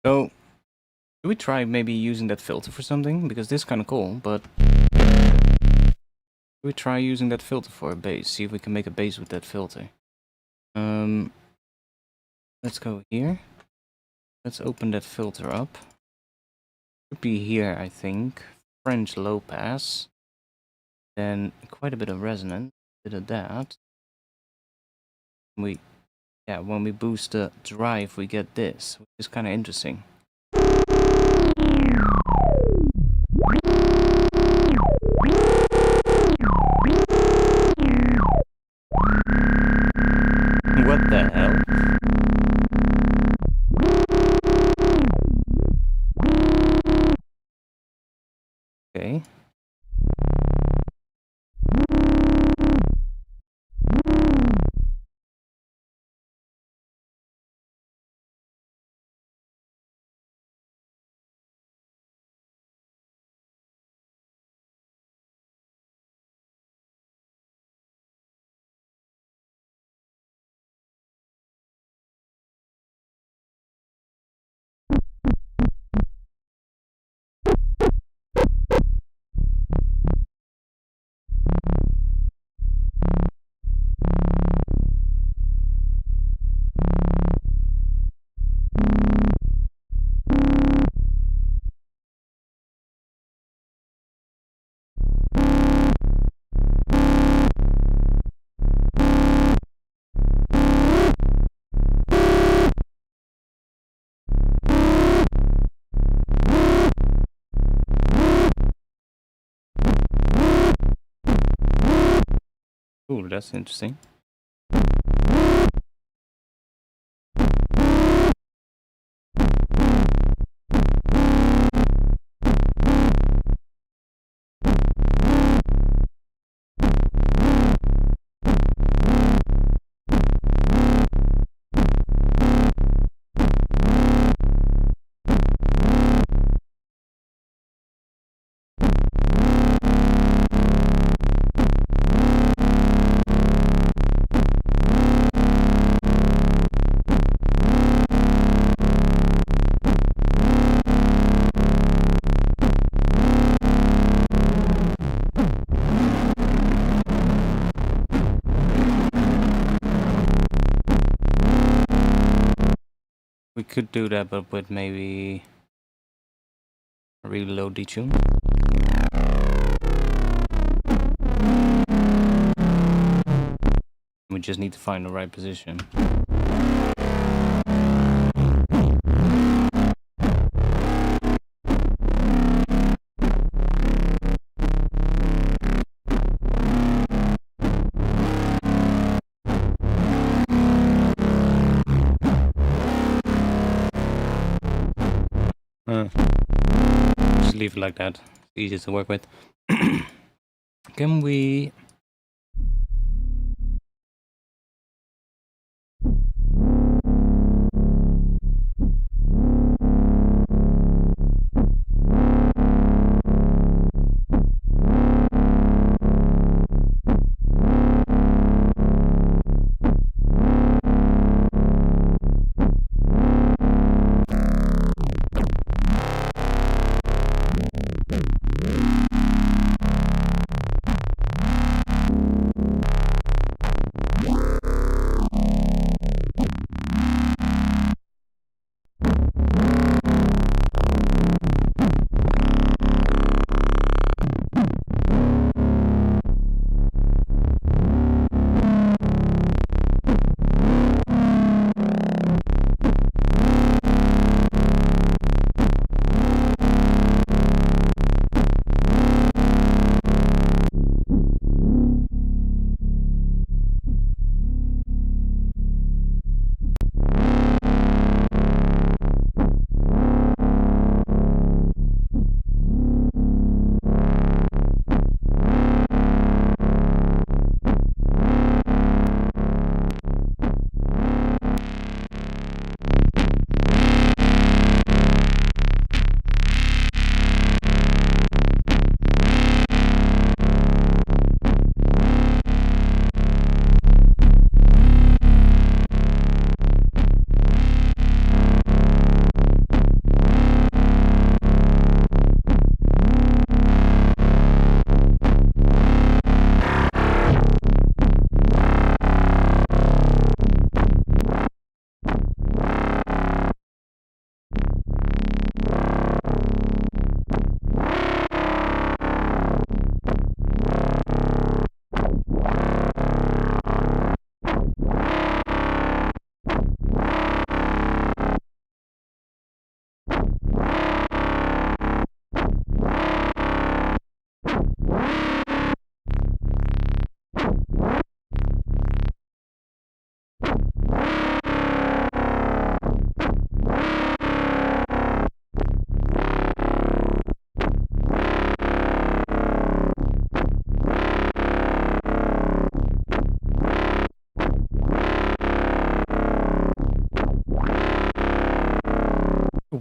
So, should we try maybe using that filter for something? Because this is kind of cool, but should we try using that filter for a bass? See if we can make a bass with that filter. Let's go here. Let's open that filter up. Should be here, I think. French low pass. Then quite a bit of resonance. Bit of that. When we boost the drive, we get this, which is kind of interesting. What the hell? Okay. Ooh, that's interesting. We could do that, but with maybe a really low detune. We just need to find the right position. Just leave it like that. It's easy to work with. Can we...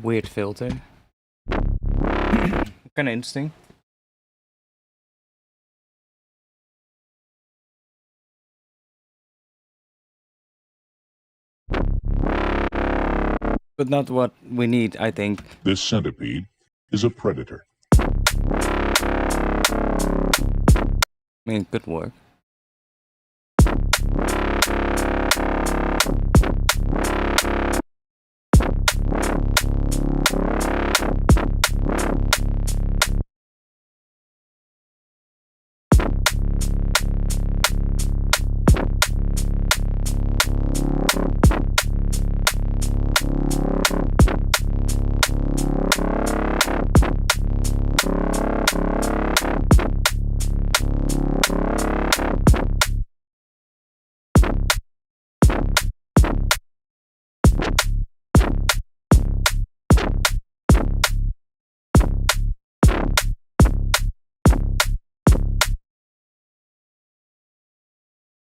weird filter. Kinda interesting. But not what we need, I think. This centipede is a predator. I mean, it could work.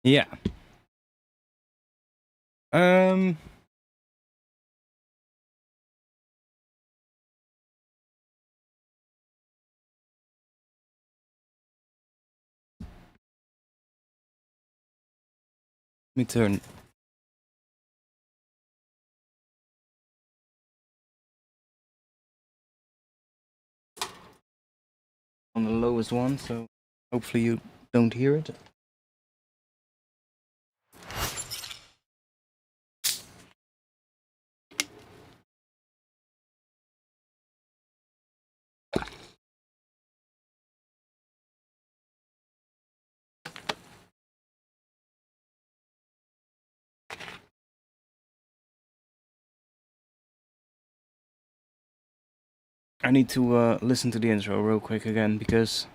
Yeah. Let me turn. On the lowest one, so hopefully you don't hear it. I need to listen to the intro real quick again because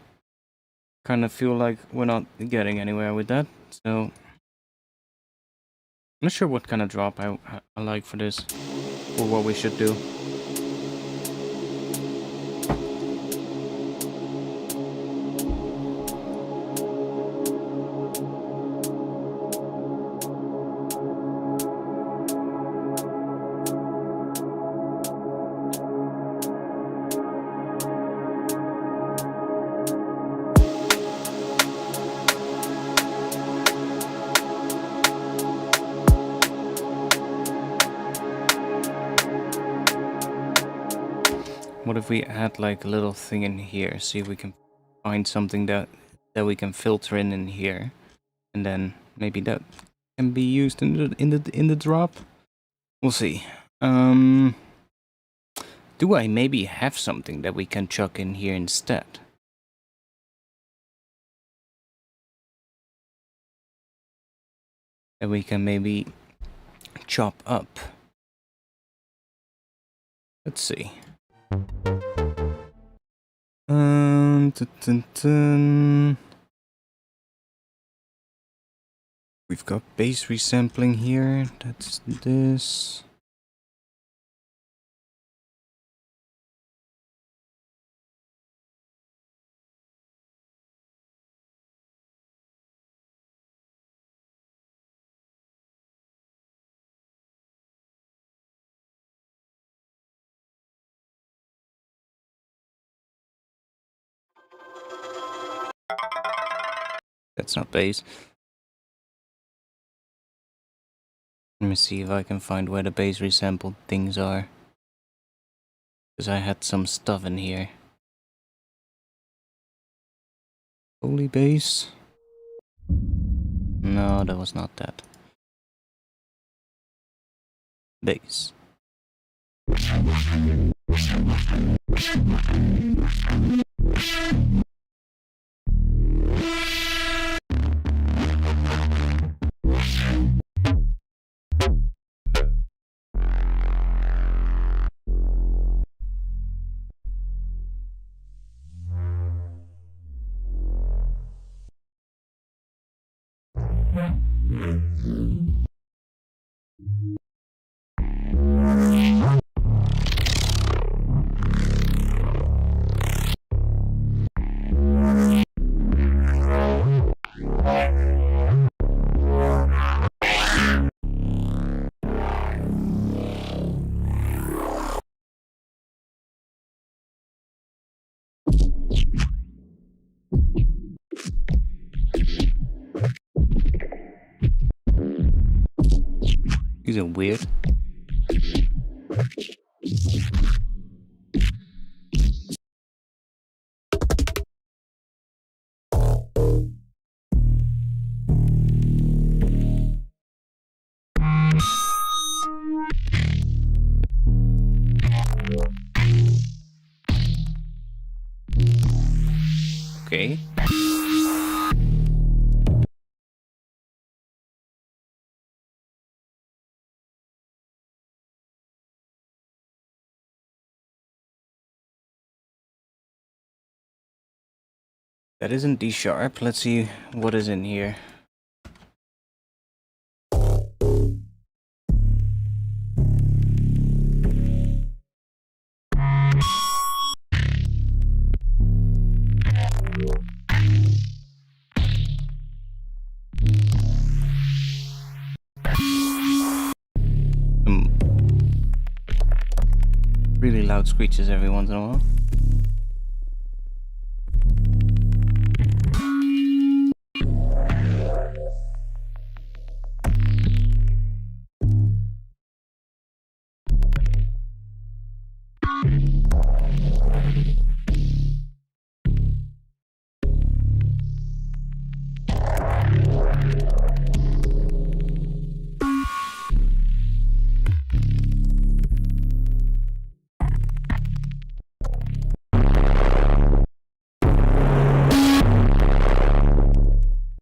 I kind of feel like we're not getting anywhere with that. So I'm not sure what kind of drop I like for this, or what we should do. What if we add like a little thing in here? See if we can find something that we can filter in here, and then maybe that can be used in the drop. We'll see. Do I maybe have something that we can chuck in here instead? That we can maybe chop up. Let's see. Dun, dun, dun. We've got bass resampling here. That's this. That's not bass. Let me see if I can find where the bass resampled things are. Because I had some stuff in here. Holy bass? No, that was not that. Bass. These are weird. Okay. That isn't D sharp. Let's see what is in here. Some really loud screeches every once in a while.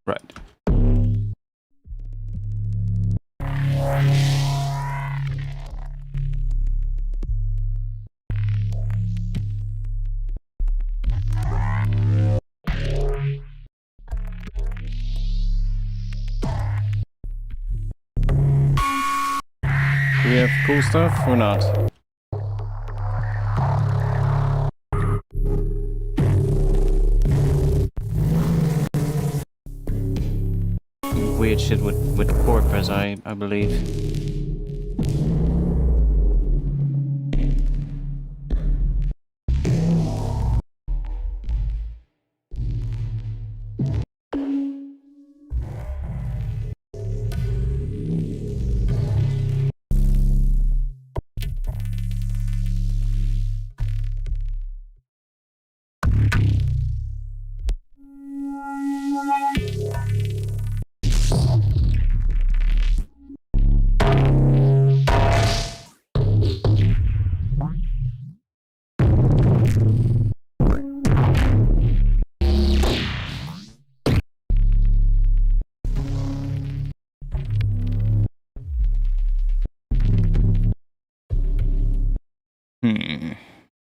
Right. Do we have cool stuff or not? Weird shit with chord press, I believe.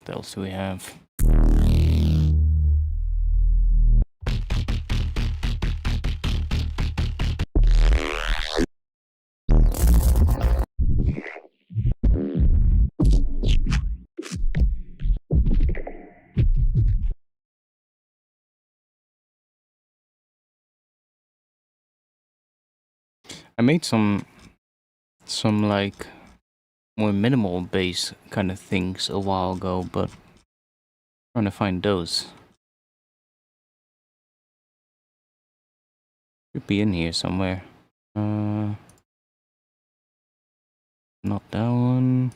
What else do we have? I made some like more minimal bass kind of things a while ago, but I'm trying to find those. Should be in here somewhere. Not that one.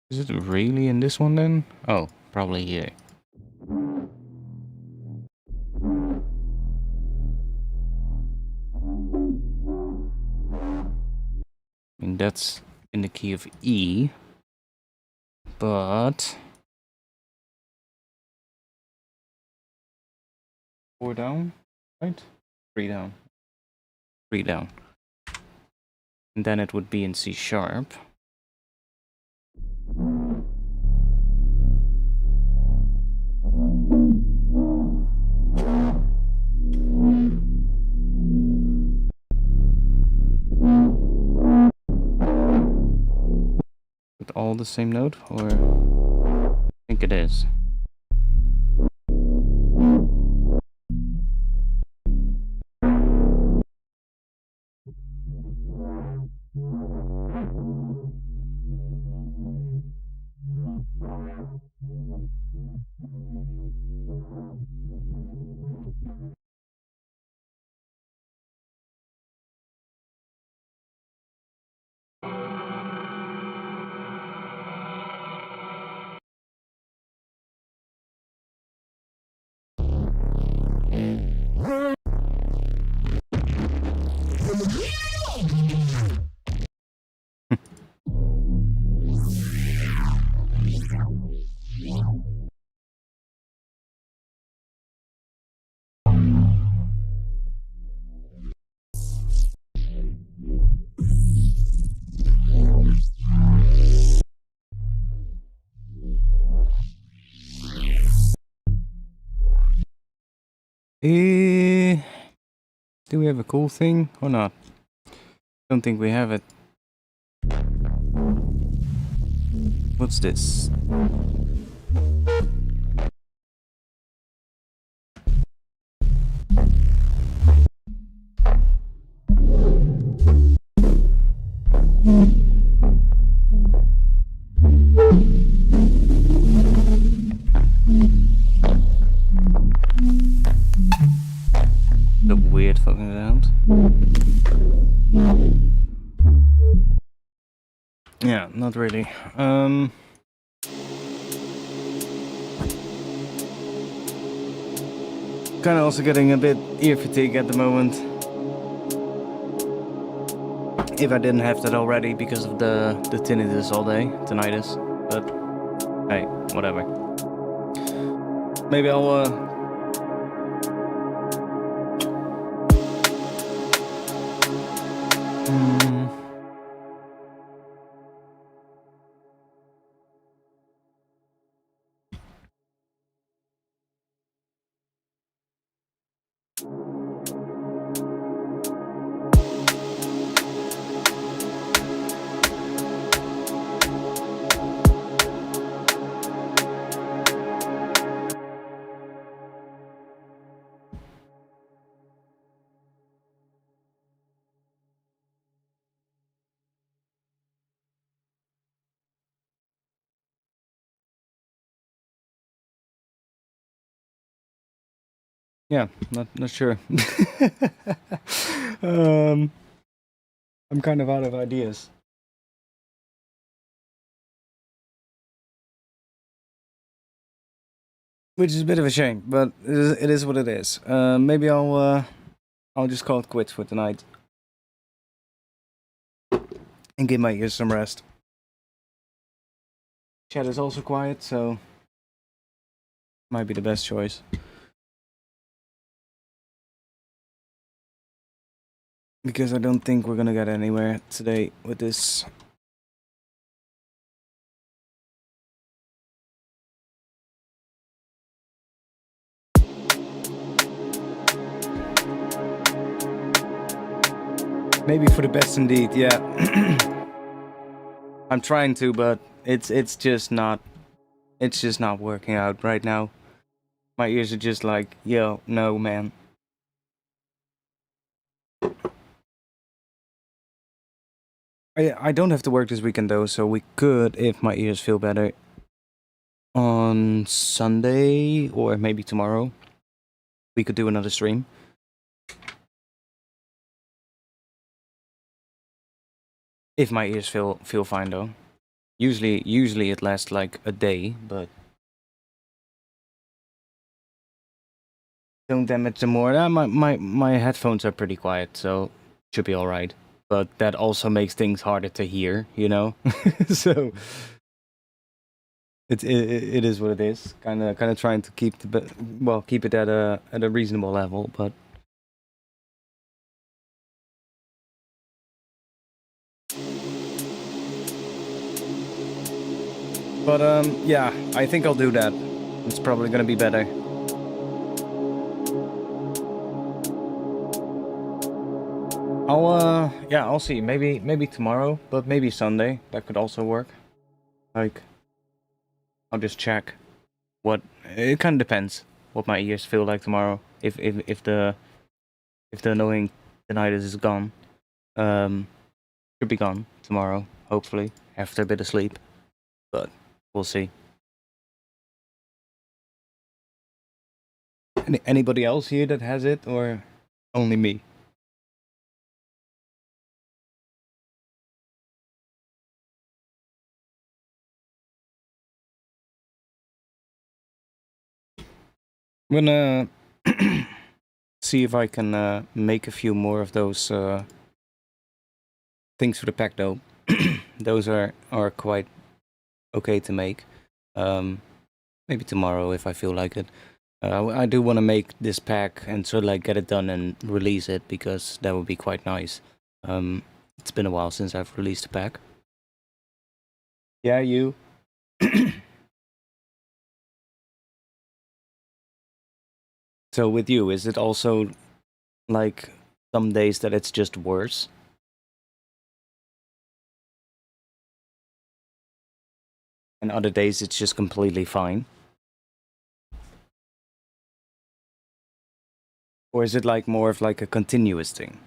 Is it really in this one then? Oh, probably here. I mean, that's in the key of E, but 4 down, right? 3 down. 3 down. And then it would be in C sharp. With all the same note, or I think it is. Do we have a cool thing or not? Don't think we have it. What's this? The weird fucking sound. Yeah, not really. Kind of also getting a bit ear fatigue at the moment. If I didn't have that already because of the tinnitus all day, tinnitus. But hey, whatever. Maybe I'll yeah, not sure. I'm kind of out of ideas. Which is a bit of a shame, but it is what it is. Maybe I'll just call it quits for tonight. And give my ears some rest. Chat is also quiet, so might be the best choice. Because I don't think we're gonna get anywhere today with this. Maybe for the best indeed, yeah. I'm trying to, but it's just not working out right now. My ears are just like, yo, no man. I don't have to work this weekend though, so we could, if my ears feel better, on Sunday or maybe tomorrow, we could do another stream. If my ears feel fine though. Usually it lasts like a day, but don't damage them more. My headphones are pretty quiet, so should be all right. But that also makes things harder to hear, you know. So it is what it is. Kind of trying to keep keep it at a reasonable level, but. But yeah, I think I'll do that. It's probably gonna be better. I'll see. Maybe tomorrow, but maybe Sunday. That could also work. Like, I'll just check. It kind of depends what my ears feel like tomorrow. If the annoying tinnitus is gone, should be gone tomorrow. Hopefully, after a bit of sleep. But we'll see. Anybody else here that has it, or only me? I'm gonna see if I can make a few more of those things for the pack though. Those are quite okay to make. Maybe tomorrow if I feel like it. I do want to make this pack and sort of like get it done and release it because that would be quite nice. It's been a while since I've released a pack. Yeah, you. So with you, is it also like some days that it's just worse? And other days it's just completely fine? Or is it like more of like a continuous thing?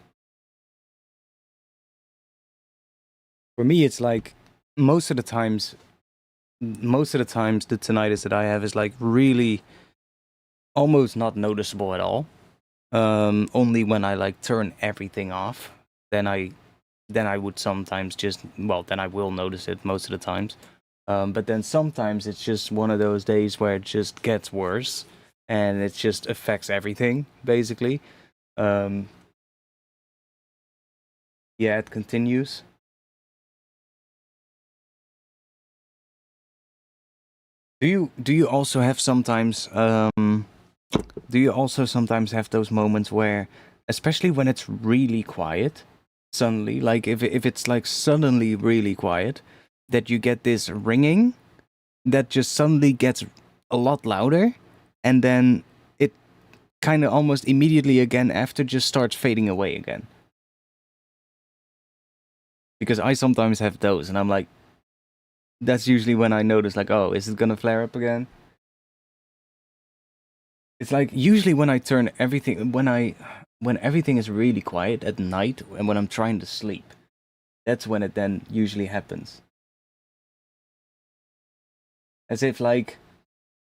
For me, it's like most of the times, the tinnitus that I have is like really almost not noticeable at all. Only when I like turn everything off, then I would sometimes just, well, then I will notice it most of the times. But then sometimes it's just one of those days where it just gets worse and it just affects everything basically. Um, yeah, it continues. Do you also have sometimes do you also sometimes have those moments where, especially when it's really quiet, suddenly, like if it's like suddenly really quiet, that you get this ringing that just suddenly gets a lot louder, and then it kind of almost immediately again after just starts fading away again? Because I sometimes have those, and I'm like, that's usually when I notice, like, oh, is it gonna flare up again? It's like usually when I turn everything when everything is really quiet at night and when I'm trying to sleep. That's when it then usually happens. As if like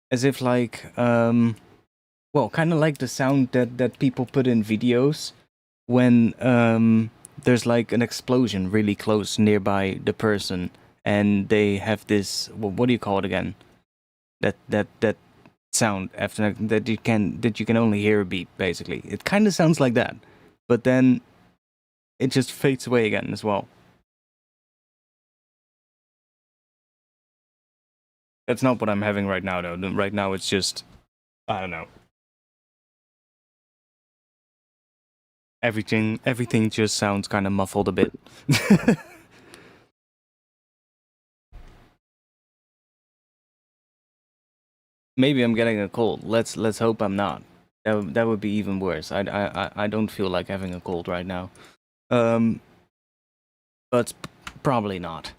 as if like well, kind of like the sound that people put in videos when there's like an explosion really close nearby the person and they have this, well, what do you call it again? That sound after that you can only hear a beep basically. It kind of sounds like that. But then it just fades away again as well. That's not what I'm having right now though. Right now it's just, I don't know. Everything just sounds kind of muffled a bit. Maybe I'm getting a cold. Let's hope I'm not. That would be even worse. I don't feel like having a cold right now. Um, but probably not.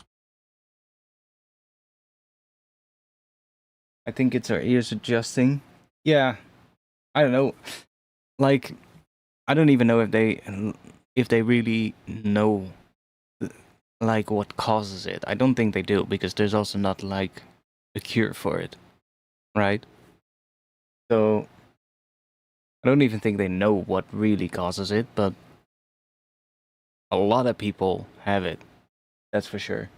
I think it's our ears adjusting. Yeah, I don't know. Like, I don't even know if they really know like what causes it. I don't think they do because there's also not like a cure for it, right? So I don't even think they know what really causes it, but a lot of people have it. That's for sure.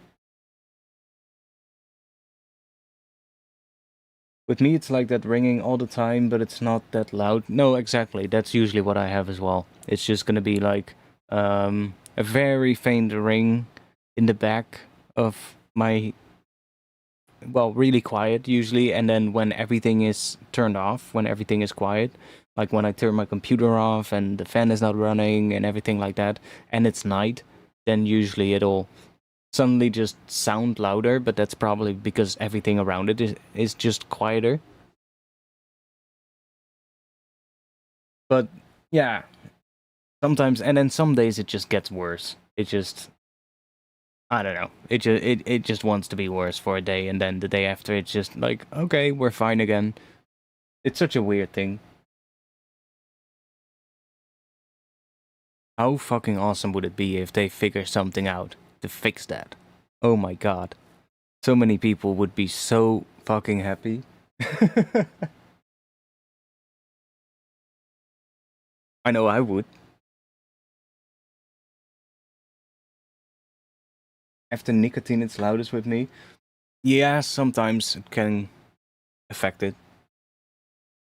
With me, it's like that ringing all the time, but it's not that loud. No, exactly. That's usually what I have as well. It's just gonna be like a very faint ring in the back of my, well, really quiet usually, and then when everything is turned off, when everything is quiet, like when I turn my computer off and the fan is not running and everything like that, and it's night, then usually it'll suddenly just sound louder, but that's probably because everything around it is just quieter. But yeah, sometimes, and then some days it just gets worse. It just, I don't know. It just wants to be worse for a day, and then the day after it's just like, okay, we're fine again. It's such a weird thing. How fucking awesome would it be if they figure something out to fix that? Oh my god. So many people would be so fucking happy. I know I would. After nicotine it's loudest with me. Yeah, sometimes it can affect it.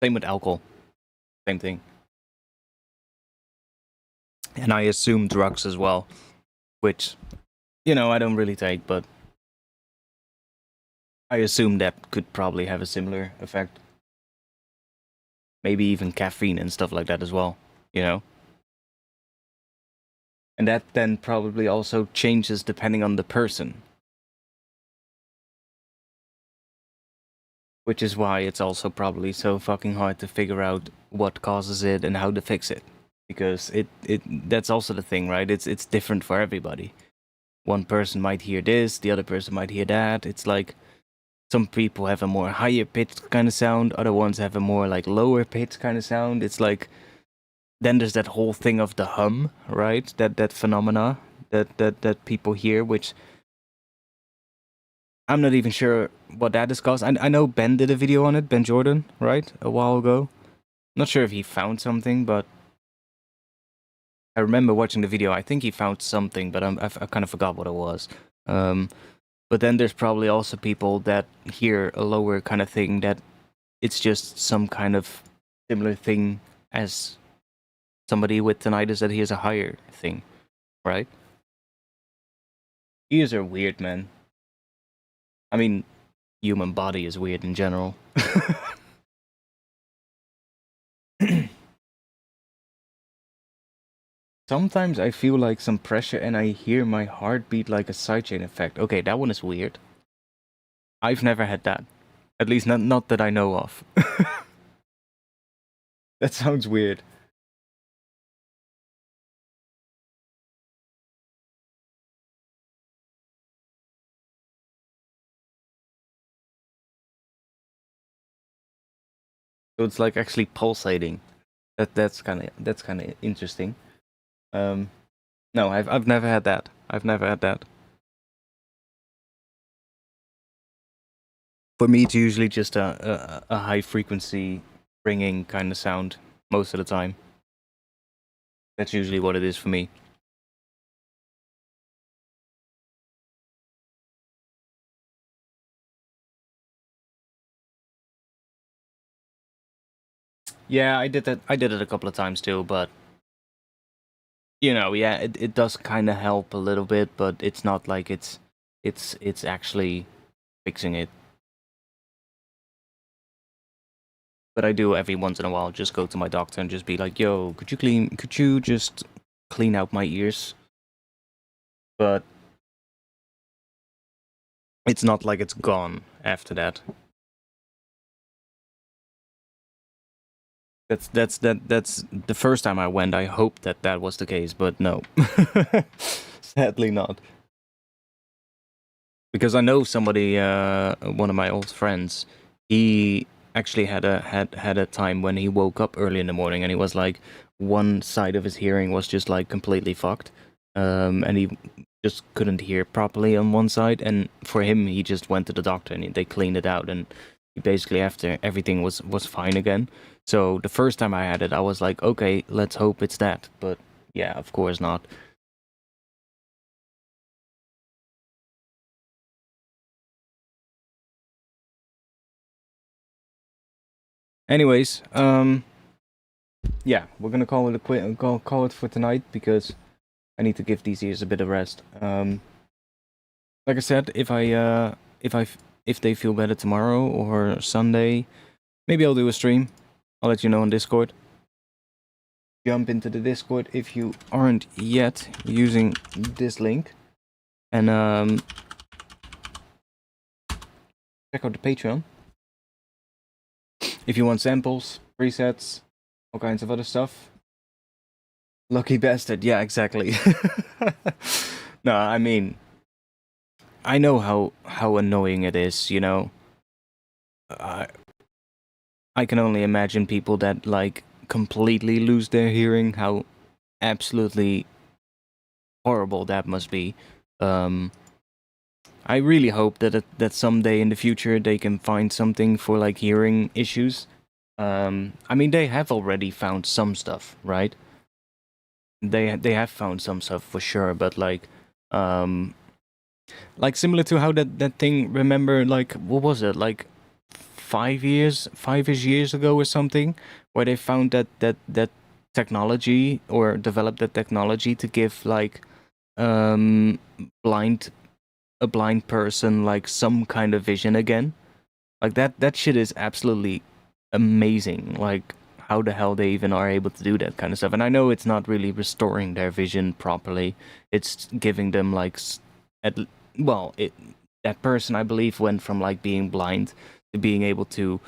Same with alcohol. Same thing. And I assume drugs as well, which, I don't really take, but I assume that could probably have a similar effect. Maybe even caffeine and stuff like that as well, you know? And that then probably also changes depending on the person. which is why it's also probably so fucking hard to figure out what causes it and how to fix it, because that's also the thing, right? It's different for everybody. One person might hear this, the other person might hear that. It's like some people have a more higher pitched kind of sound, other ones have a more like lower pitched kind of sound. It's like, then there's that whole thing of the hum, right? That phenomena that people hear, which I'm not even sure what that is caused. I know Ben did a video on it, Ben Jordan, right? A while ago. Not sure if he found something, but I remember watching the video. I think he found something, but I kind of forgot what it was. But then there's probably also people that hear a lower kind of thing, that it's just some kind of similar thing as somebody with tinnitus that hears a higher thing, right? Ears are weird, man. I mean, human body is weird in general. Sometimes I feel like some pressure and I hear my heartbeat like a sidechain effect. Okay, that one is weird. I've never had that. At least not that I know of. That sounds weird. So it's like actually pulsating. That's kind of interesting. No, I've never had that. I've never had that. For me, it's usually just a high frequency ringing kind of sound most of the time. That's usually what it is for me. Yeah, I did that. I did it a couple of times too, but yeah, it does kind of help a little bit, but it's not like it's actually fixing it. But I do every once in a while just go to my doctor and just be like, "Yo, could you just clean out my ears?" But it's not like it's gone after that. That's the first time I went. I hoped that was the case, but no. Sadly not. Because I know somebody, one of my old friends, he actually had a time when he woke up early in the morning and he was like, one side of his hearing was just like completely fucked, and he just couldn't hear properly on one side. And for him, he just went to the doctor and they cleaned it out, and basically after everything was fine again. So the first time I had it, I was like, okay, let's hope it's that. But yeah, of course not. Anyways, yeah, we're gonna call it call it for tonight, because I need to give these ears a bit of rest. Like I said, if they feel better tomorrow or Sunday, maybe I'll do a stream. I'll let you know on Discord. Jump into the Discord if you aren't yet using this link, and check out the Patreon if you want samples, presets, all kinds of other stuff. Lucky bastard, yeah, exactly. No, I mean, I know how annoying it is, you know. I can only imagine people that like completely lose their hearing, how absolutely horrible that must be. I really hope that someday in the future they can find something for like hearing issues. I mean, they have already found some stuff, right? They have found some stuff for sure, but like similar to how that thing. Remember, like, what was it, like 5-ish years ago or something, where they found that technology, or developed that technology to give like a blind person like some kind of vision again. Like that shit is absolutely amazing. Like, how the hell they even are able to do that kind of stuff. And I know it's not really restoring their vision properly. It's giving them like that person, I believe, went from like being blind being able to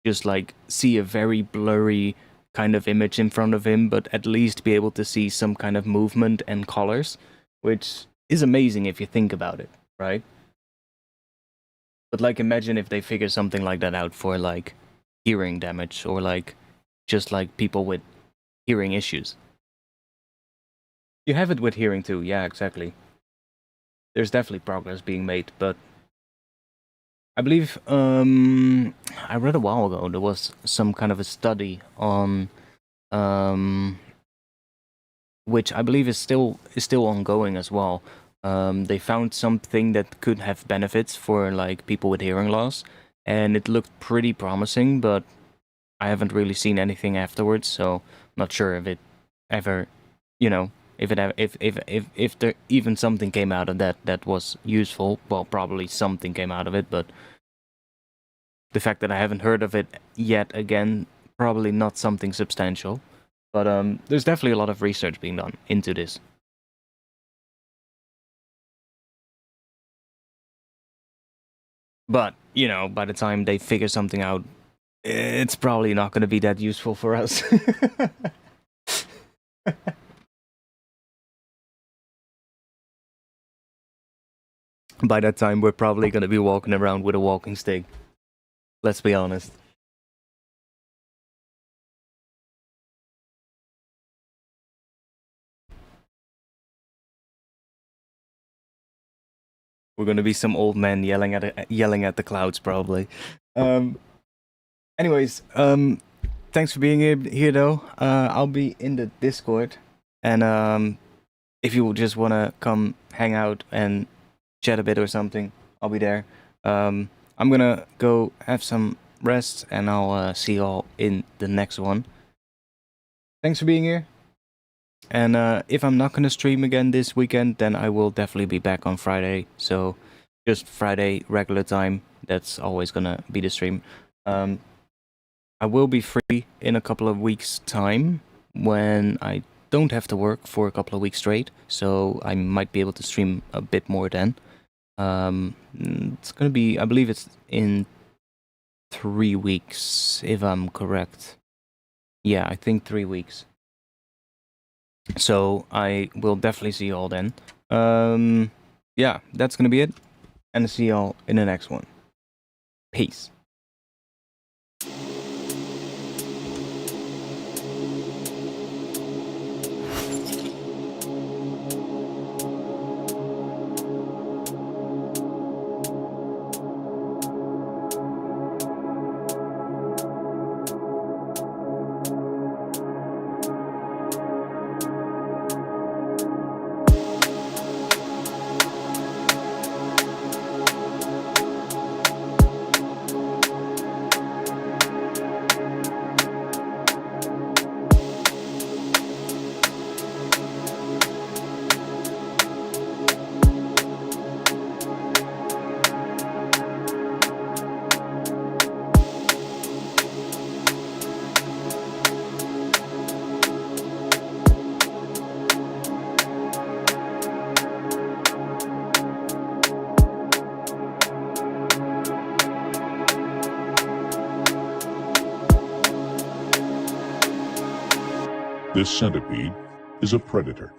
just like see a very blurry kind of image in front of him, but at least be able to see some kind of movement and colors, which is amazing if you think about it, right? But like imagine if they figure something like that out for like hearing damage or like just like people with hearing issues. You have it with hearing too, yeah, exactly. There's definitely progress being made, but I believe I read a while ago there was some kind of a study on which I believe is still ongoing as well. They found something that could have benefits for like people with hearing loss, and it looked pretty promising, but I haven't really seen anything afterwards, so not sure if it ever, you know, if there even something came out of that was useful. Well, probably something came out of it, but the fact that I haven't heard of it yet again, probably not something substantial. But there's definitely a lot of research being done into this. But, you know, by the time they figure something out, it's probably not going to be that useful for us. By that time, we're probably going to be walking around with a walking stick. Let's be honest. We're going to be some old man yelling at the clouds, probably. Anyways, thanks for being here though. I'll be in the Discord, and if you just want to come hang out and chat a bit or something, I'll be there. I'm gonna go have some rest, and I'll see you all in the next one. Thanks for being here. And if I'm not gonna stream again this weekend, then I will definitely be back on Friday. So just Friday regular time. That's always gonna be the stream. I will be free in a couple of weeks' time when I don't have to work for a couple of weeks straight. So I might be able to stream a bit more then. It's gonna be, I believe it's in 3 weeks, if I'm correct. Yeah, I think 3 weeks. So I will definitely see you all then. Yeah, that's gonna be it. And see y'all in the next one. Peace. This centipede is a predator.